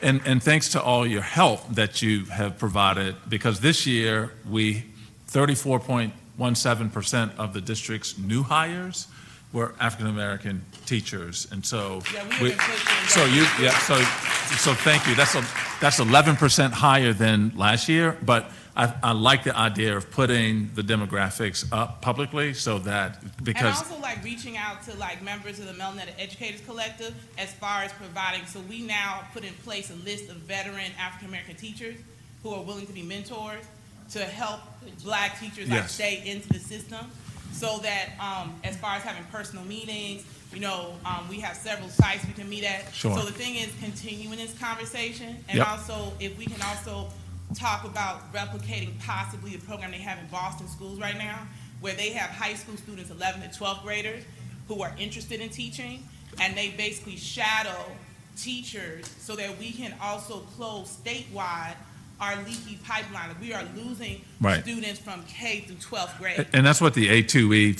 And thanks to all your help that you have provided, because this year we 34.1 0.17% of the district's new hires were African-American teachers. And so, so thank you. That's 11% higher than last year, but I like the idea of putting the demographics up publicly so that, because. And also like reaching out to like members of the Melnetta Educators Collective as far as providing, so we now put in place a list of veteran African-American teachers who are willing to be mentors to help Black teachers like stay into the system. So that as far as having personal meetings, we have several sites we can meet at. Sure. So the thing is continuing this conversation, and also if we can also talk about replicating possibly the program they have in Boston schools right now, where they have high school students, 11th to 12th graders, who are interested in teaching, and they basically shadow teachers so that we can also close statewide our leaky pipeline. We are losing students from K through 12th grade. And that's what the A2E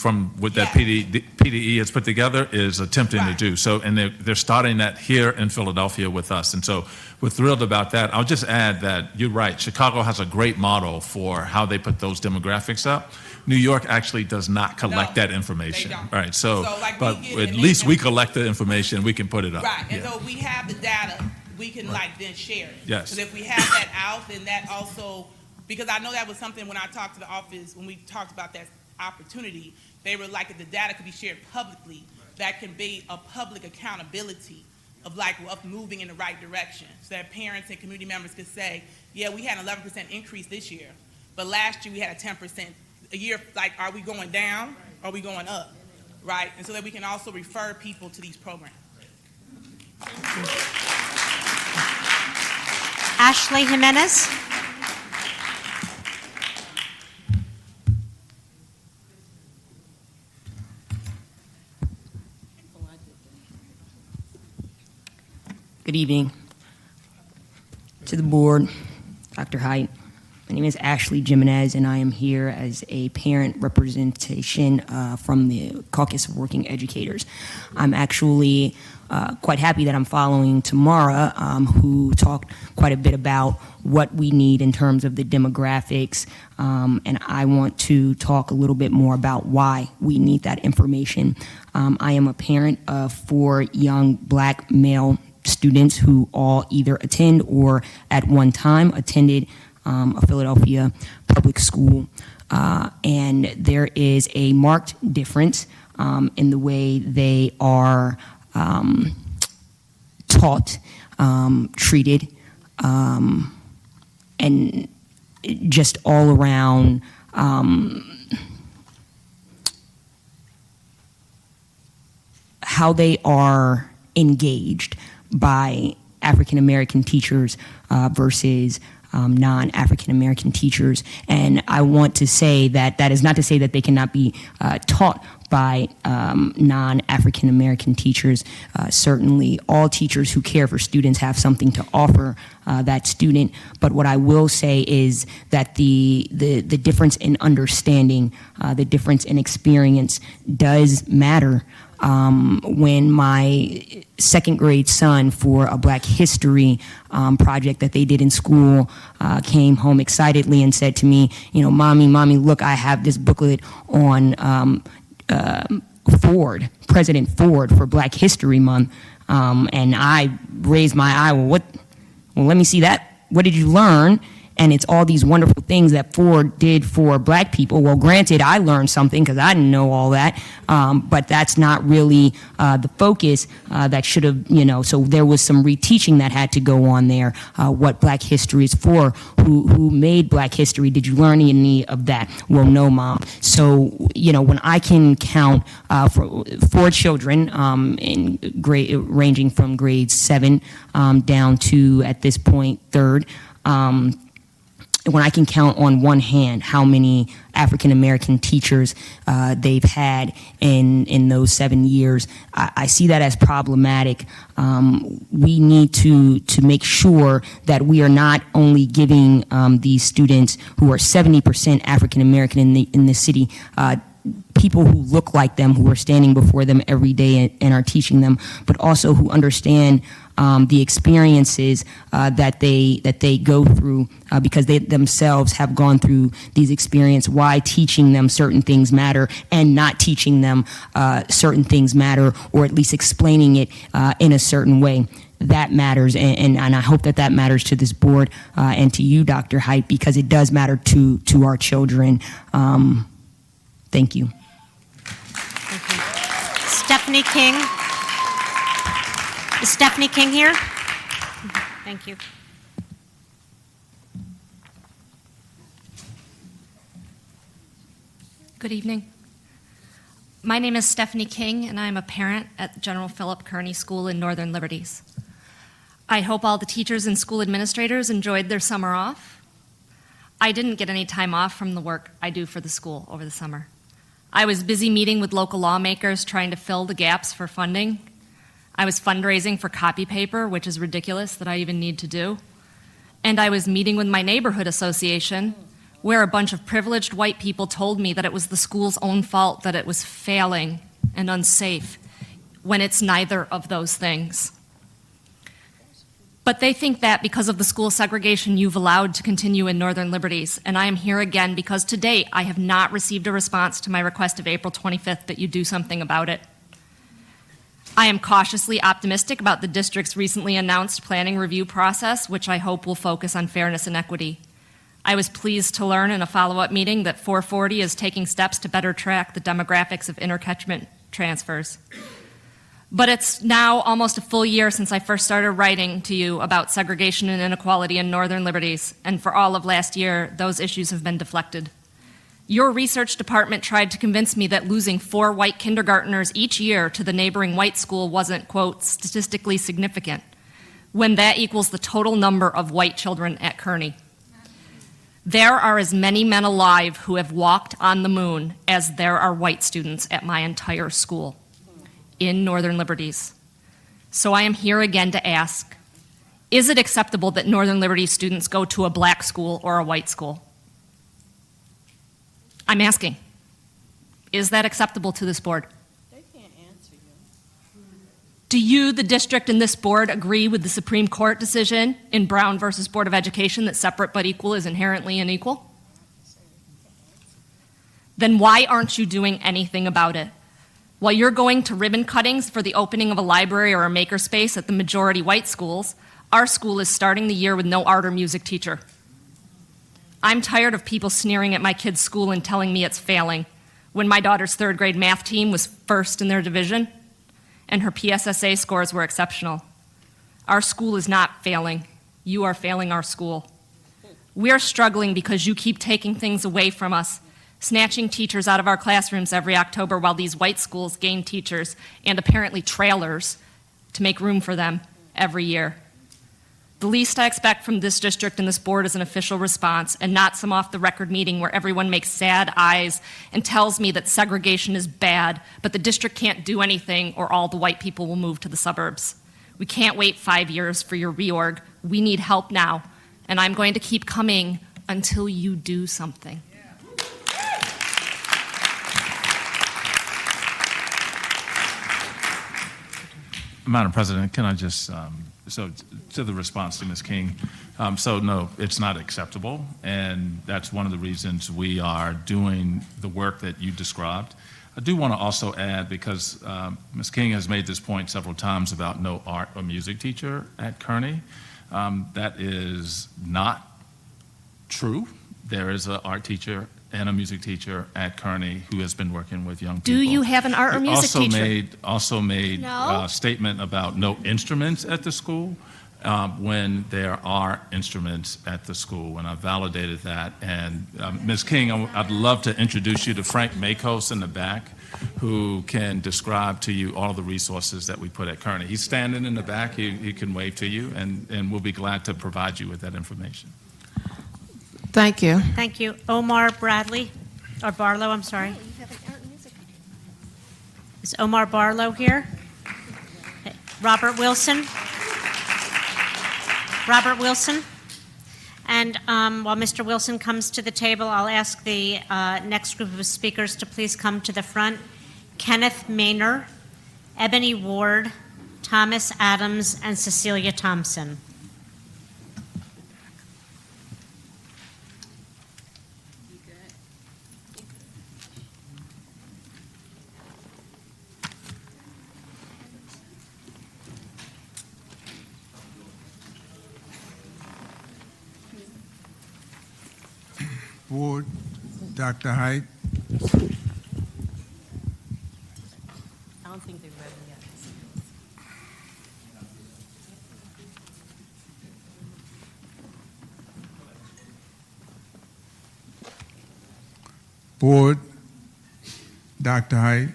that PDE has put together is attempting to do. So, and they're starting that here in Philadelphia with us. And so we're thrilled about that. I'll just add that you're right. Chicago has a great model for how they put those demographics up. New York actually does not collect that information. Right. So but at least we collect the information, we can put it up. Right. And so we have the data, we can then share it. Yes. Because if we have that out, then that also, because I know that was something when I talked to the office, when we talked about that opportunity, they were like, if the data could be shared publicly, that can be a public accountability of moving in the right direction. So that parents and community members could say, yeah, we had an 11% increase this year, but last year we had a 10%. A year, are we going down or are we going up? Right? And so that we can also refer people to these programs. Ashley Jimenez. Good evening to the board, Dr. Haidt. My name is Ashley Jimenez, and I am here as a parent representation from the Caucus of Working Educators. I'm actually quite happy that I'm following Tamara, who talked quite a bit about what we need in terms of the demographics, and I want to talk a little bit more about why we need that information. I am a parent of 4 young Black male students who all either attend or at one time attended a Philadelphia public school, and there is a marked difference in the way they are taught, treated, and just all around how they are engaged by African American teachers versus non-African American teachers. And I want to say that is not to say that they cannot be taught by non-African American teachers. Certainly all teachers who care for students have something to offer that student. But what I will say is that the difference in understanding, the difference in experience does matter. When my 2nd grade son, for a Black History project that they did in school, came home excitedly and said to me, Mommy, look, I have this booklet on President Ford for Black History Month. And I raised my eye, well, let me see that. What did you learn? And it's all these wonderful things that Ford did for Black people. Well, granted, I learned something because I didn't know all that, but that's not really the focus that should have, so there was some reteaching that had to go on there, what Black history is for, who made Black history. Did you learn any of that? Well, no, Mom. So, when I can count for 4 children in grade, ranging from grade 7 down to, at this point, 3rd, when I can count on one hand how many African American teachers they've had in those 7 years, I see that as problematic. We need to make sure that we are not only giving these students who are 70% African American in the city people who look like them, who are standing before them every day and are teaching them, but also who understand the experiences that they go through because they themselves have gone through these experiences, why teaching them certain things matter and not teaching them certain things matter, or at least explaining it in a certain way. That matters, and I hope that matters to this board and to you, Dr. Height, because it does matter to our children. Thank you. Stephanie King. Is Stephanie King here? Thank you. Good evening. My name is Stephanie King, and I'm a parent at General Philip Kearney School in Northern Liberties. I hope all the teachers and school administrators enjoyed their summer off. I didn't get any time off from the work I do for the school over the summer. I was busy meeting with local lawmakers trying to fill the gaps for funding. I was fundraising for copy paper, which is ridiculous that I even need to do. And I was meeting with my neighborhood association, where a bunch of privileged white people told me that it was the school's own fault that it was failing and unsafe, when it's neither of those things. But they think that because of the school segregation you've allowed to continue in Northern Liberties, and I am here again because to date I have not received a response to my request of April 25th that you do something about it. I am cautiously optimistic about the district's recently announced planning review process, which I hope will focus on fairness and equity. I was pleased to learn in a follow-up meeting that 440 is taking steps to better track the demographics of intercatchment transfers. But it's now almost a full year since I first started writing to you about segregation and inequality in Northern Liberties, and for all of last year, those issues have been deflected. Your research department tried to convince me that losing 4 white kindergartners each year to the neighboring white school wasn't, quote, statistically significant, when that equals the total number of white children at Kearney. There are as many men alive who have walked on the moon as there are white students at my entire school in Northern Liberties. So I am here again to ask, is it acceptable that Northern Liberties students go to a black school or a white school? I'm asking, is that acceptable to this board? They can't answer you. Do you, the district, and this board agree with the Supreme Court decision in Brown versus Board of Education that separate but equal is inherently unequal? Then why aren't you doing anything about it? While you're going to ribbon cuttings for the opening of a library or a makerspace at the majority white schools, our school is starting the year with no art or music teacher. I'm tired of people sneering at my kids' school and telling me it's failing, when my daughter's 3rd grade math team was first in their division and her PSSA scores were exceptional. Our school is not failing. You are failing our school. We're struggling because you keep taking things away from us, snatching teachers out of our classrooms every October while these white schools gain teachers and apparently trailers to make room for them every year. The least I expect from this district and this board is an official response and not some off-the-record meeting where everyone makes sad eyes and tells me that segregation is bad, but the district can't do anything or all the white people will move to the suburbs. We can't wait 5 years for your reorg. We need help now, and I'm going to keep coming until you do something. Madam President, can I just, so to the response to Ms. King, so no, it's not acceptable, and that's one of the reasons we are doing the work that you described. I do want to also add, because Ms. King has made this point several times about no art or music teacher at Kearney. That is not true. There is an art teacher and a music teacher at Kearney who has been working with young people. Do you have an art or music teacher? Also made No. a statement about no instruments at the school when there are instruments at the school, and I validated that. And Ms. King, I'd love to introduce you to Frank Makos in the back, who can describe to you all the resources that we put at Kearney. He's standing in the back. He can wave to you, and we'll be glad to provide you with that information. Thank you. Thank you. Omar Bradley, or Barlow, I'm sorry. Is Omar Barlow here? Okay. Robert Wilson. Robert Wilson. And while Mr. Wilson comes to the table, I'll ask the next group of speakers to please come to the front. Kenneth Maynor, Ebony Ward, Thomas Adams, and Cecilia Thompson. Board, Dr. Height, I don't think they're ready yet. Board, Dr. Height,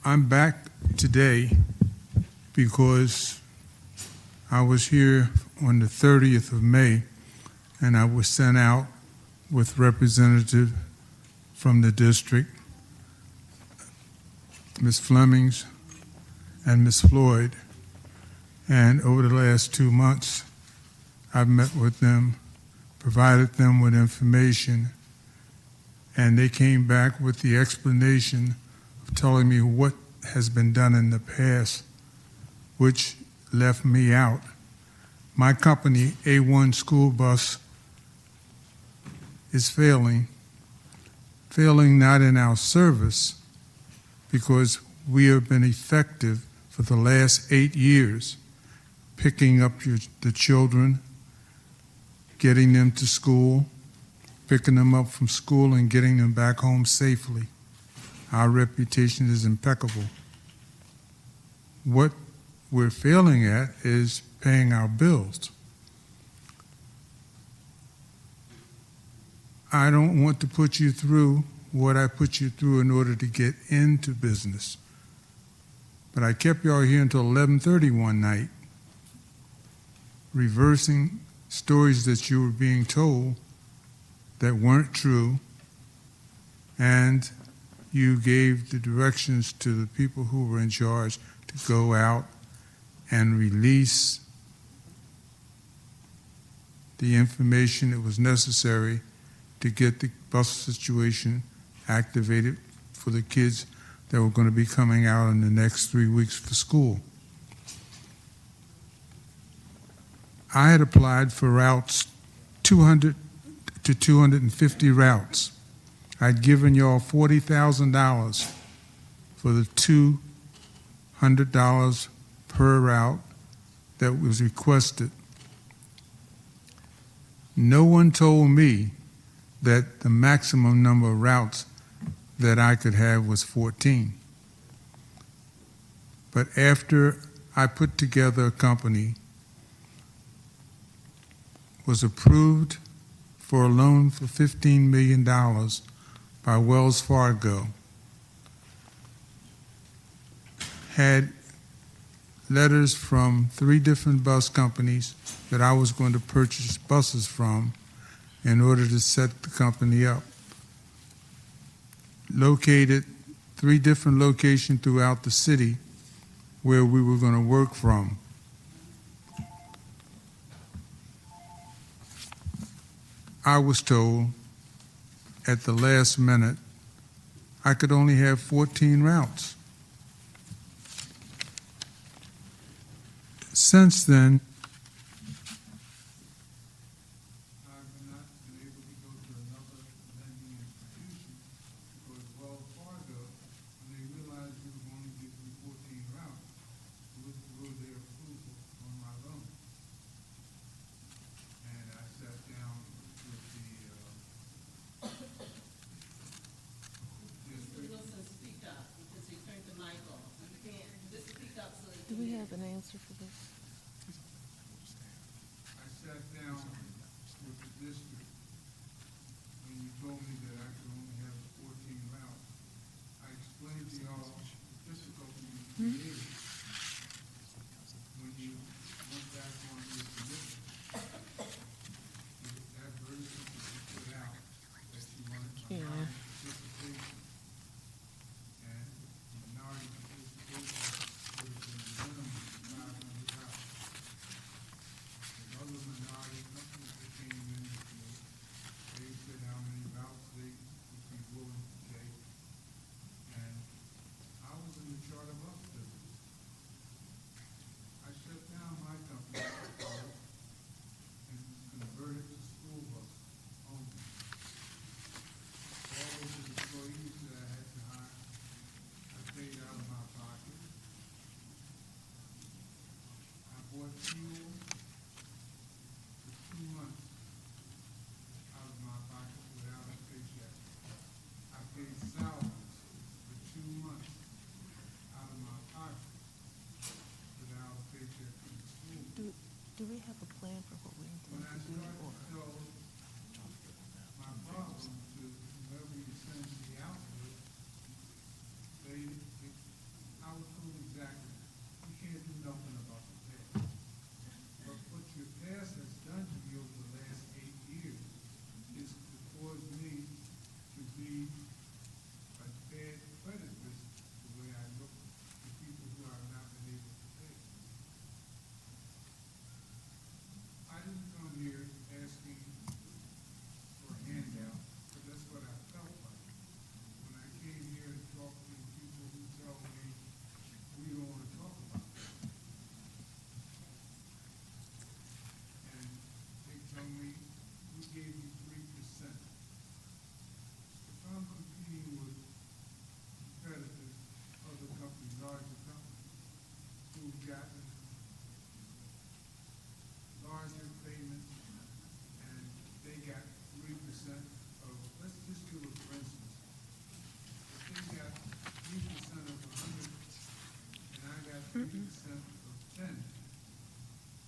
I'm back today because I was here on the 30th of May and I was sent out with representative from the district, Ms. Flemings and Ms. Floyd. And over the last 2 months, I've met with them, provided them with information, and they came back with the explanation of telling me what has been done in the past, which left me out. My company, A1 School Bus, is failing not in our service because we have been effective for the last 8 years, picking up the children, getting them to school, picking them up from school and getting them back home safely. Our reputation is impeccable. What we're failing at is paying our bills. I don't want to put you through what I put you through in order to get into business. But I kept y'all here until 11:30 one night, reversing stories that you were being told that weren't true, and you gave the directions to the people who were in charge to go out and release the information that was necessary to get the bus situation activated for the kids that were going to be coming out in the next 3 weeks for school. I had applied for routes 200 to 250 routes. I'd given y'all $40,000 for the $200 per route that was requested. No one told me that the maximum number of routes that I could have was 14. But after I put together a company, was approved for a loan for $15 million by Wells Fargo, had letters from 3 different bus companies that I was going to purchase buses from in order to set the company up. Located 3 different locations throughout the city where we were going to work from. I was told at the last minute I could only have 14 routes. Since then, I've not been able to go to another lending institution because Wells Fargo, when they realized we were going to give me 14 routes, withdrew their approval on my loan. And I sat down with the Wilson, speak up because he turned the mic off. You can't just speak up so Do we have an answer for this? I sat down with the district when you told me that I could only have 14 routes. I explained to y'all the difficulty you created when you went back on your commitment. That advertisement that you put out that you wanted minority participation. And minority participation would have been minimum 500 routes. Other minority companies that came in with me, they said how many routes they would be willing to take. And I was in the charter bus business. fuel for 2 months out of my pocket without a paycheck. I paid salaries for 2 months out of my pocket without a paycheck from the school. Do we have a plan for what we When I started to tell my problem to whoever you send me out with, I was told exactly, you can't do nothing about the past. But what your past has done to me over the last 8 years is to cause me to be a bad credit risk the way I look to people who have not been able to pay. I didn't come here asking for a handout, but that's what I felt like. When I came here to talk to people who tell me, we don't want to talk about it. And they tell me, we gave you 3%. If I'm competing with competitors, other companies, larger companies, who've gotten larger payments, and they got 3% of, let's just do it for instance. If they got 3% of 100, and I got 3% of 10,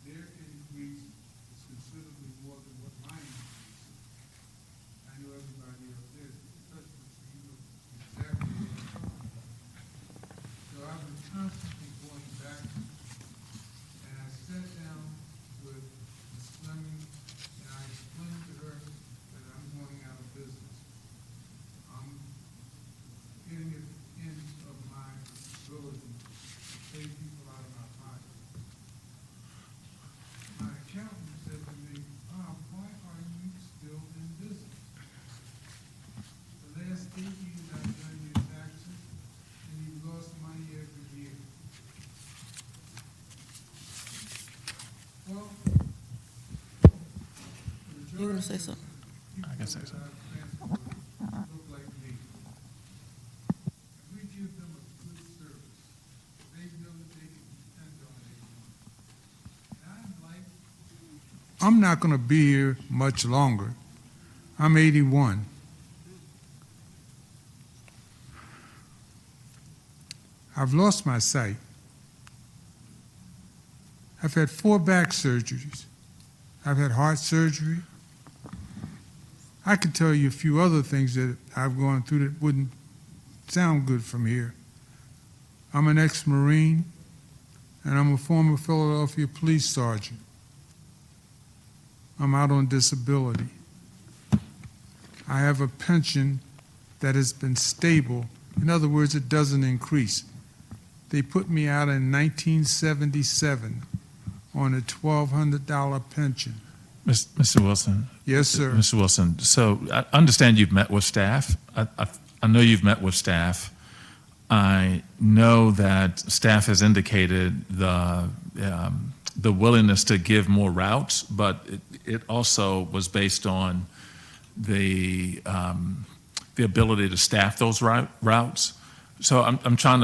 their increase is considerably more than what mine increase is. I know everybody up there is professional, so you know exactly what I'm talking about. So I've been constantly going back, and I sat down with Ms. Fleming, and I explained to her that I'm going out of business. I'm getting it in of my ability to pay people out of my pocket. My accountant said to me, Bob, why are you still in business? The last 8 years I've done your taxes, and you've lost money every year. Well, You gonna say something? I can say something. look like me. And we give them a good service. They know that they can depend on it. And I'm not going to be here much longer. I'm 81. I've lost my sight. I've had 4 back surgeries. I've had heart surgery. I could tell you a few other things that I've gone through that wouldn't sound good from here. I'm an ex-Marine, and I'm a former Philadelphia police sergeant. I'm out on disability. I have a pension that has been stable. In other words, it doesn't increase. They put me out in 1977 on a $1,200 pension. Mr. Wilson. Yes, sir. Mr. Wilson, so I understand you've met with staff. I know you've met with staff. I know that staff has indicated the willingness to give more routes, but it also was based on the ability to staff those routes. So I'm trying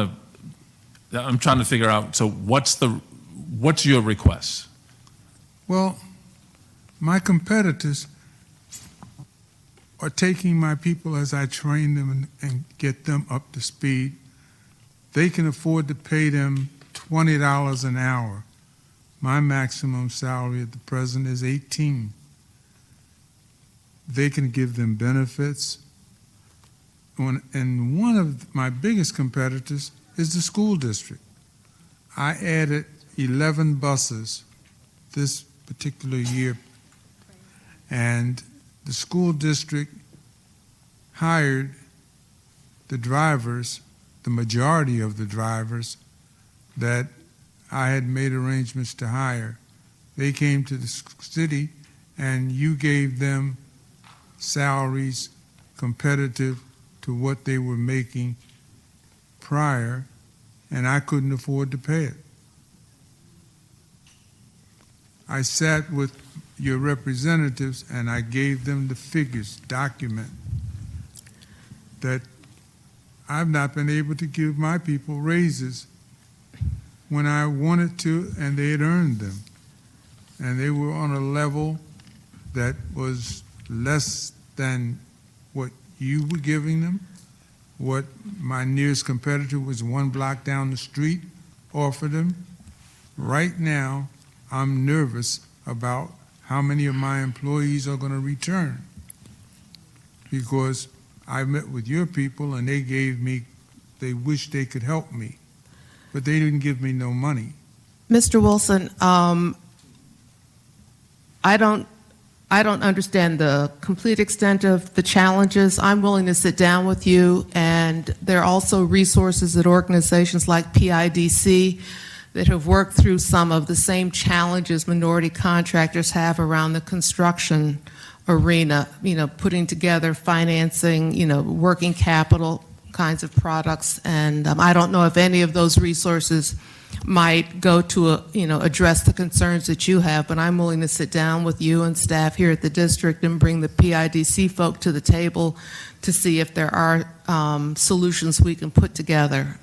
to figure out. So what's your request? Well, my competitors are taking my people as I train them and get them up to speed. They can afford to pay them $20 an hour. My maximum salary at the present is $18. They can give them benefits. And one of my biggest competitors is the school district. I added 11 buses this particular year, and the school district hired the drivers, the majority of the drivers that I had made arrangements to hire. They came to the city, and you gave them salaries competitive to what they were making prior, and I couldn't afford to pay it. I sat with your representatives and I gave them the figures, document that I've not been able to give my people raises when I wanted to and they had earned them. and they were on a level that was less than what you were giving them, what my nearest competitor was 1 block down the street offered them. Right now, I'm nervous about how many of my employees are going to return, because I met with your people and they wished they could help me, but they didn't give me no money. Mr. Wilson, I don't understand the complete extent of the challenges. I'm willing to sit down with you, and there are also resources at organizations like PIDC that have worked through some of the same challenges minority contractors have around the construction arena, putting together financing, working capital kinds of products. And I don't know if any of those resources might go to, address the concerns that you have, but I'm willing to sit down with you and staff here at the district and bring the PIDC folk to the table to see if there are solutions we can put together.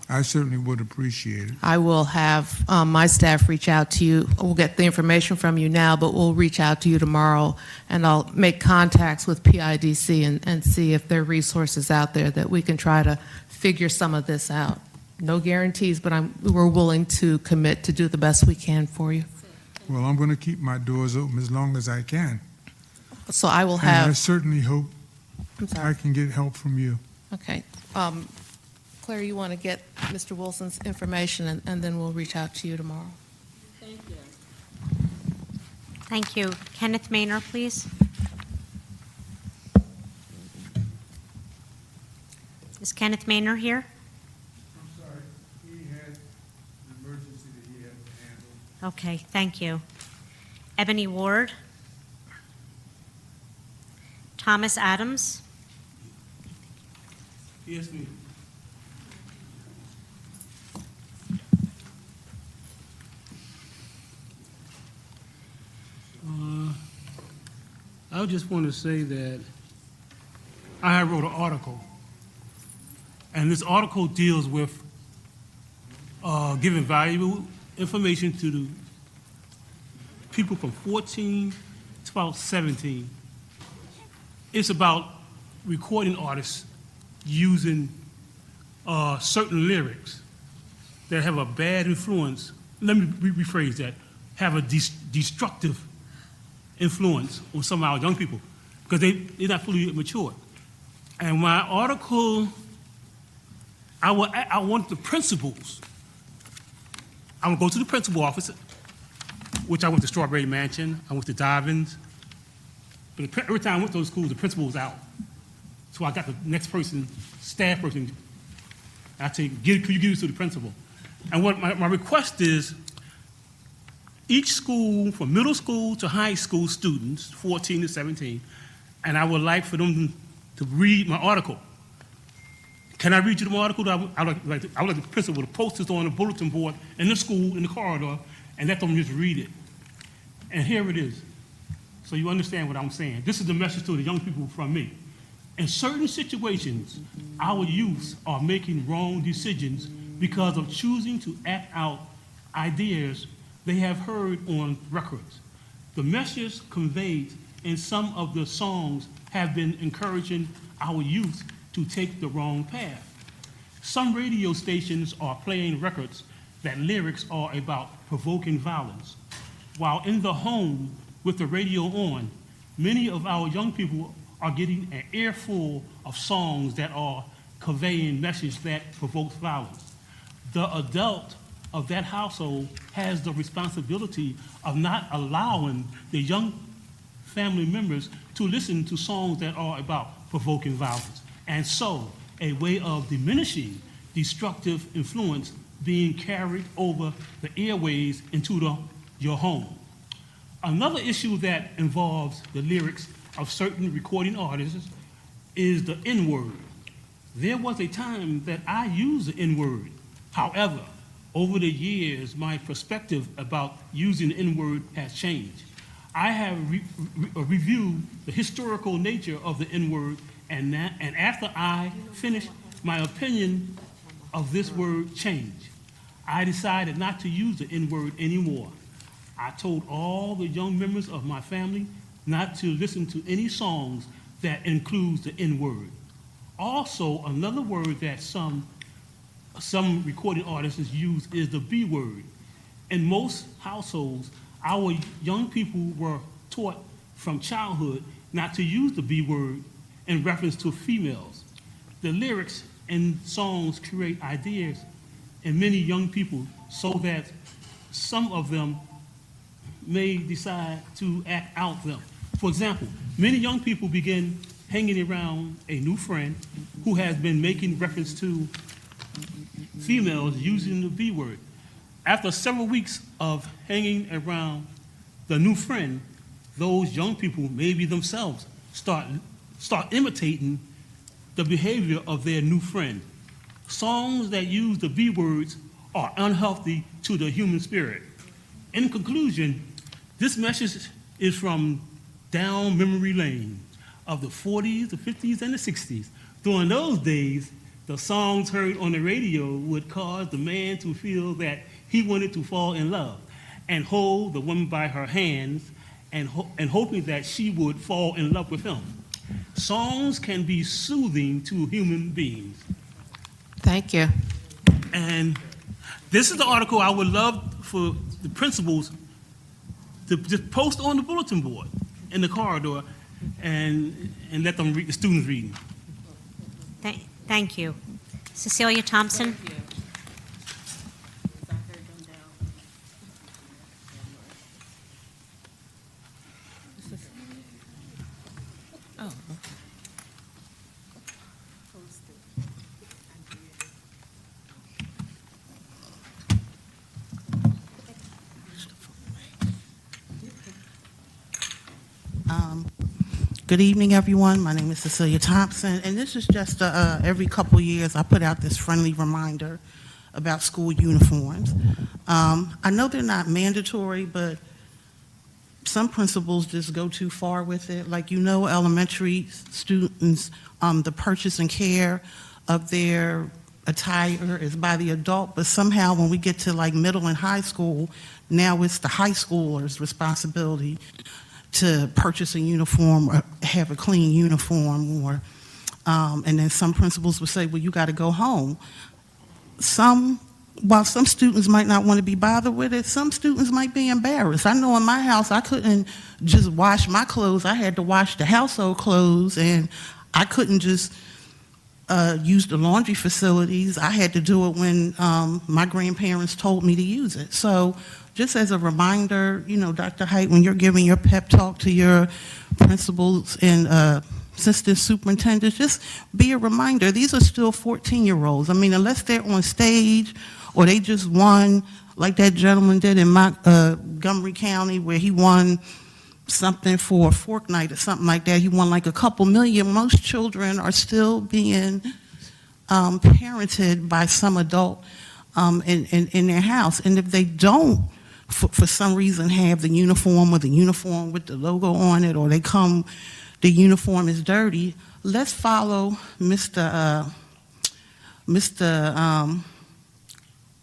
I certainly would appreciate it. I will have my staff reach out to you. We'll get the information from you now, but we'll reach out to you tomorrow, and I'll make contacts with PIDC and see if there are resources out there that we can try to figure some of this out. No guarantees, but we're willing to commit to do the best we can for you. Well, I'm going to keep my doors open as long as I can. So I will And I have, certainly hope I'm sorry. I can get help from you. Okay. Claire, you want to get Mr. Wilson's information, and then we'll reach out to you tomorrow. Thank you. Thank you. Kenneth Maynor, please. Is Kenneth Maynor here? I'm sorry. He had an emergency that he had to handle. Okay, thank you. Ebony Ward. Thomas Adams. Yes, ma'am. I just want to say that I wrote an article, and this article deals with giving valuable information to the people from 14 to about 17. It's about recording artists using certain lyrics that have a bad influence. Let me rephrase that. Have a destructive influence on some of our young people because they're not fully mature. And my article, I want the principals. I would go to the principal office, which I went to Strawberry Mansion, I went to Dobbins. But every time I went to those schools, the principal was out. So I got the next person, staff person. I say, could you give this to the principal? And what my request is, each school, from middle school to high school students, 14 to 17, and I would like for them to read my article. Can I read you the article? I would like the principal to post this on the bulletin board in the school, in the corridor, and let them just read it. And here it is. So you understand what I'm saying. This is the message to the young people from me. In certain situations, our youth are making wrong decisions because of choosing to act out ideas they have heard on records. The message conveyed in some of the songs have been encouraging our youth to take the wrong path. Some radio stations are playing records that lyrics are about provoking violence. While in the home with the radio on, many of our young people are getting an earful of songs that are conveying messages that provoke violence. The adult of that household has the responsibility of not allowing the young family members to listen to songs that are about provoking violence. And so, a way of diminishing destructive influence being carried over the airways into your home. Another issue that involves the lyrics of certain recording artists is the N-word. There was a time that I used the N-word. However, over the years, my perspective about using the N-word has changed. I have reviewed the historical nature of the N-word, and after I finished, my opinion of this word changed. I decided not to use the N-word anymore. I told all the young members of my family not to listen to any songs that includes the N-word. Also, another word that some recording artists use is the B word. In most households, our young people were taught from childhood not to use the B word in reference to females. The lyrics and songs create ideas in many young people so that some of them may decide to act out them. For example, many young people begin hanging around a new friend who has been making reference to females using the B word. After several weeks of hanging around the new friend, those young people, maybe themselves, start imitating the behavior of their new friend. Songs that use the B words are unhealthy to the human spirit. In conclusion, this message is from down memory lane of the 40s, the 50s, and the 60s. During those days, the songs heard on the radio would cause the man to feel that he wanted to fall in love and hold the woman by her hands and hoping that she would fall in love with him. Songs can be soothing to human beings. Thank you. And this is the article I would love for the principals to just post on the bulletin board in the corridor and let them read, the students read. Thank you. Cecilia Thompson? Good evening, everyone. My name is Cecilia Thompson, and this is just every couple years I put out this friendly reminder about school uniforms. I know they're not mandatory, but some principals just go too far with it. Like, you know, elementary students, the purchase and care of their attire is by the adult, but somehow when we get to like middle and high school, now it's the high schoolers' responsibility to purchase a uniform or have a clean uniform, or and then some principals would say, well, you got to go home. While some students might not want to be bothered with it, some students might be embarrassed. I know in my house I couldn't just wash my clothes. I had to wash the household clothes, and I couldn't just use the laundry facilities. I had to do it when my grandparents told me to use it. So just as a reminder, you know, Dr. Height, when you're giving your pep talk to your principals and assistant superintendents, just be a reminder, these are still 14-year-olds. I mean, unless they're on stage or they just won, like that gentleman did in Montgomery County, where he won something for a fork night or something like that. He won like a couple million. Most children are still being parented by some adult in their house. And if they don't, for some reason, have the uniform or the uniform with the logo on it, or the uniform is dirty, let's follow Mr.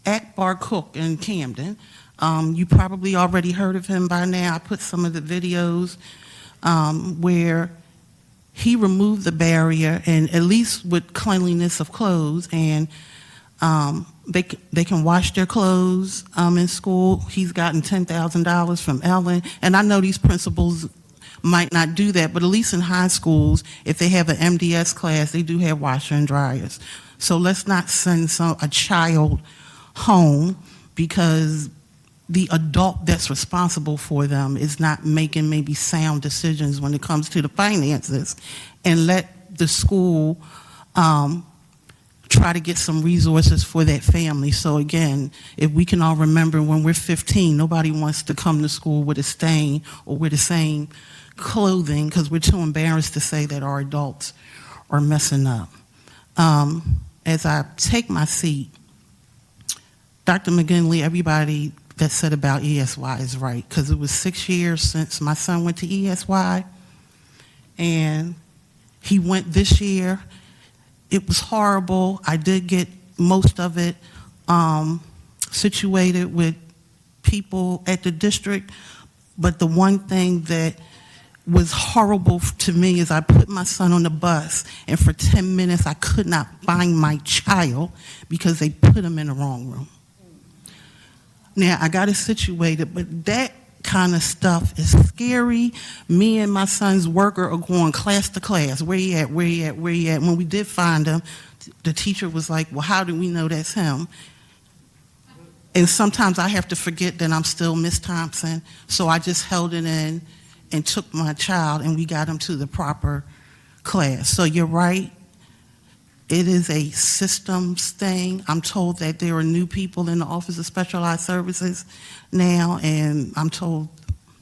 Akbar Cook in Camden. You probably already heard of him by now. I put some of the videos where he removed the barrier, and at least with cleanliness of clothes, and they can wash their clothes in school. He's gotten $10,000 from Ellen, and I know these principals might not do that, but at least in high schools, if they have an MDS class, they do have washer and dryers. So let's not send a child home because the adult that's responsible for them is not making maybe sound decisions when it comes to the finances, and let the school try to get some resources for that family. So again, if we can all remember, when we're 15, nobody wants to come to school with a stain or with the same clothing because we're too embarrassed to say that our adults are messing up. As I take my seat, Dr. McGinley, everybody that said about ESY is right, because it was 6 years since my son went to ESY, and he went this year. It was horrible. I did get most of it situated with people at the district, but the one thing that was horrible to me is I put my son on the bus, and for 10 minutes I could not find my child because they put him in the wrong room. Now, I got it situated, but that kind of stuff is scary. Me and my son's worker are going class to class. Where he at? Where he at? Where he at? When we did find him, the teacher was like, well, how do we know that's him? And sometimes I have to forget that I'm still Miss Thompson, so I just held it in and took my child, and we got him to the proper class. So you're right. It is a systems thing. I'm told that there are new people in the Office of Specialized Services now, and I'm told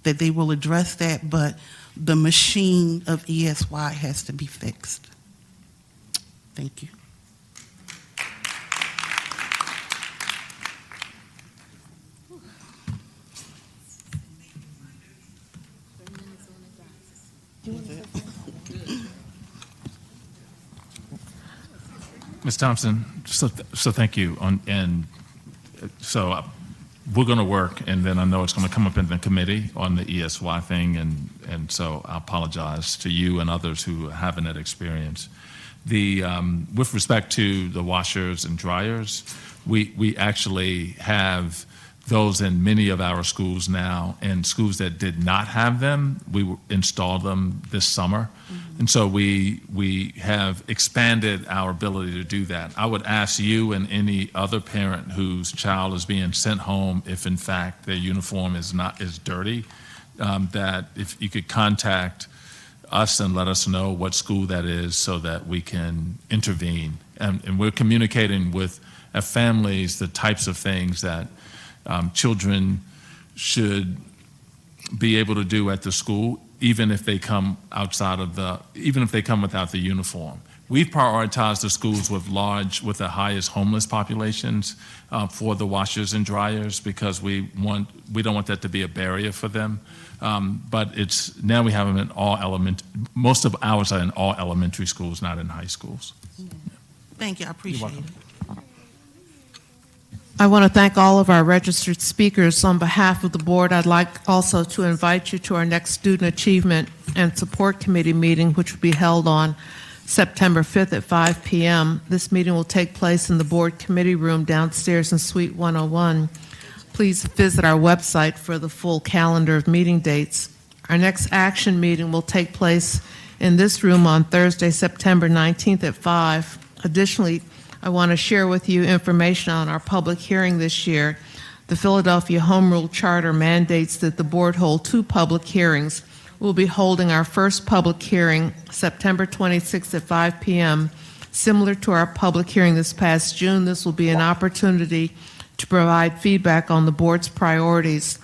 that they will address that, but the machine of ESY has to be fixed. Thank you. Ms. Thompson, so thank you. We're going to work, and then I know it's going to come up in the committee on the ESY thing, and so I apologize to you and others who haven't had experience. With respect to the washers and dryers, we actually have those in many of our schools now, and schools that did not have them, we installed them this summer. And so we have expanded our ability to do that. I would ask you and any other parent whose child is being sent home, if in fact their uniform is dirty, that if you could contact us and let us know what school that is so that we can intervene. And we're communicating with families the types of things that children should be able to do at the school, even if they come without the uniform. We've prioritized the schools with the highest homeless populations for the washers and dryers because we don't want that to be a barrier for them. But now we have them in most of ours are in all elementary schools, not in high schools. Thank you, I appreciate it. I want to thank all of our registered speakers. On behalf of the board, I'd like also to invite you to our next Student Achievement and Support Committee meeting, which will be held on September 5th at 5 p.m. This meeting will take place in the board committee room downstairs in Suite 101. Please visit our website for the full calendar of meeting dates. Our next action meeting will take place in this room on Thursday, September 19th at 5. Additionally, I want to share with you information on our public hearing this year. The Philadelphia Home Rule Charter mandates that the board hold 2 public hearings. We'll be holding our first public hearing September 26th at 5 p.m. Similar to our public hearing this past June, this will be an opportunity to provide feedback on the board's priorities.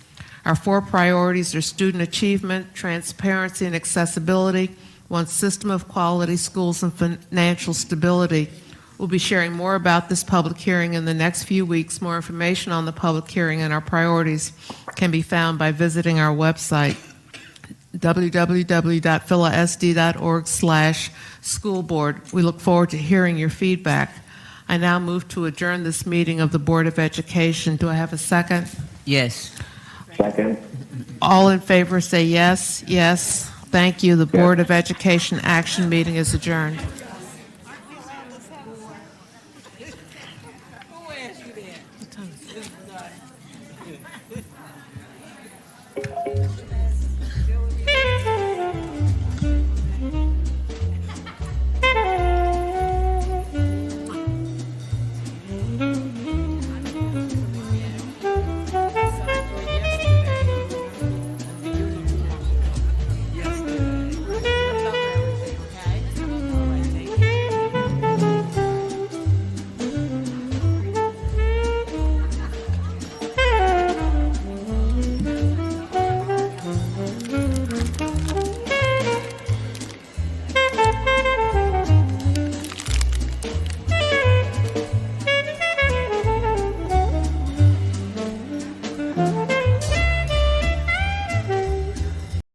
Our 4 priorities are student achievement, transparency and accessibility, one system of quality schools, and financial stability. We'll be sharing more about this public hearing in the next few weeks. More information on the public hearing and our priorities can be found by visiting our website, www.philasd.org/schoolboard. We look forward to hearing your feedback. I now move to adjourn this meeting of the Board of Education. Do I have a second? Yes. Second. All in favor say yes. Yes. Thank you. The Board of Education action meeting is adjourned. Who asked you that?